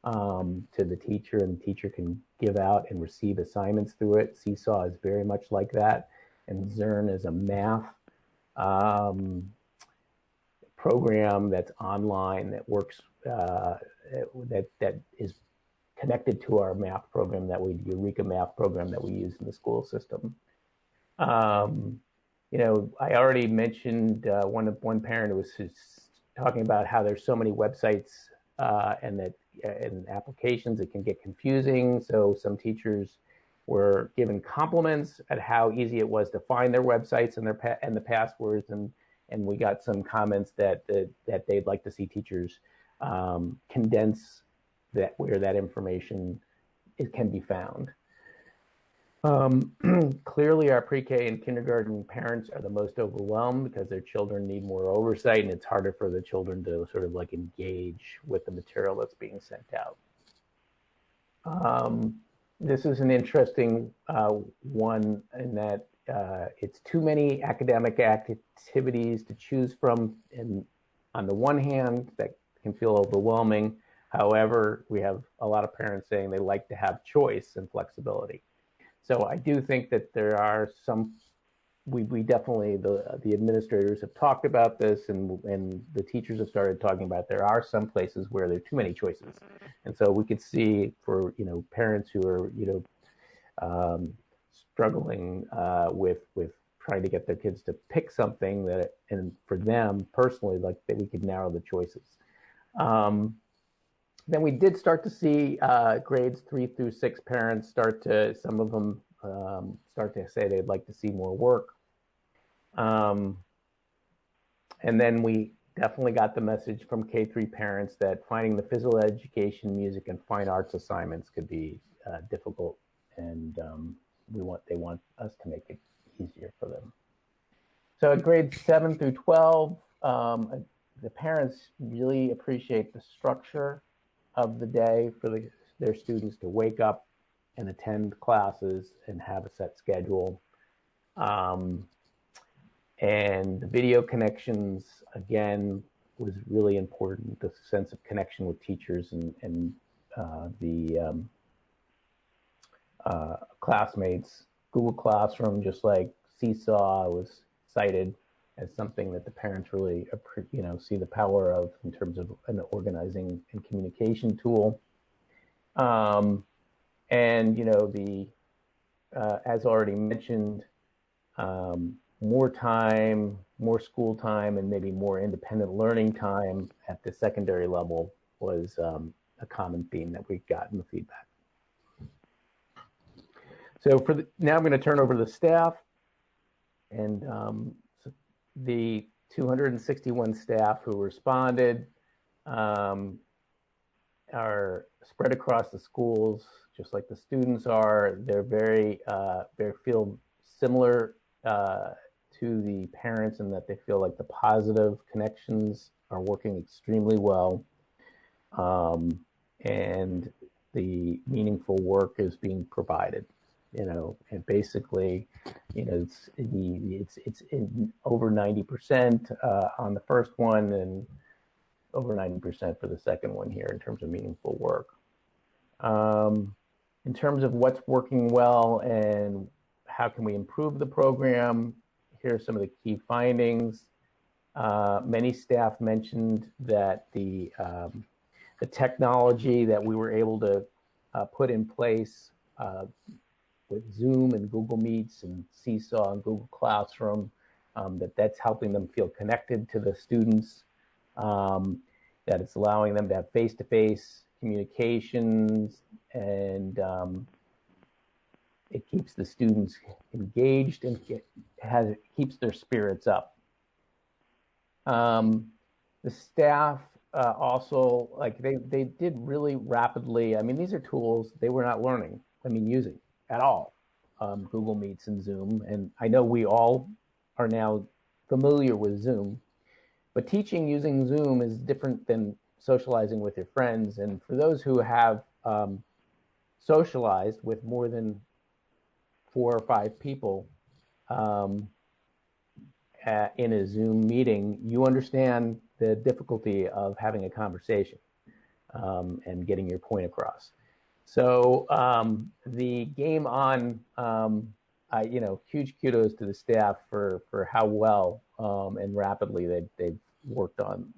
to the teacher, and the teacher can give out and receive assignments through it. Seesaw is very much like that. And Zern is a math program that's online that works, that is connected to our math program, the Eureka math program that we use in the school system. I already mentioned one parent was talking about how there's so many websites and applications, it can get confusing. So some teachers were given compliments at how easy it was to find their websites and the passwords, and we got some comments that they'd like to see teachers condense that where that information can be found. Clearly, our pre-K and kindergarten parents are the most overwhelmed because their children need more oversight, and it's harder for the children to sort of like engage with the material that's being sent out. This is an interesting one in that it's too many academic activities to choose from, and on the one hand, that can feel overwhelming. However, we have a lot of parents saying they like to have choice and flexibility. So I do think that there are some, we definitely, the administrators have talked about this, and the teachers have started talking about, there are some places where there are too many choices. And so we could see for, parents who are, struggling with trying to get their kids to pick something that, and for them personally, like that we could narrow the choices. Then we did start to see grades 3 through 6 parents some of them start to say they'd like to see more work. And then we definitely got the message from K-3 parents that finding the physical education, music, and fine arts assignments could be difficult, and they want us to make it easier for them. So at grades 7 through 12, the parents really appreciate the structure of the day for their students to wake up and attend classes and have a set schedule. And the video connections, again, was really important, the sense of connection with teachers and the classmates. Google Classroom, just like Seesaw, was cited as something that the parents really, see the power of in terms of an organizing and communication tool. And, as already mentioned, more time, more school time, and maybe more independent learning time at the secondary level was a common theme that we got in the feedback. So now I'm going to turn over to the staff, and so the 261 staff who responded are spread across the schools, just like the students are. They're they feel similar to the parents in that they feel like the positive connections are working extremely well, and the meaningful work is being provided. And basically, it's in over 90% on the first one, and over 90% for the second one here in terms of meaningful work. In terms of what's working well and how can we improve the program, here are some of the key findings. Many staff mentioned that the technology that we were able to put in place with Zoom and Google Meets and Seesaw and Google Classroom, that's helping them feel connected to the students, that it's allowing them to have face-to-face communications, and it keeps the students engaged and keeps their spirits up. The staff also, they did really rapidly. I mean, these are tools they were not learning, using at all, Google Meets and Zoom. And I know we all are now familiar with Zoom, but teaching using Zoom is different than socializing with your friends. And for those who have socialized with more than 4 or 5 people in a Zoom meeting, you understand the difficulty of having a conversation and getting your point across. So the game on, huge kudos to the staff for how well and rapidly they've worked on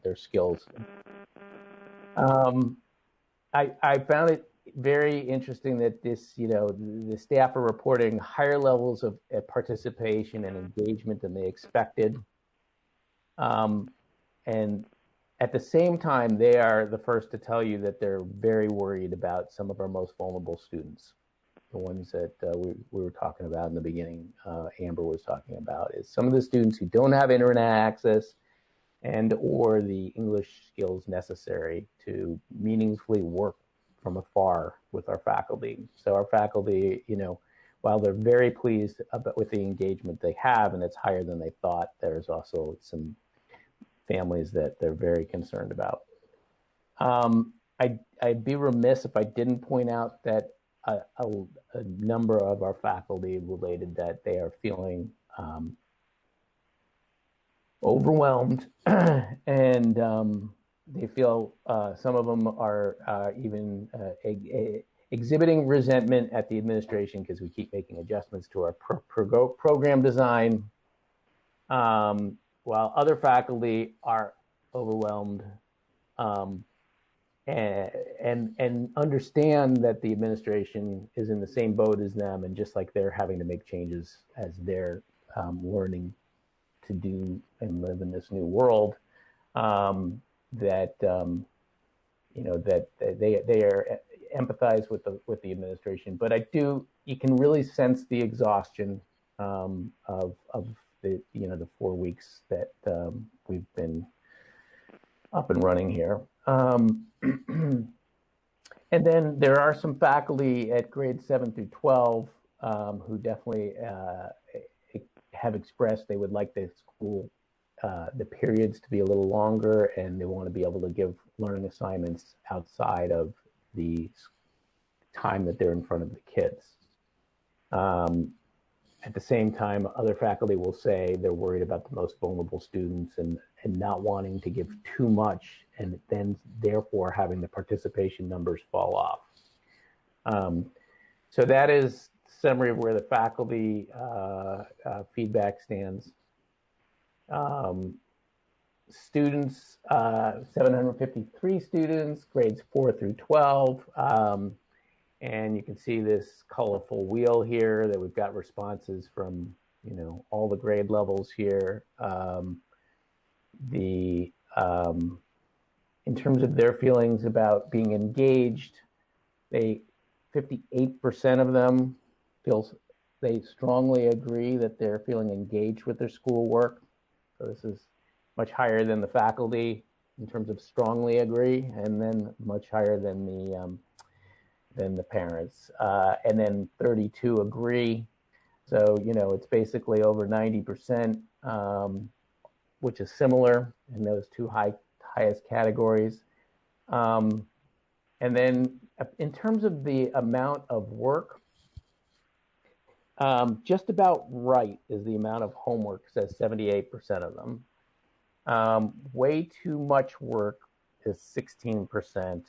their skills. I found it very interesting that the staff are reporting higher levels of participation and engagement than they expected. And at the same time, they are the first to tell you that they're very worried about some of our most vulnerable students. The ones that we were talking about in the beginning, Amber was talking about, is some of the students who don't have internet access and or the English skills necessary to meaningfully work from afar with our faculty. So our faculty, while they're very pleased with the engagement they have, and it's higher than they thought, there's also some families that they're very concerned about. I'd be remiss if I didn't point out that a number of our faculty related that they are feeling overwhelmed and they feel some of them are even exhibiting resentment at the administration because we keep making adjustments to our program design, while other faculty are overwhelmed and understand that the administration is in the same boat as them, and just like they're having to make changes as they're learning to do and live in this new world, that they are empathize with the administration. But you can really sense the exhaustion of the the 4 weeks that we've been up and running here. And then there are some faculty at grades 7 through 12 who definitely have expressed they would like the school, the periods to be a little longer, and they want to be able to give learning assignments outside of the time that they're in front of the kids. At the same time, other faculty will say they're worried about the most vulnerable students and not wanting to give too much, and then therefore having the participation numbers fall off. So that is a summary of where the faculty feedback stands. Students, 753 students, grades 4 through 12. And you can see this colorful wheel here that we've got responses from, all the grade levels here. In terms of their feelings about being engaged, 58% of them they strongly agree that they're feeling engaged with their schoolwork. So this is much higher than the faculty in terms of strongly agree, and then much higher than the parents. And then 32 agree. So, it's basically over 90%, which is similar in those two highest categories. And then in terms of the amount of work, just about right is the amount of homework, says 78% of them. Way too much work is 16%.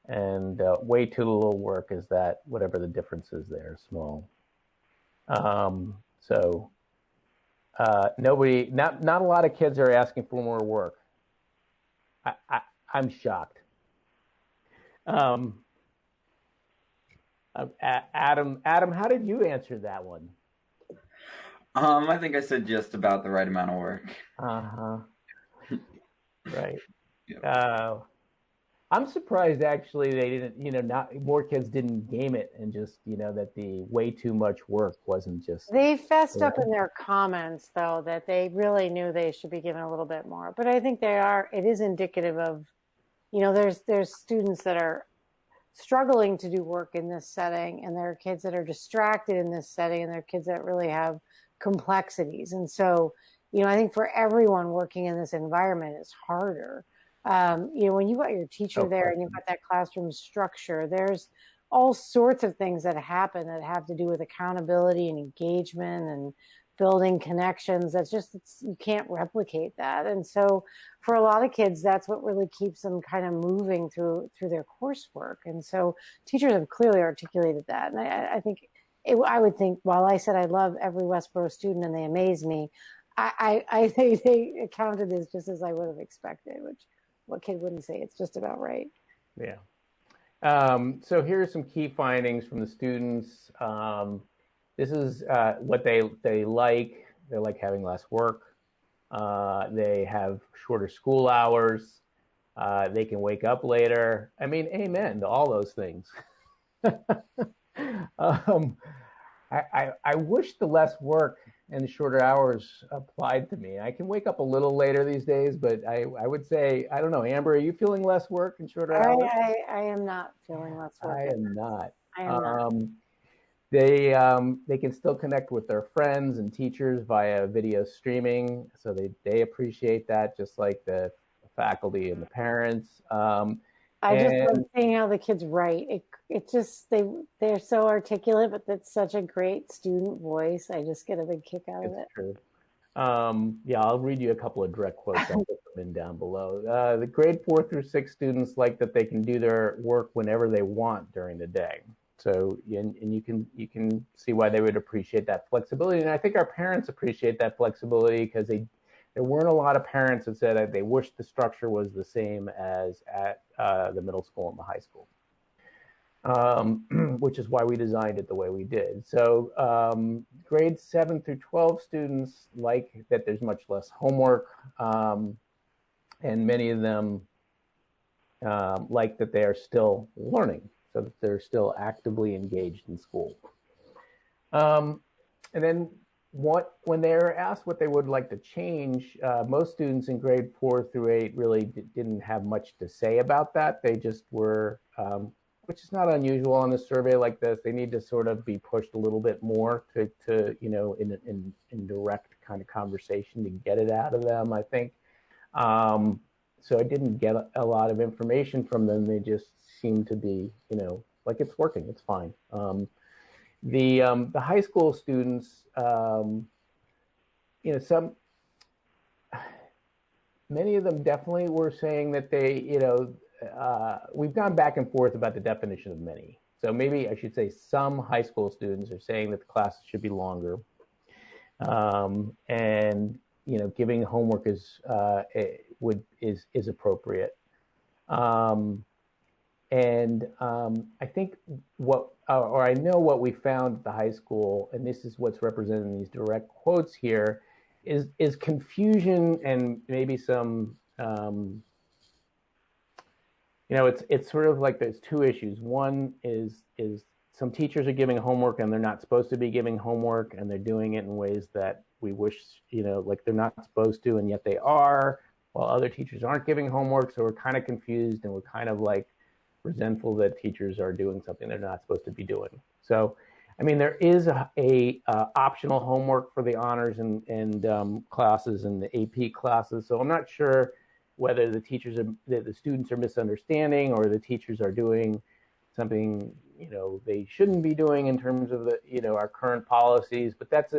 And way too little work is that whatever the difference is there, small. So not a lot of kids are asking for more work. I'm shocked. Adam, how did you answer that one? I think I said just about the right amount of work. Right. Yeah. I'm surprised actually they didn't, not more kids didn't game it and just, that the way too much work wasn't just. They fessed up in their comments though that they really knew they should be given a little bit more. But I think it is indicative of, there's students that are struggling to do work in this setting, and there are kids that are distracted in this setting, and there are kids that really have complexities. And so, I think for everyone working in this environment, it's harder. When you've got your teacher there and you've got that classroom structure, there's all sorts of things that happen that have to do with accountability and engagement and building connections. You can't replicate that. And so for a lot of kids, that's what really keeps them kind of moving through their coursework. And so teachers have clearly articulated that. And I think I would think, while I said I love every Westborough student and they amaze me, I think they accounted this just as I would have expected, which what kid wouldn't say? It's just about right. Yeah. So here are some key findings from the students. This is what they like. They like having less work. They have shorter school hours. They can wake up later. I mean, amen to all those things. I wish the less work and the shorter hours applied to me. I can wake up a little later these days, but I would say, I don't know, Amber, are you feeling less work and shorter hours? I am not feeling less work. I am not. I am not. They can still connect with their friends and teachers via video streaming, so they appreciate that, just like the faculty and the parents. I just love seeing how the kids write. It just they're so articulate, but that's such a great student voice. I just get a big kick out of it. It's true. Yeah, I'll read you a couple of direct quotes. I'll put them in down below. The grade 4 through 6 students like that they can do their work whenever they want during the day. So, and you can see why they would appreciate that flexibility. And I think our parents appreciate that flexibility because there weren't a lot of parents that said that they wish the structure was the same as at the middle school and the high school. Which is why we designed it the way we did. So grades 7 through 12 students like that there's much less homework, and many of them like that they are still learning, so that they're still actively engaged in school. And then when they're asked what they would like to change, most students in grade 4 through 8 really didn't have much to say about that. They just were which is not unusual on a survey like this. They need to sort of be pushed a little bit more to in direct kind of conversation to get it out of them, I think. So I didn't get a lot of information from them. They just seem to be, like it's working, it's fine. The high school students, many of them definitely were saying that they, we've gone back and forth about the definition of many. So maybe I should say some high school students are saying that the classes should be longer. And, giving homework is appropriate. I think I know what we found at the high school, and this is what's represented in these direct quotes here, is confusion and maybe some, it's sort of like there's two issues. One is some teachers are giving homework and they're not supposed to be giving homework, and they're doing it in ways that we wish, like they're not supposed to, and yet they are, while other teachers aren't giving homework. So we're kind of confused, and we're kind of like resentful that teachers are doing something they're not supposed to be doing. So, I mean, there is a optional homework for the honors and classes and the AP classes. So I'm not sure whether the students are misunderstanding or the teachers are doing something, they shouldn't be doing in terms of our current policies. But that's,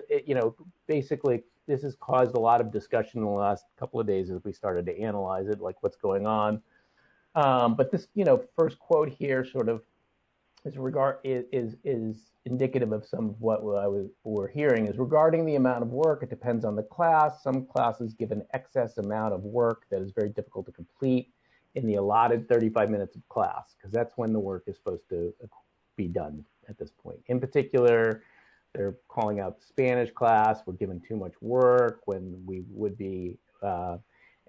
basically this has caused a lot of discussion in the last couple of days as we started to analyze it, like what's going on. But this, first quote here sort of is indicative of some of what we're hearing is regarding the amount of work. It depends on the class. Some classes give an excess amount of work that is very difficult to complete in the allotted 35 minutes of class, because that's when the work is supposed to be done at this point. In particular, they're calling out the Spanish class. We're given too much work when we would be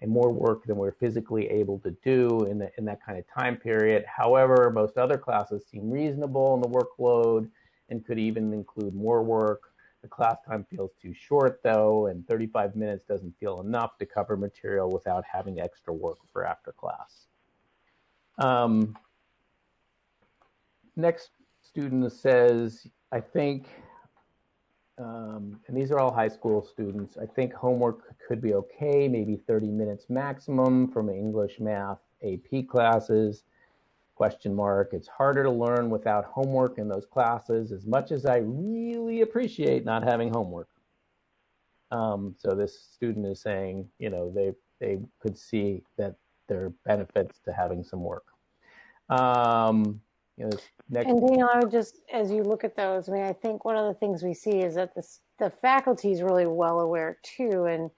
and more work than we're physically able to do in that kind of time period. However, most other classes seem reasonable in the workload and could even include more work. The class time feels too short, though, and 35 minutes doesn't feel enough to cover material without having extra work for after class. Next student says, I think, and these are all high school students, I think homework could be okay, maybe 30 minutes maximum from English, math, AP classes, ? It's harder to learn without homework in those classes, as much as I really appreciate not having homework. So this student is saying, they could see that there are benefits to having some work. And Daniel, I would just, as you look at those, I think one of the things we see is that the faculty is really well aware too, and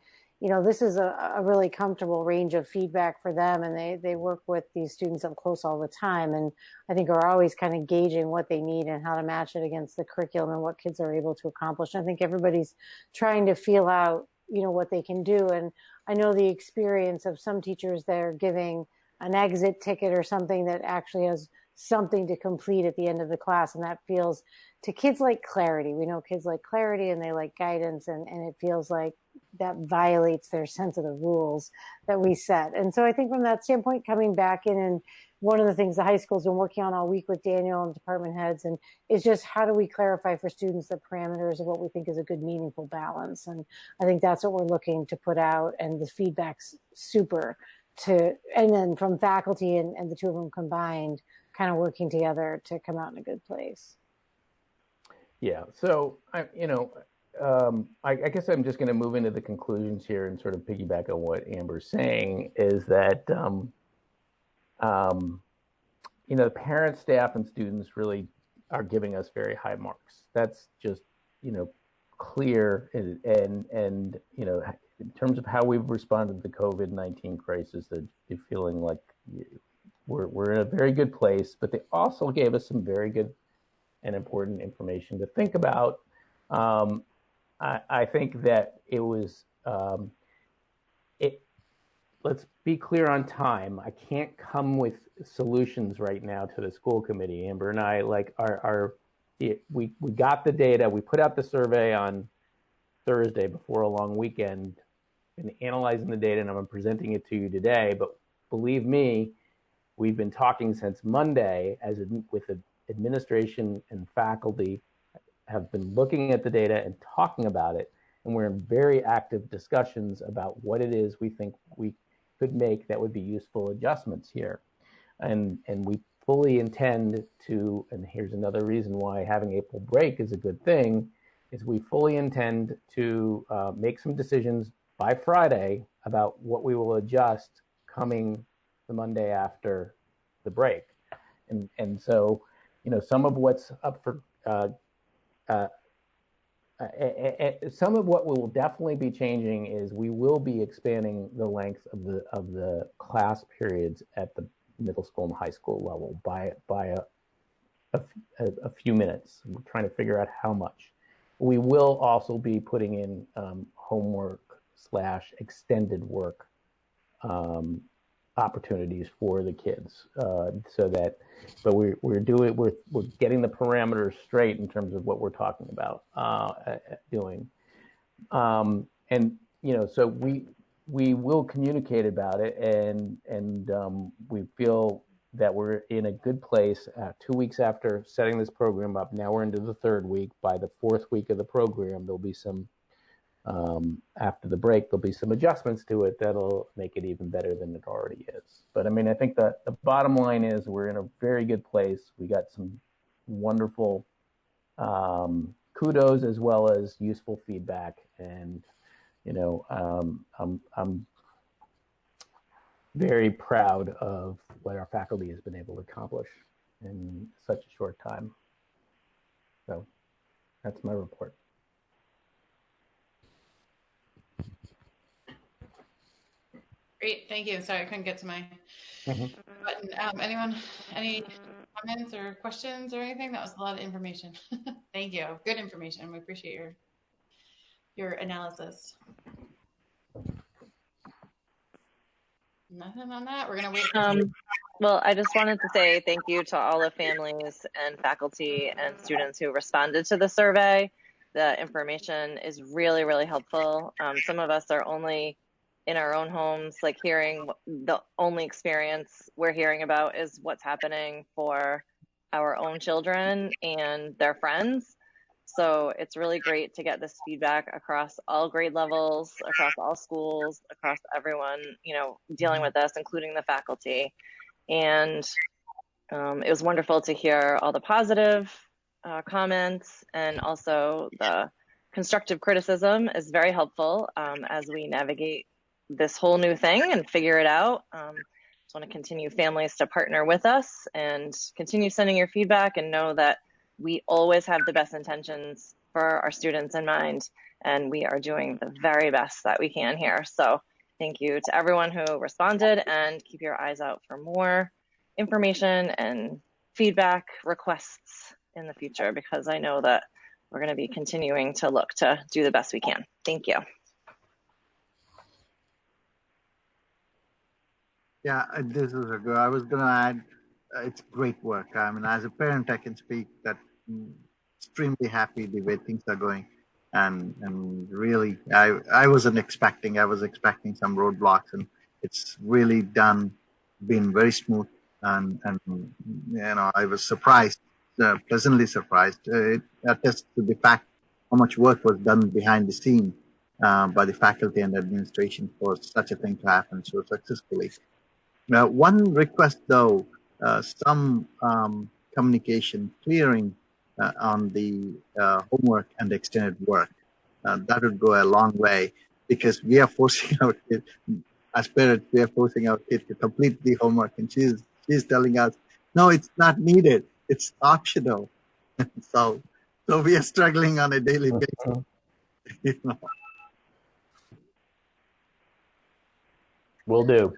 this is a really comfortable range of feedback for them, and they work with these students up close all the time, and I think are always kind of gauging what they need and how to match it against the curriculum and what kids are able to accomplish. And I think everybody's trying to feel out, what they can do. And I know the experience of some teachers that are giving an exit ticket or something that actually has something to complete at the end of the class, and that feels to kids like clarity. We know kids like clarity and they like guidance, and it feels like that violates their sense of the rules that we set. And so I think from that standpoint, coming back in, and one of the things the high school's been working on all week with Daniel and department heads, and is just how do we clarify for students the parameters of what we think is a good, meaningful balance. And I think that's what we're looking to put out, and the feedback's super, and then from faculty and the two of them combined, kind of working together to come out in a good place. Yeah. So I guess I'm just going to move into the conclusions here and sort of piggyback on what Amber's saying is that, the parents, staff, and students really are giving us very high marks. That's just, clear. And in terms of how we've responded to the COVID-19 crisis, that you're feeling like we're in a very good place, but they also gave us some very good and important information to think about. I think that it was, let's be clear on time. I can't come with solutions right now to the school committee. Amber and I we got the data. We put out the survey on Thursday before a long weekend, and analyzing the data, and I'm presenting it to you today. But believe me, we've been talking since Monday with the administration and faculty have been looking at the data and talking about it. And we're in very active discussions about what it is we think we could make that would be useful adjustments here. And we fully intend to, and here's another reason why having April break is a good thing, is we fully intend to make some decisions by Friday about what we will adjust coming the Monday after the break. And so, some of what's up for, some of what will definitely be changing is we will be expanding the length of the class periods at the middle school and high school level by a few minutes. We're trying to figure out how much. We will also be putting in homework / extended work opportunities for the kids, but we're getting the parameters straight in terms of what we're talking about doing, and so we will communicate about it, and we feel that we're in a good place 2 weeks after setting this program up. Now we're into the third week. By the fourth week of the program, there'll be some after the break, there'll be some adjustments to it that'll make it even better than it already is. But I mean, I think that the bottom line is we're in a very good place. We got some wonderful kudos as well as useful feedback. And, I'm very proud of what our faculty has been able to accomplish in such a short time. So that's my report. Great, thank you. Sorry, I couldn't get to my button. Anyone, any comments or questions or anything? That was a lot of information. Thank you. Good information. We appreciate your analysis. Nothing on that. We're gonna wait. Well, I just wanted to say thank you to all the families and faculty and students who responded to the survey. The information is really, really helpful. Some of us are only in our own homes, like the only experience we're hearing about is what's happening for our own children and their friends. So it's really great to get this feedback across all grade levels, across all schools, across everyone, dealing with this, including the faculty. And it was wonderful to hear all the positive comments, and also the constructive criticism is very helpful as we navigate this whole new thing and figure it out. Just want to continue families to partner with us and continue sending your feedback, and know that we always have the best intentions for our students in mind, and we are doing the very best that we can here. So thank you to everyone who responded, and keep your eyes out for more information and feedback requests in the future, because I know that we're going to be continuing to look to do the best we can. Thank you. Yeah, this is a good. I was going to add, it's great work. I mean, as a parent, I can speak that I'm extremely happy the way things are going, and really, I wasn't expecting. I was expecting some roadblocks, and it's really been very smooth, and I was surprised, pleasantly surprised. It attests to the fact how much work was done behind the scene, by the faculty and administration for such a thing to happen so successfully. Now, one request though, some communication clearing on the homework and extended work. That would go a long way, because we are forcing our kids, as parents, we are forcing our kids to complete the homework, and she's telling us, no, it's not needed, it's optional. so we are struggling on a daily basis. You know. Will do.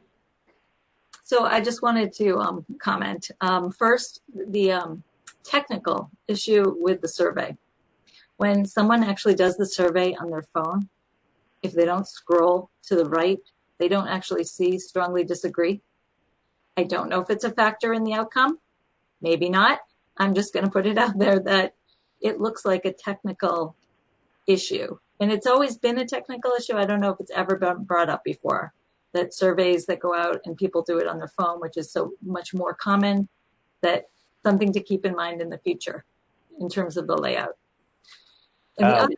So I just wanted to comment. First, the technical issue with the survey. When someone actually does the survey on their phone, if they don't scroll to the right, they don't actually see strongly disagree. I don't know if it's a factor in the outcome. Maybe not. I'm just going to put it out there that it looks like a technical issue. And it's always been a technical issue. I don't know if it's ever been brought up before, that surveys that go out and people do it on their phone, which is so much more common, that something to keep in mind in the future in terms of the layout. And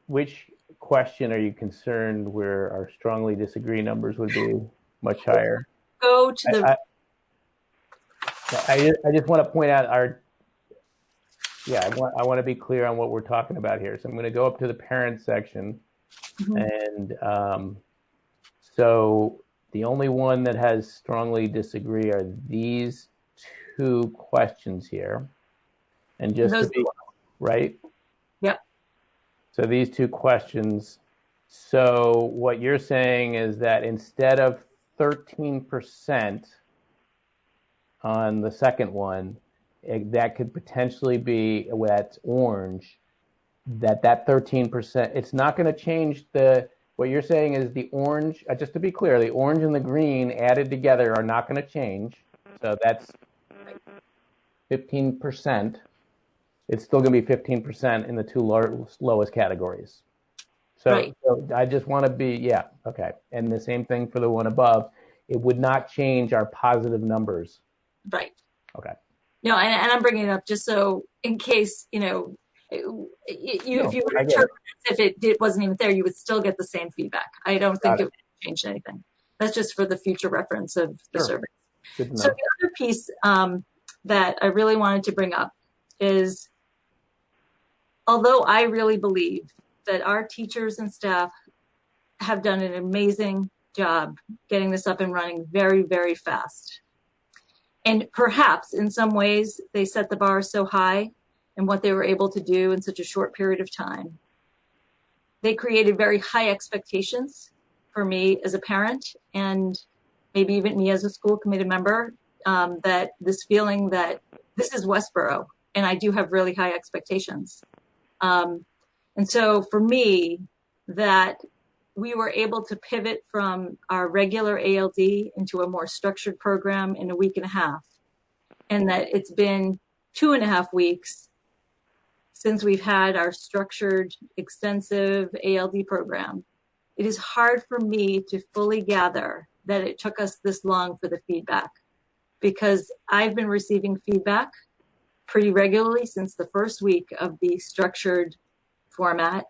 which question are you concerned where our strongly disagree numbers would be much higher? Go to the... I just want to point out I want to be clear on what we're talking about here. So I'm going to go up to the parent section. And so the only one that has strongly disagree are these two questions here. And just to be right? Yep. So these two questions. So what you're saying is that instead of 13% on the second one, that could potentially be, that's orange, that 13%, it's not going to change what you're saying is the orange, just to be clear, the orange and the green added together are not going to change. So that's 15%. It's still going to be 15% in the two lowest categories. So I just want to be, okay. And the same thing for the one above. It would not change our positive numbers. Right. Okay. No, and I'm bringing it up just so in case, if it wasn't even there, you would still get the same feedback. I don't think it would change anything. That's just for the future reference of the survey. So the other piece that I really wanted to bring up is, although I really believe that our teachers and staff have done an amazing job getting this up and running very, very fast. And perhaps in some ways they set the bar so high and what they were able to do in such a short period of time. They created very high expectations for me as a parent, and maybe even me as a school committee member, that this feeling that this is Westborough and I do have really high expectations. And so for me, that we were able to pivot from our regular ALD into a more structured program in a week and a half. And that it's been 2.5 weeks since we've had our structured, extensive ALD program. It is hard for me to fully gather that it took us this long for the feedback, because I've been receiving feedback pretty regularly since the first week of the structured format,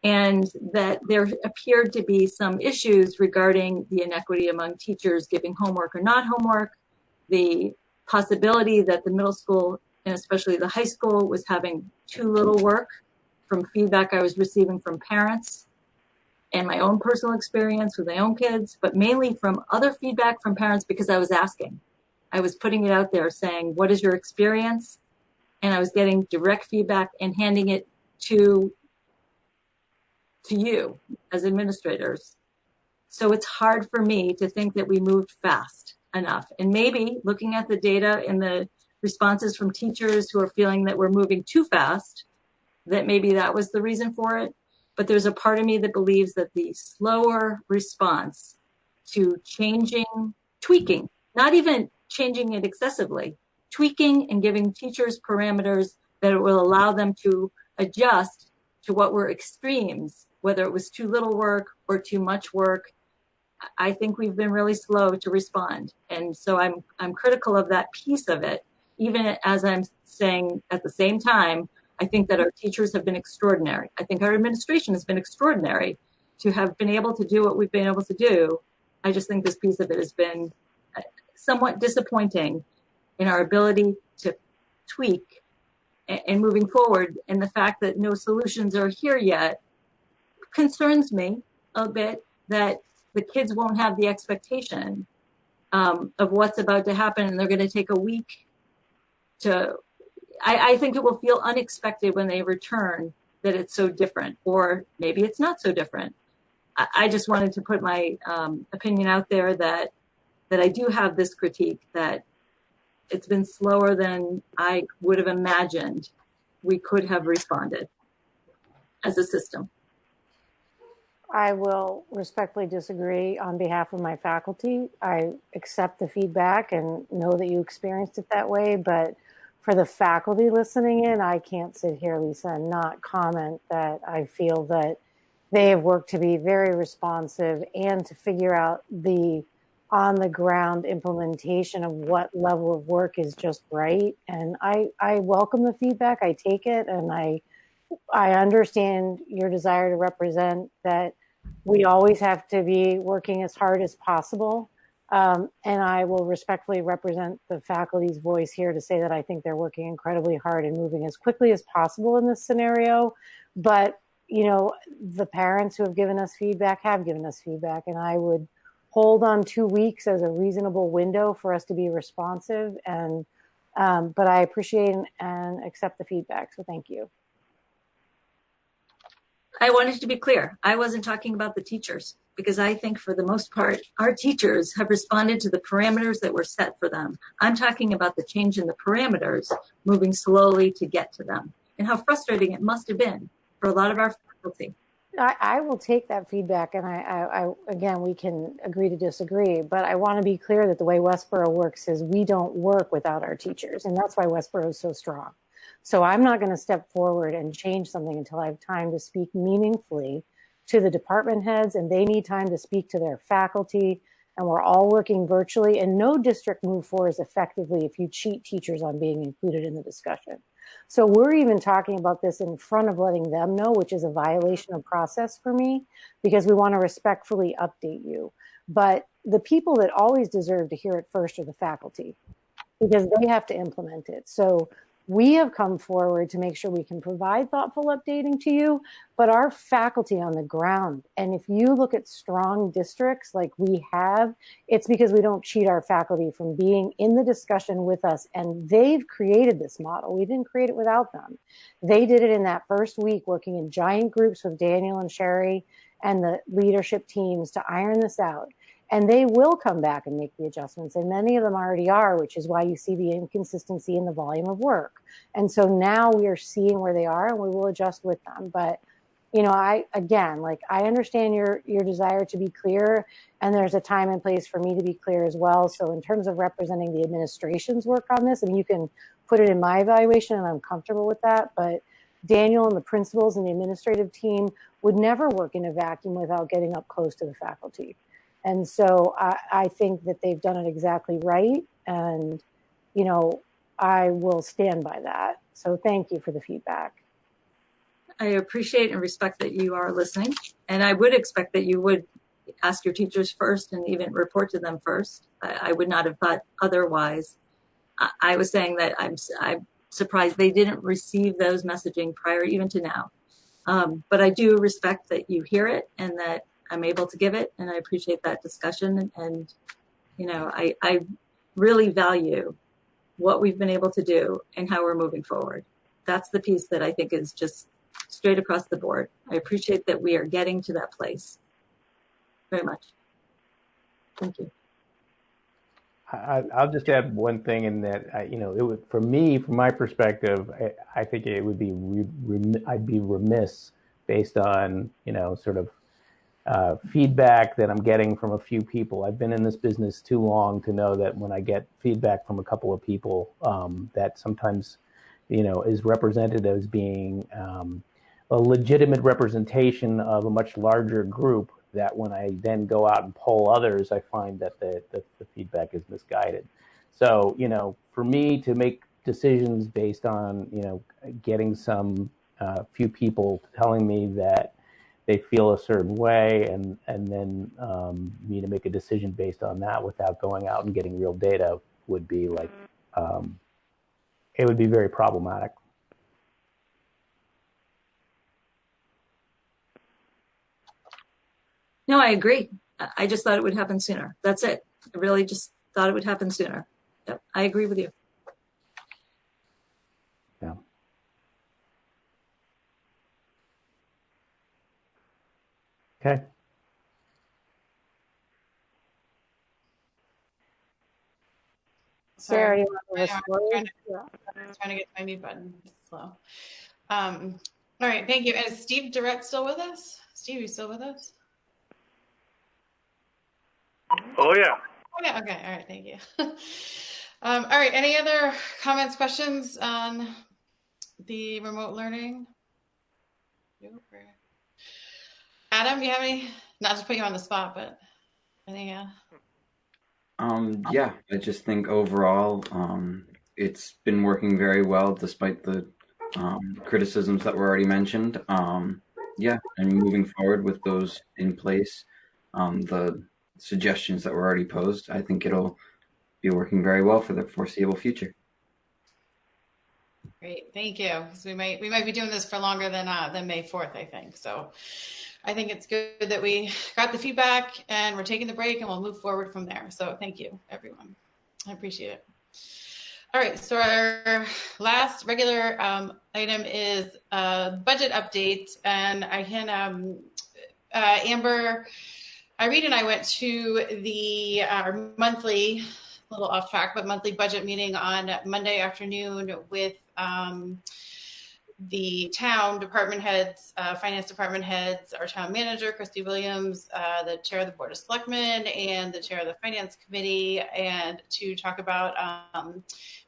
and that there appeared to be some issues regarding the inequity among teachers giving homework or not homework, the possibility that the middle school and especially the high school was having too little work, from feedback I was receiving from parents and my own personal experience with my own kids, but mainly from other feedback from parents, because I was asking. I was putting it out there saying, what is your experience? And I was getting direct feedback and handing it to you as administrators. So it's hard for me to think that we moved fast enough. And maybe looking at the data and the responses from teachers who are feeling that we're moving too fast, that maybe that was the reason for it. But there's a part of me that believes that the slower response to tweaking, not even changing it excessively, tweaking and giving teachers parameters that will allow them to adjust to what were extremes, whether it was too little work or too much work. I think we've been really slow to respond. And so I'm critical of that piece of it, even as I'm saying at the same time, I think that our teachers have been extraordinary. I think our administration has been extraordinary to have been able to do what we've been able to do. I just think this piece of it has been somewhat disappointing in our ability to tweak and moving forward. And the fact that no solutions are here yet concerns me a bit, that the kids won't have the expectation of what's about to happen, and they're going to take a week to, I think it will feel unexpected when they return that it's so different, or maybe it's not so different. I just wanted to put my opinion out there that I do have this critique, that it's been slower than I would have imagined we could have responded as a system. I will respectfully disagree on behalf of my faculty. I accept the feedback and know that you experienced it that way, but for the faculty listening in, I can't sit here, Lisa, and not comment that I feel that they have worked to be very responsive and to figure out the on-the-ground implementation of what level of work is just right. And I welcome the feedback. I take it, and I understand your desire to represent that we always have to be working as hard as possible. And I will respectfully represent the faculty's voice here to say that I think they're working incredibly hard and moving as quickly as possible in this scenario. But, you know, the parents who have given us feedback have given us feedback, and I would hold on 2 weeks as a reasonable window for us to be responsive. And but I appreciate and accept the feedback, so thank you. I wanted to be clear. I wasn't talking about the teachers, because I think for the most part, our teachers have responded to the parameters that were set for them. I'm talking about the change in the parameters, moving slowly to get to them, and how frustrating it must have been for a lot of our faculty. I will take that feedback, and I again, we can agree to disagree, but I want to be clear that the way Westborough works is we don't work without our teachers, and that's why Westborough is so strong. So I'm not going to step forward and change something until I have time to speak meaningfully to the department heads, and they need time to speak to their faculty, and we're all working virtually, and no district move forward effectively if you cheat teachers on being included in the discussion. So we're even talking about this in front of letting them know, which is a violation of process for me, because we want to respectfully update you. But the people that always deserve to hear it first are the faculty, because they have to implement it. So we have come forward to make sure we can provide thoughtful updating to you, but our faculty on the ground, and if you look at strong districts like we have, it's because we don't cheat our faculty from being in the discussion with us, and they've created this model. We didn't create it without them. They did it in that first week, working in giant groups with Daniel and Sherry and the leadership teams to iron this out. And they will come back and make the adjustments. And many of them already are, which is why you see the inconsistency in the volume of work. And so now we are seeing where they are, and we will adjust with them. But, you know, I understand your desire to be clear, and there's a time and place for me to be clear as well. So in terms of representing the administration's work on this, I mean, you can put it in my evaluation, and I'm comfortable with that. But Daniel and the principals and the administrative team would never work in a vacuum without getting up close to the faculty. And so I think that they've done it exactly right. And, you know, I will stand by that. So thank you for the feedback. I appreciate and respect that you are listening. And I would expect that you would ask your teachers first and even report to them first. I would not have thought otherwise. I was saying that I'm surprised they didn't receive those messaging prior even to now. But I do respect that you hear it and that I'm able to give it, and I appreciate that discussion. And, you know, I really value what we've been able to do and how we're moving forward. That's the piece that I think is just straight across the board. I appreciate that we are getting to that place very much. Thank you. I'll just add one thing in that, you know, it would, for me, from my perspective, I think it would be, I'd be remiss based on, you know, sort of feedback that I'm getting from a few people. I've been in this business too long to know that when I get feedback from a couple of people, that sometimes, you know, is represented as being a legitimate representation of a much larger group, that when I then go out and poll others, I find that the feedback is misguided. So, you know, for me to make decisions based on, getting some few people telling me that they feel a certain way, and then me to make a decision based on that without going out and getting real data would be like, it would be very problematic. No, I agree. I just thought it would happen sooner. That's it. I really just thought it would happen sooner. Yep, I agree with you. Yeah. Okay. Sarah, you want I to know, respond? I'm trying to get my mute button. It's slow. All right, thank you. Is Steve Durrett still with us? Steve, you still with us? Oh, yeah. Yeah, okay, all right, thank you. All right, any other comments, questions on the remote learning? Adam, you have any? Not to put you on the spot, but any? Yeah, I just think overall, it's been working very well despite the criticisms that were already mentioned. Yeah, and moving forward with those in place, the suggestions that were already posed, I think it'll be working very well for the foreseeable future. Great, thank you. Because we might be doing this for longer than May 4th, I think. So I think it's good that we got the feedback and we're taking the break, and we'll move forward from there. So thank you, everyone. I appreciate it. All right, so our last regular item is a budget update, and I can Amber, Irene, and I went to our monthly, a little off track, but monthly budget meeting on Monday afternoon with the town department heads, finance department heads, our town manager, Christy Williams, the chair of the Board of Selectmen, and the chair of the Finance Committee, and to talk about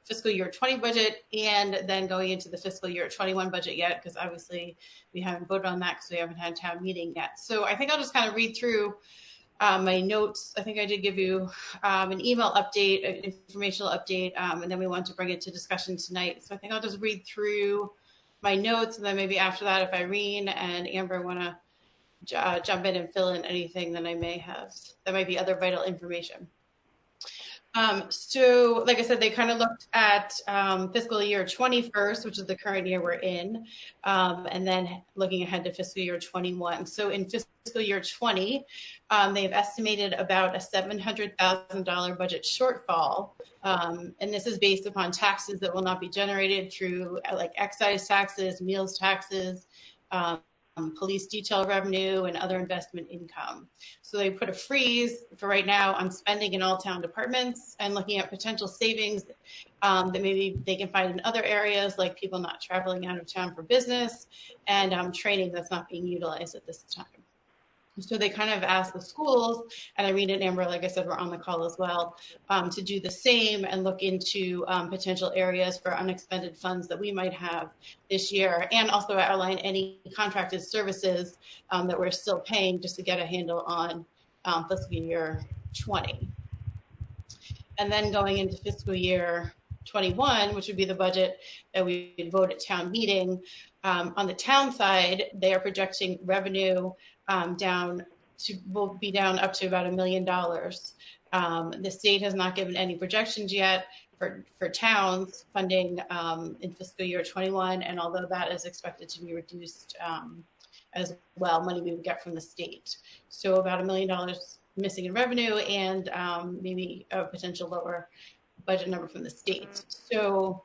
fiscal year 20 budget, and then going into the fiscal year 21 budget yet, because obviously we haven't voted on that because we haven't had town meeting yet. So I think I'll just kind of read through my notes. I think I did give you an email update, an informational update, and then we want to bring it to discussion tonight. So I think I'll just read through my notes, and then maybe after that, if Irene and Amber want to jump in and fill in anything that I may have, that might be other vital information. So like I said, they kind of looked at fiscal year 20 first, which is the current year we're in, and then looking ahead to fiscal year 21. So in fiscal year 20, they've estimated about a $700,000 budget shortfall. And this is based upon taxes that will not be generated through like excise taxes, meals taxes, police detail revenue, and other investment income. So they put a freeze for right now on spending in all town departments and looking at potential savings that maybe they can find in other areas, like people not traveling out of town for business and training that's not being utilized at this time. So they kind of asked the schools, and Irene and Amber, like I said, were on the call as well, to do the same and look into potential areas for unexpended funds that we might have this year, and also outline any contracted services that we're still paying just to get a handle on fiscal year 20. And then going into fiscal year 21, which would be the budget that we would vote at town meeting. On the town side, they are projecting revenue will be down up to about $1 million. The state has not given any projections yet for towns funding in fiscal year 21, and although that is expected to be reduced as well, money we would get from the state. So about $1 million missing in revenue, and maybe a potential lower budget number from the state. So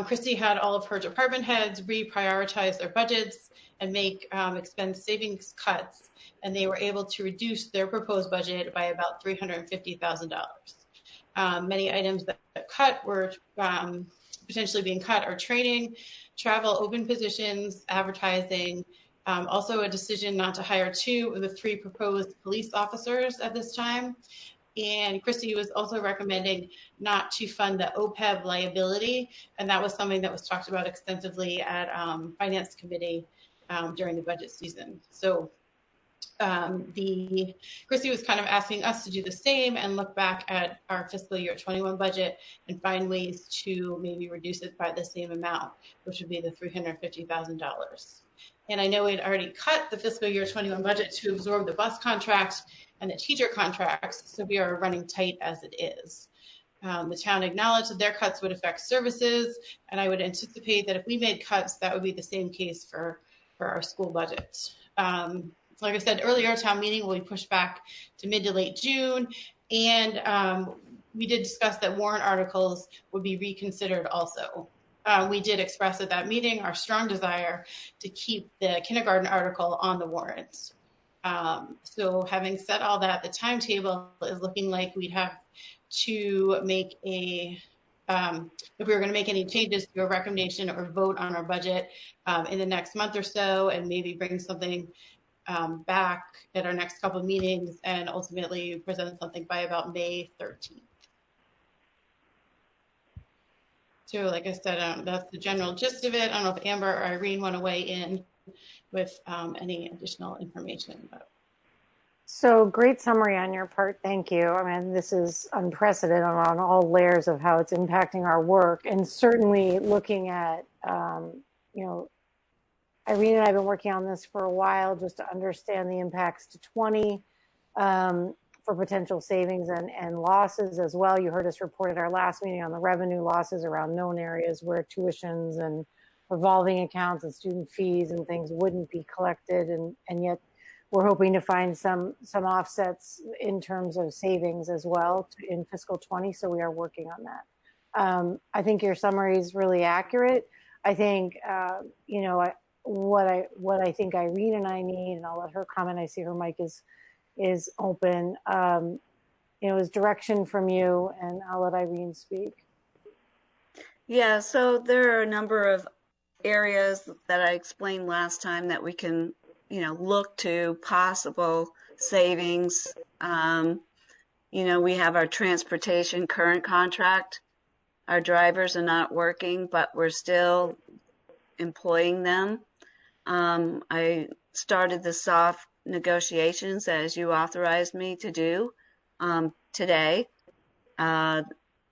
Christy had all of her department heads reprioritize their budgets and make expense savings cuts, and they were able to reduce their proposed budget by about $350,000. Many items that were potentially being cut are training, travel, open positions, advertising, also a decision not to hire 2 of the 3 proposed police officers at this time. And Christy was also recommending not to fund the OPEB liability, and that was something that was talked about extensively at Finance Committee during the budget season. So Chrissy was kind of asking us to do the same and look back at our fiscal year 21 budget and find ways to maybe reduce it by the same amount, which would be the $350,000. And I know we'd already cut the fiscal year 21 budget to absorb the bus contract and the teacher contracts, so we are running tight as it is. The town acknowledged that their cuts would affect services, and I would anticipate that if we made cuts, that would be the same case for our school budget. Like I said earlier, town meeting will be pushed back to mid to late June, and we did discuss that warrant articles would be reconsidered also. We did express at that meeting our strong desire to keep the kindergarten article on the warrant. So having said all that, the timetable is looking like we'd have to make if we were going to make any changes to a recommendation or vote on our budget in the next month or so, and maybe bring something back at our next couple of meetings and ultimately present something by about May 13th. So like I said, that's the general gist of it. I don't know if Amber or Irene want to weigh in with any additional information. So great summary on your part. Thank you. I mean, this is unprecedented on all layers of how it's impacting our work, and certainly looking at, Irene and I have been working on this for a while just to understand the impacts to 20 for potential savings and losses as well. You heard us report at our last meeting on the revenue losses around known areas where tuitions and revolving accounts and student fees and things wouldn't be collected, and yet we're hoping to find some offsets in terms of savings as well in fiscal 20. So we are working on that. I think your summary is really accurate. I think, what I think Irene and I need, and I'll let her comment. I see her mic is open, is direction from you, and I'll let Irene speak. Yeah, so there are a number of areas that I explained last time that we can look to possible savings. We have our transportation current contract. Our drivers are not working, but we're still employing them. I started the soft negotiations as you authorized me to do today.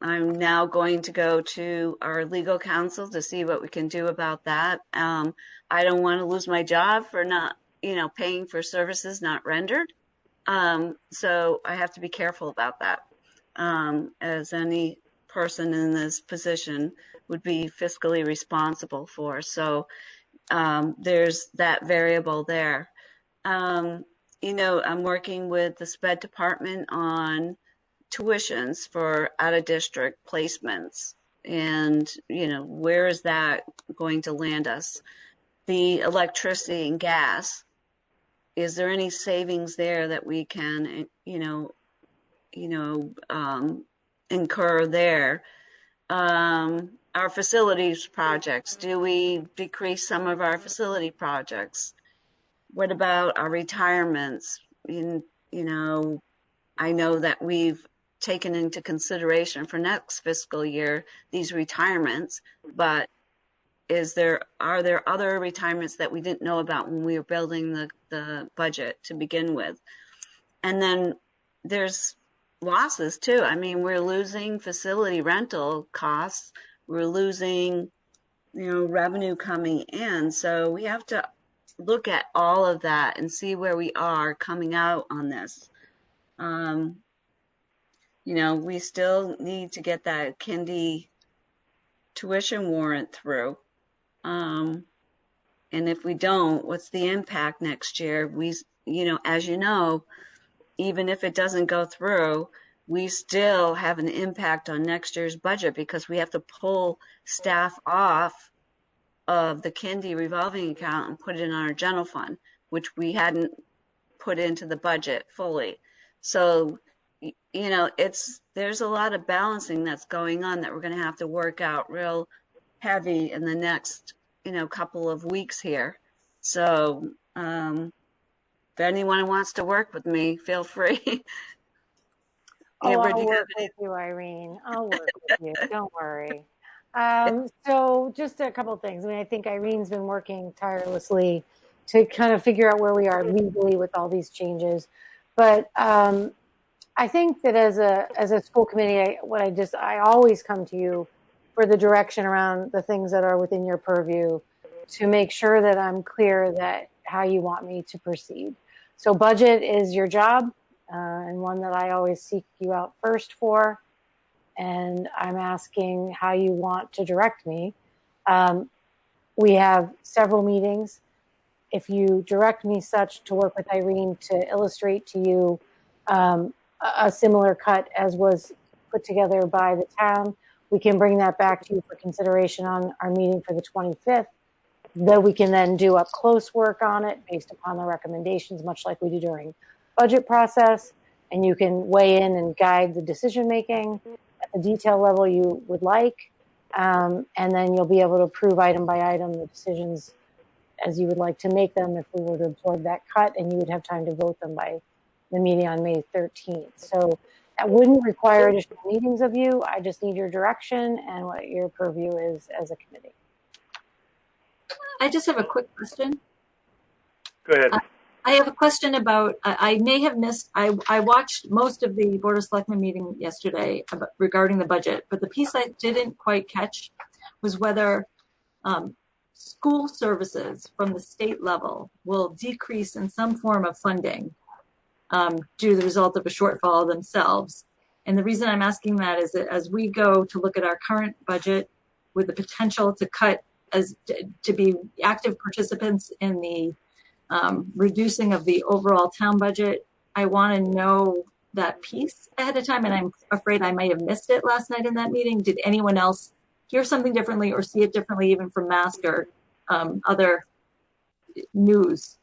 I'm now going to go to our legal counsel to see what we can do about that. I don't want to lose my job for not paying for services not rendered. So I have to be careful about that, as any person in this position would be fiscally responsible for. So there's that variable there. I'm working with the SPED department on tuitions for out-of-district placements, and where is that going to land us? The electricity and gas, is there any savings there that we can, incur there? Our facilities projects, do we decrease some of our facility projects? What about our retirements? I know that we've taken into consideration for next fiscal year these retirements, but are there other retirements that we didn't know about when we were building the budget to begin with? And then there's losses too. I mean, we're losing facility rental costs, we're losing revenue coming in, so we have to look at all of that and see where we are coming out on this. We still need to get that kindy tuition warrant through. And if we don't, what's the impact next year? As even if it doesn't go through, we still have an impact on next year's budget because we have to pull staff off of the kindy revolving account and put it in our general fund, which we hadn't put into the budget fully. So, there's a lot of balancing that's going on that we're going to have to work out real heavy in the next, couple of weeks here. So, if anyone wants to work with me, feel free. I'll work with you, Irene. I'll work with you. Don't worry. So just a couple of things. I mean, I think Irene's been working tirelessly to kind of figure out where we are legally with all these changes. But I think that as a school committee, I always come to you for the direction around the things that are within your purview to make sure that I'm clear that how you want me to proceed. So budget is your job, and one that I always seek you out first for. And I'm asking how you want to direct me. We have several meetings. If you direct me such to work with Irene to illustrate to you a similar cut as was put together by the town, we can bring that back to you for consideration on our meeting for the 25th. That we can then do up close work on it based upon the recommendations, much like we do during budget process. And you can weigh in and guide the decision making at the detail level you would like. And then you'll be able to approve item by item the decisions as you would like to make them if we were to absorb that cut, and you would have time to vote them by the meeting on May 13th. So that wouldn't require additional meetings of you. I just need your direction and what your purview is as a committee. I just have a quick question. Go ahead. I have a question about, I may have missed, I watched most of the Board of Selectmen meeting yesterday regarding the budget, but the piece I didn't quite catch was whether school services from the state level will decrease in some form of funding due to the result of a shortfall themselves. And the reason I'm asking that is that as we go to look at our current budget with the potential to cut to be active participants in the reducing of the overall town budget, I want to know that piece ahead of time, and I'm afraid I may have missed it last night in that meeting. Did anyone else hear something differently or see it differently, even from Mask or other news?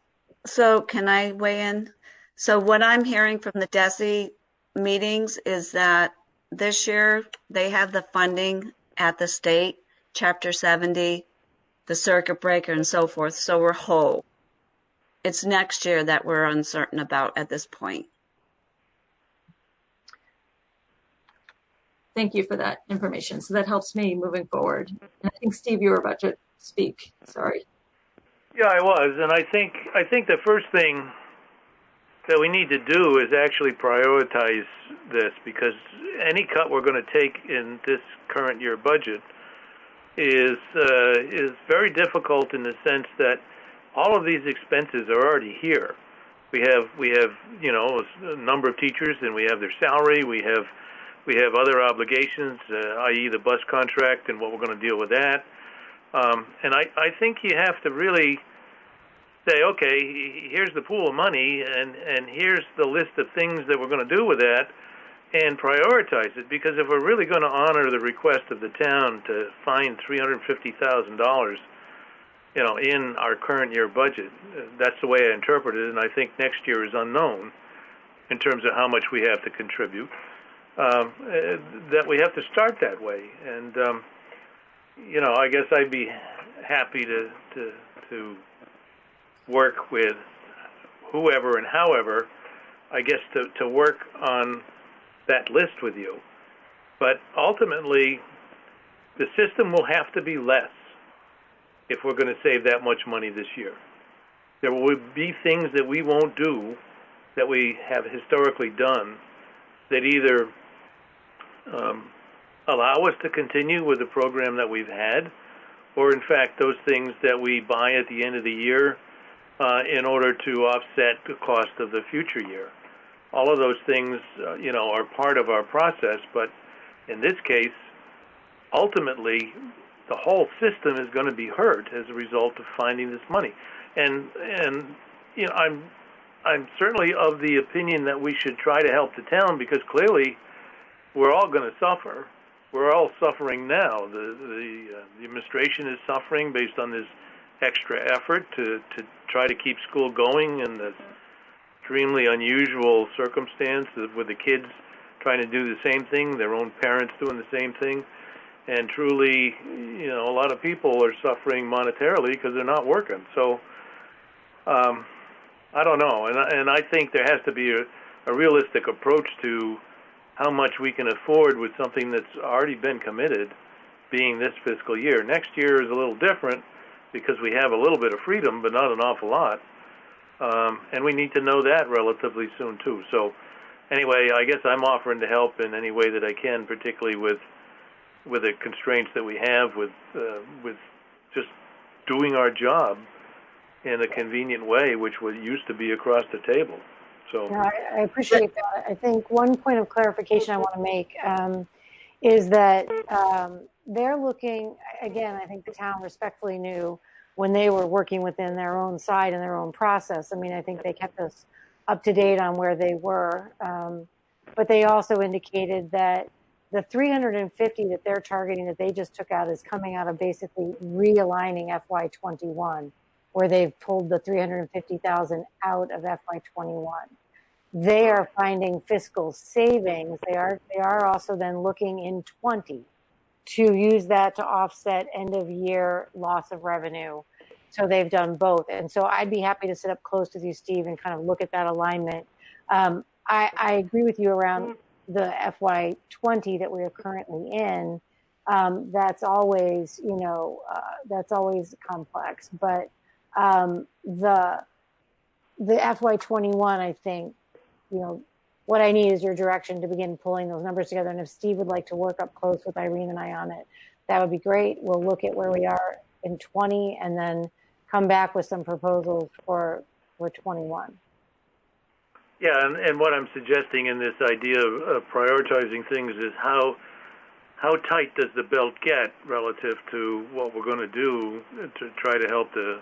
So can I weigh in? So what I'm hearing from the DESE meetings is that this year they have the funding at the state, Chapter 70, the circuit breaker, and so forth. So we're whole. It's next year that we're uncertain about at this point. Thank you for that information. So that helps me moving forward. And I think, Steve, you were about to speak. Sorry. Yeah, I was. And I think the first thing that we need to do is actually prioritize this, because any cut we're going to take in this current year budget is very difficult in the sense that all of these expenses are already here. We have a number of teachers, and we have their salary. We have other obligations, i.e. the bus contract and what we're going to deal with that. And I think you have to really say, okay, here's the pool of money, and here's the list of things that we're going to do with that, and prioritize it. Because if we're really going to honor the request of the town to find $350,000, in our current year budget, that's the way I interpret it, and I think next year is unknown in terms of how much we have to contribute. That we have to start that way, and I guess I'd be happy to work with whoever and however, I guess, to work on that list with you. But ultimately, the system will have to be less if we're going to save that much money this year. There will be things that we won't do that we have historically done that either allow us to continue with the program that we've had, or in fact those things that we buy at the end of the year in order to offset the cost of the future year. All of those things, are part of our process, but in this case, ultimately, the whole system is going to be hurt as a result of finding this money. And I'm certainly of the opinion that we should try to help the town, because clearly we're all going to suffer. We're all suffering now. The administration is suffering based on this extra effort to try to keep school going in this extremely unusual circumstance with the kids trying to do the same thing, their own parents doing the same thing. And truly, a lot of people are suffering monetarily because they're not working. So I don't know. And I think there has to be a realistic approach to how much we can afford with something that's already been committed, being this fiscal year. Next year is a little different because we have a little bit of freedom, but not an awful lot. And we need to know that relatively soon too. So anyway, I guess I'm offering to help in any way that I can, particularly with the constraints that we have with just doing our job in a convenient way, which used to be across the table. So yeah, I appreciate that. I think one point of clarification I want to make is that they're looking, again, I think the town respectfully knew when they were working within their own side and their own process. I mean, I think they kept us up to date on where they were. But they also indicated that the 350 that they're targeting that they just took out is coming out of basically realigning FY21, where they've pulled the 350,000 out of FY21. They are finding fiscal savings. They are also then looking in 20 to use that to offset end of year loss of revenue. So they've done both. And so I'd be happy to sit up close with you, Steve, and kind of look at that alignment. I agree with you around the FY20 that we are currently in. That's always, that's always complex. But the FY21, I think, what I need is your direction to begin pulling those numbers together. And if Steve would like to work up close with Irene and I on it, that would be great. We'll look at where we are in 20 and then come back with some proposals for 21. Yeah, and what I'm suggesting in this idea of prioritizing things is how tight does the belt get relative to what we're going to do to try to help the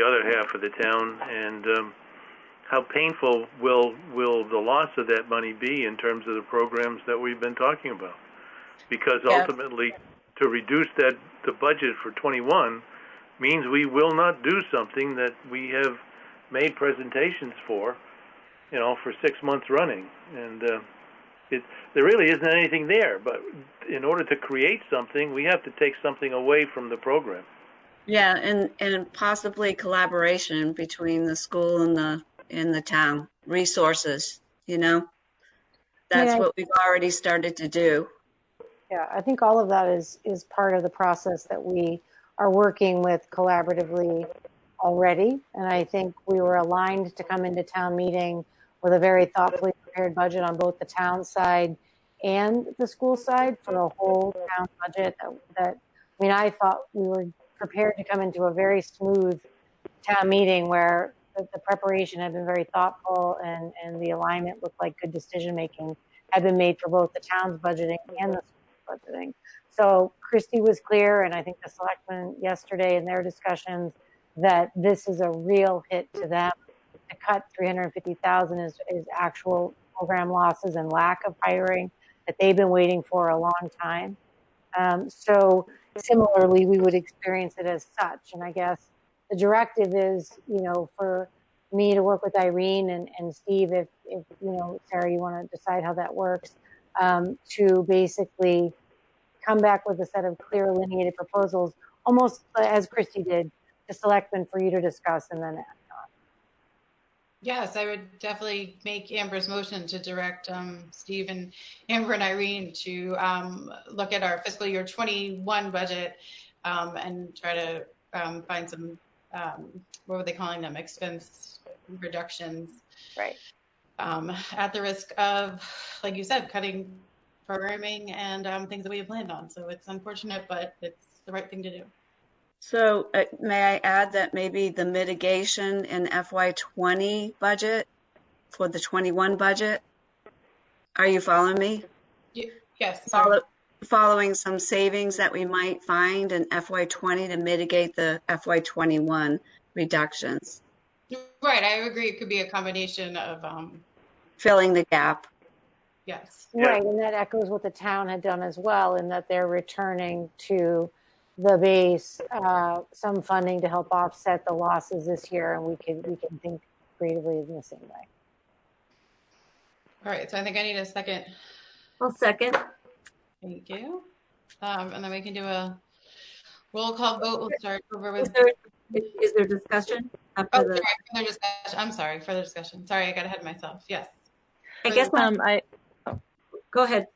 other half of the town, and how painful will the loss of that money be in terms of the programs that we've been talking about? Because ultimately, to reduce the budget for 21 means we will not do something that we have made presentations for 6 months running. And there really isn't anything there. But in order to create something, we have to take something away from the program. Yeah, and possibly collaboration between the school and the town, resources, That's what we've already started to do. Yeah, I think all of that is part of the process that we are working with collaboratively already. And I think we were aligned to come into town meeting with a very thoughtfully prepared budget on both the town side and the school side for a whole town budget I thought we were prepared to come into a very smooth town meeting where the preparation had been very thoughtful and the alignment looked like good decision making had been made for both the town's budgeting and the school's budgeting. So Christy was clear, and I think the selectmen yesterday in their discussions, that this is a real hit to them. To cut 350,000 is actual program losses and lack of hiring that they've been waiting for a long time. So similarly, we would experience it as such. And I guess the directive is, for me to work with Irene and Steve, if Sarah, you want to decide how that works, to basically come back with a set of clear delineated proposals, almost as Christy did, to selectmen for you to discuss and then act on. Yes, I would definitely make Amber's motion to direct Steve and Amber and Irene to look at our fiscal year 21 budget and try to find some, what were they calling them, expense reductions. Right. At the risk of, like you said, cutting programming and things that we had planned on. So it's unfortunate, but it's the right thing to do. So may I add that maybe the mitigation in FY20 budget for the 21 budget? Are you following me? Yes. Following some savings that we might find in FY20 to mitigate the FY21 reductions. Right, I agree. It could be a combination of filling the gap. Yes. Right, and that echoes what the town had done as well, in that they're returning to the base some funding to help offset the losses this year, and we can think creatively in the same way. All right, so I think I need a second. I'll second. Thank you. And then we can do a roll call vote. We'll start over with. Is there discussion? Further discussion. I'm sorry, further discussion. Sorry, I got ahead of myself. Yes. I guess go ahead.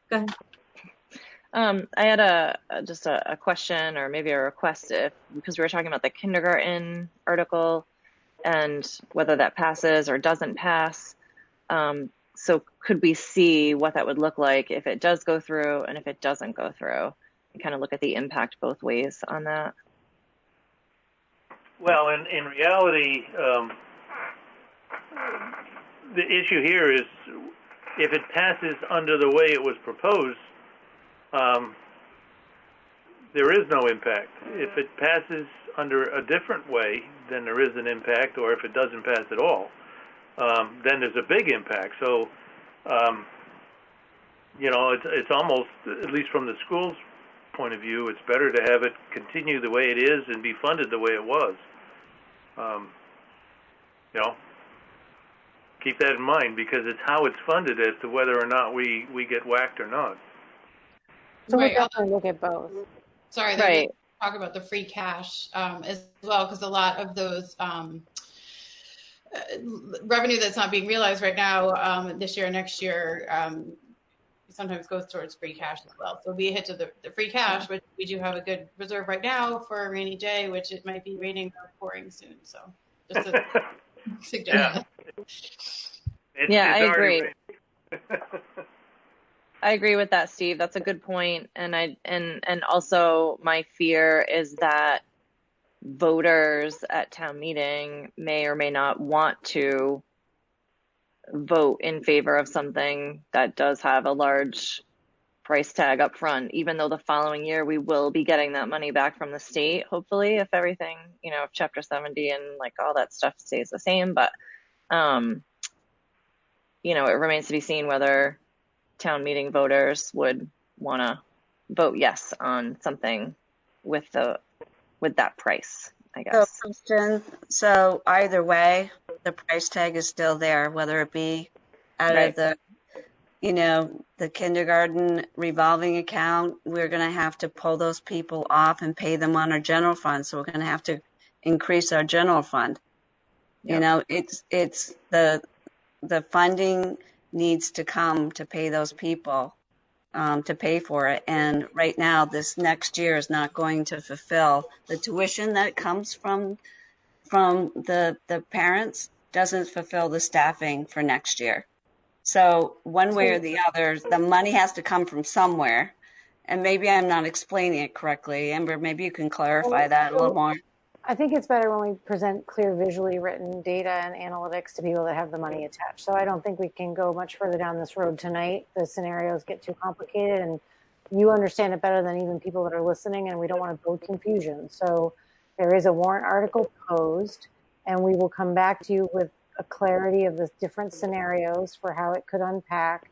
I had just a question or maybe a request because we were talking about the kindergarten article and whether that passes or doesn't pass. So could we see what that would look like if it does go through and if it doesn't go through, and kind of look at the impact both ways on that? Well, in reality, the issue here is if it passes under the way it was proposed, there is no impact. If it passes under a different way, then there is an impact, or if it doesn't pass at all, then there's a big impact. So, it's almost, at least from the school's point of view, it's better to have it continue the way it is and be funded the way it was. Keep that in mind, because it's how it's funded as to whether or not we get whacked or not. So we definitely look at both. Sorry, right. Talk about the free cash as well, because a lot of those revenue that's not being realized right now this year or next year sometimes goes towards free cash as well. So it'll be a hit to the free cash, which we do have a good reserve right now for a rainy day, which it might be raining or pouring soon. So just a suggestion. Yeah, I agree. I agree with that, Steve. That's a good point. And also my fear is that voters at town meeting may or may not want to vote in favor of something that does have a large price tag up front, even though the following year we will be getting that money back from the state, hopefully, if everything, if Chapter 70 and like all that stuff stays the same. But, it remains to be seen whether town meeting voters would want to vote yes on something with that price, I guess. So either way, the price tag is still there, whether it be out of the kindergarten revolving account. We're going to have to pull those people off and pay them on our general fund. So we're going to have to increase our general fund. Yep. It's the funding needs to come to pay those people, to pay for it. And right now, this next year is not going to fulfill the tuition that comes from the parents, doesn't fulfill the staffing for next year. So one way or the other, the money has to come from somewhere. And maybe I'm not explaining it correctly. Amber, maybe you can clarify that a little more. I think it's better when we present clear, visually written data and analytics to people that have the money attached. So I don't think we can go much further down this road tonight. The scenarios get too complicated, and you understand it better than even people that are listening, and we don't want to build confusion. So there is a warrant article posed, and we will come back to you with a clarity of the different scenarios for how it could unpack.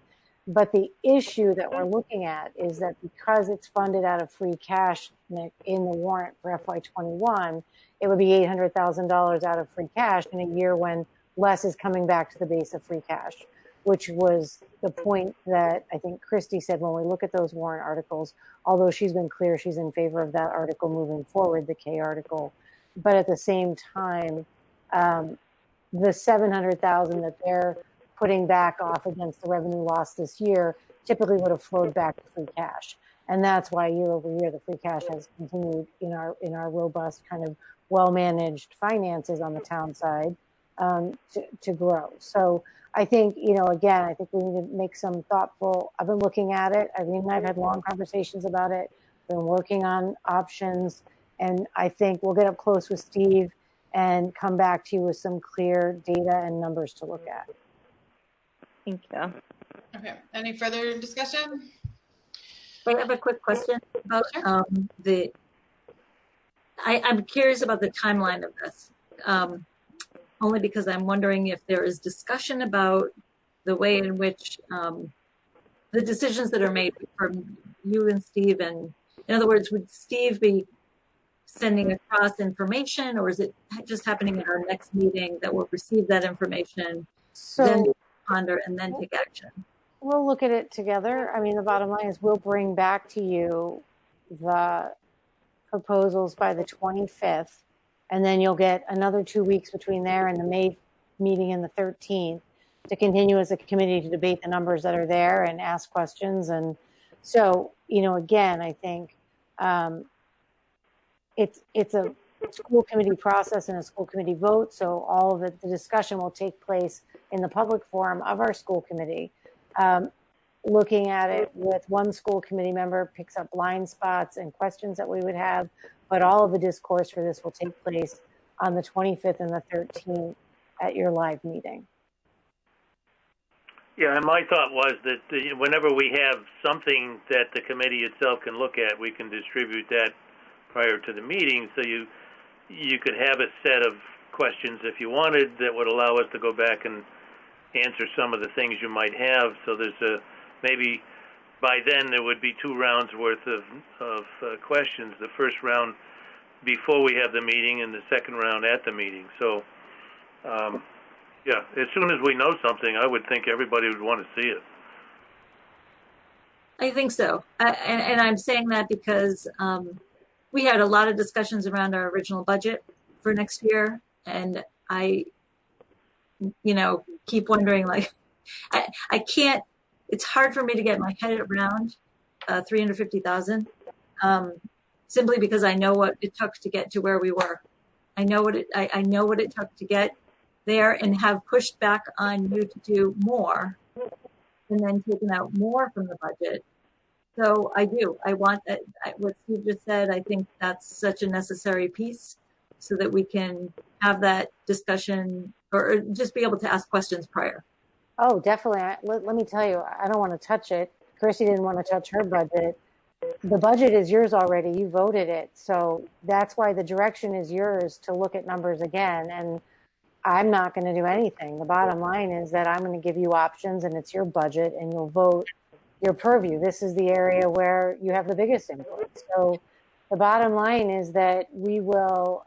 But the issue that we're looking at is that because it's funded out of free cash in the warrant for FY21, it would be $800,000 out of free cash in a year when less is coming back to the base of free cash, which was the point that I think Christy said when we look at those warrant articles, although she's been clear she's in favor of that article moving forward, the K article. But at the same time, the $700,000 that they're putting back off against the revenue loss this year typically would have flowed back to free cash. And that's why year over year, the free cash has continued in our robust kind of well-managed finances on the town side to grow. So I think, again, I think we need to make some thoughtful, I've been looking at it. Irene and I've had long conversations about it, been working on options. And I think we'll get up close with Steve and come back to you with some clear data and numbers to look at. Thank you. Okay. Any further discussion? I have a quick question about I'm curious about the timeline of this, only because I'm wondering if there is discussion about the way in which the decisions that are made from you and Steve, and in other words, would Steve be sending across information, or is it just happening at our next meeting that we'll receive that information, then ponder and then take action? We'll look at it together. I mean, the bottom line is we'll bring back to you the proposals by the 25th, and then you'll get another 2 weeks between there and the May meeting and the 13th to continue as a committee to debate the numbers that are there and ask questions and So, again, I think it's a school committee process and a school committee vote. So all of the discussion will take place in the public forum of our school committee. Looking at it with one school committee member picks up blind spots and questions that we would have, but all of the discourse for this will take place on the 25th and the 13th at your live meeting. Yeah, and my thought was that whenever we have something that the committee itself can look at, we can distribute that prior to the meeting, so you could have a set of questions if you wanted that would allow us to go back and answer some of the things you might have. So there's maybe by then there would be 2 rounds worth of questions. The first round before we have the meeting, and the second round at the meeting. So, yeah, as soon as we know something, I would think everybody would want to see it. I think so. And I'm saying that because we had a lot of discussions around our original budget for next year. And I, keep wondering, like, I can't, it's hard for me to get my head around 350,000 simply because I know what it took to get to where we were. I know what it took to get there and have pushed back on you to do more and then taken out more from the budget. So I do. I want that. What Steve just said, I think that's such a necessary piece so that we can have that discussion or just be able to ask questions prior. Oh, definitely. Let me tell you, I don't want to touch it. Chrissy didn't want to touch her budget. The budget is yours already. You voted it. So that's why the direction is yours to look at numbers again. And I'm not going to do anything. The bottom line is that I'm going to give you options and it's your budget and you'll vote your purview. This is the area where you have the biggest input. So the bottom line is that we will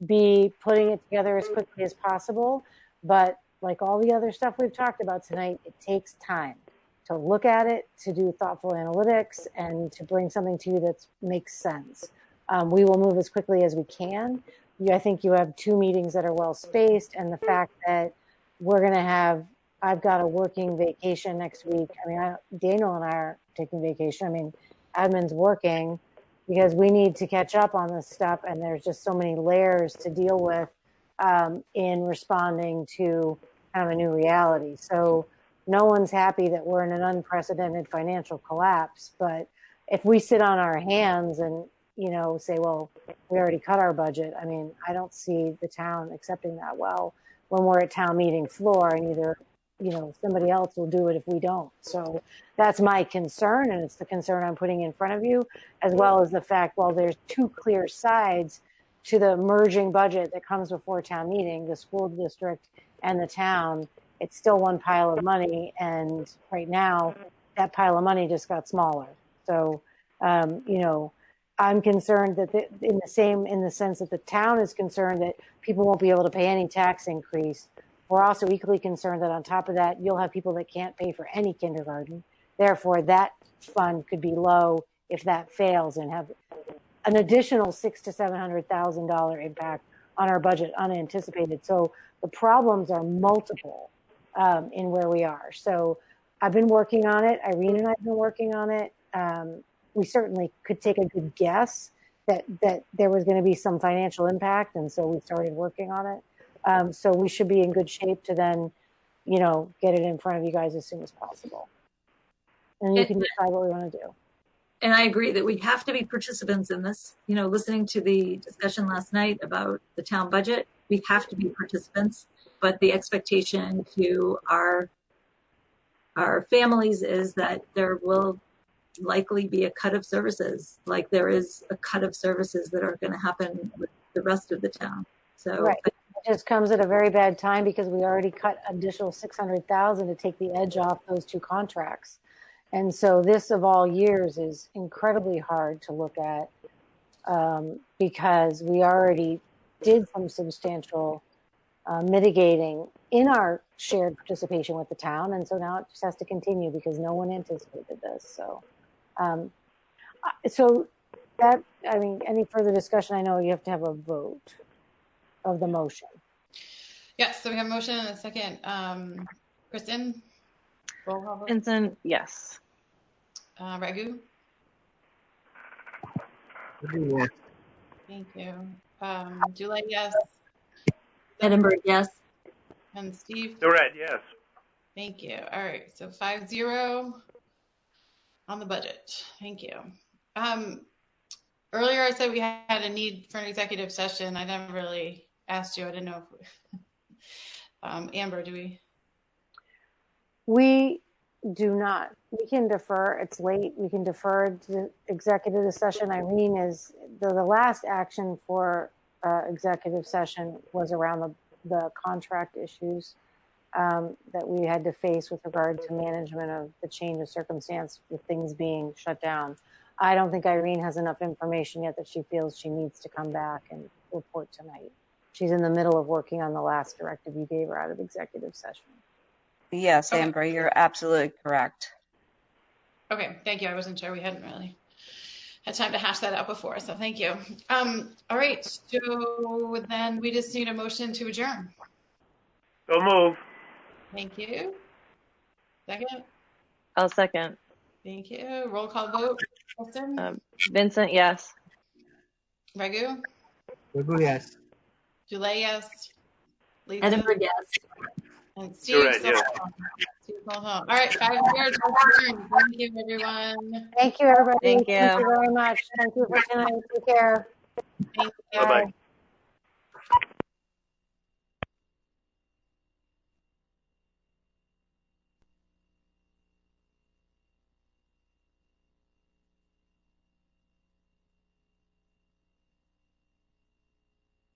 be putting it together as quickly as possible. But like all the other stuff we've talked about tonight, it takes time to look at it, to do thoughtful analytics, and to bring something to you that makes sense. We will move as quickly as we can. I think you have 2 meetings that are well spaced, and the fact that I've got a working vacation next week. I mean, Daniel and I are taking vacation. I mean, admin's working because we need to catch up on this stuff, and there's just so many layers to deal with in responding to kind of a new reality. So no one's happy that we're in an unprecedented financial collapse. But if we sit on our hands and, say, well, we already cut our budget, I mean, I don't see the town accepting that well when we're at town meeting floor, and either, somebody else will do it if we don't. So that's my concern, and it's the concern I'm putting in front of you, as well as the fact, well, there's 2 clear sides to the merging budget that comes before town meeting, the school district and the town. It's still one pile of money, and right now that pile of money just got smaller. So, I'm concerned that in the sense that the town is concerned that people won't be able to pay any tax increase. We're also equally concerned that on top of that, you'll have people that can't pay for any kindergarten. Therefore, that fund could be low if that fails and have an additional $600,000 to $700,000 impact on our budget, unanticipated. So the problems are multiple in where we are. So I've been working on it. Irene and I have been working on it. We certainly could take a good guess that there was going to be some financial impact, and so we started working on it. So we should be in good shape to then, get it in front of you guys as soon as possible. And you can decide what we want to do. And I agree that we have to be participants in this. Listening to the discussion last night about the town budget, we have to be participants. But the expectation to our families is that there will likely be a cut of services, like there is a cut of services that are going to happen with the rest of the town. So right. It just comes at a very bad time because we already cut additional $600,000 to take the edge off those 2 contracts. And so this of all years is incredibly hard to look at because we already did some substantial mitigating in our shared participation with the town. And so now it just has to continue because no one anticipated this. So, any further discussion? I know you have to have a vote of the motion. Yes, so we have a motion and a second. Kristen? Vincent, yes. Raghu? Yes. Thank you. Julie, yes. Edinburgh, yes. And Steve? Durrett, yes. Thank you. All right, so 5-0 on the budget. Thank you. Earlier I said we had a need for an executive session. I never really asked you. I didn't know if Amber, do we? We do not. We can defer. It's late. We can defer the executive session. Irene, is the last action for executive session was around the contract issues that we had to face with regard to management of the change of circumstance with things being shut down. I don't think Irene has enough information yet that she feels she needs to come back and report tonight. She's in the middle of working on the last directive you gave her out of executive session. Yes, Okay. Amber, you're absolutely correct. Okay, thank you. I wasn't sure. We hadn't really had time to hash that out before, so thank you. All right, so then we just need a motion to adjourn. So move. Thank you. Second? I'll second. Thank you. Roll call vote. Kristen? Vincent, yes. Raghu? Raghu, yes. Julie, yes. Lisa? Edinburgh, yes. And Steve? Durrett, yes. Steve, all right, 5-0. Thank you, everyone. Thank you, everybody. Thank you. Thank you very much. Thank you for tonight. Take care. Thank you. Bye-bye.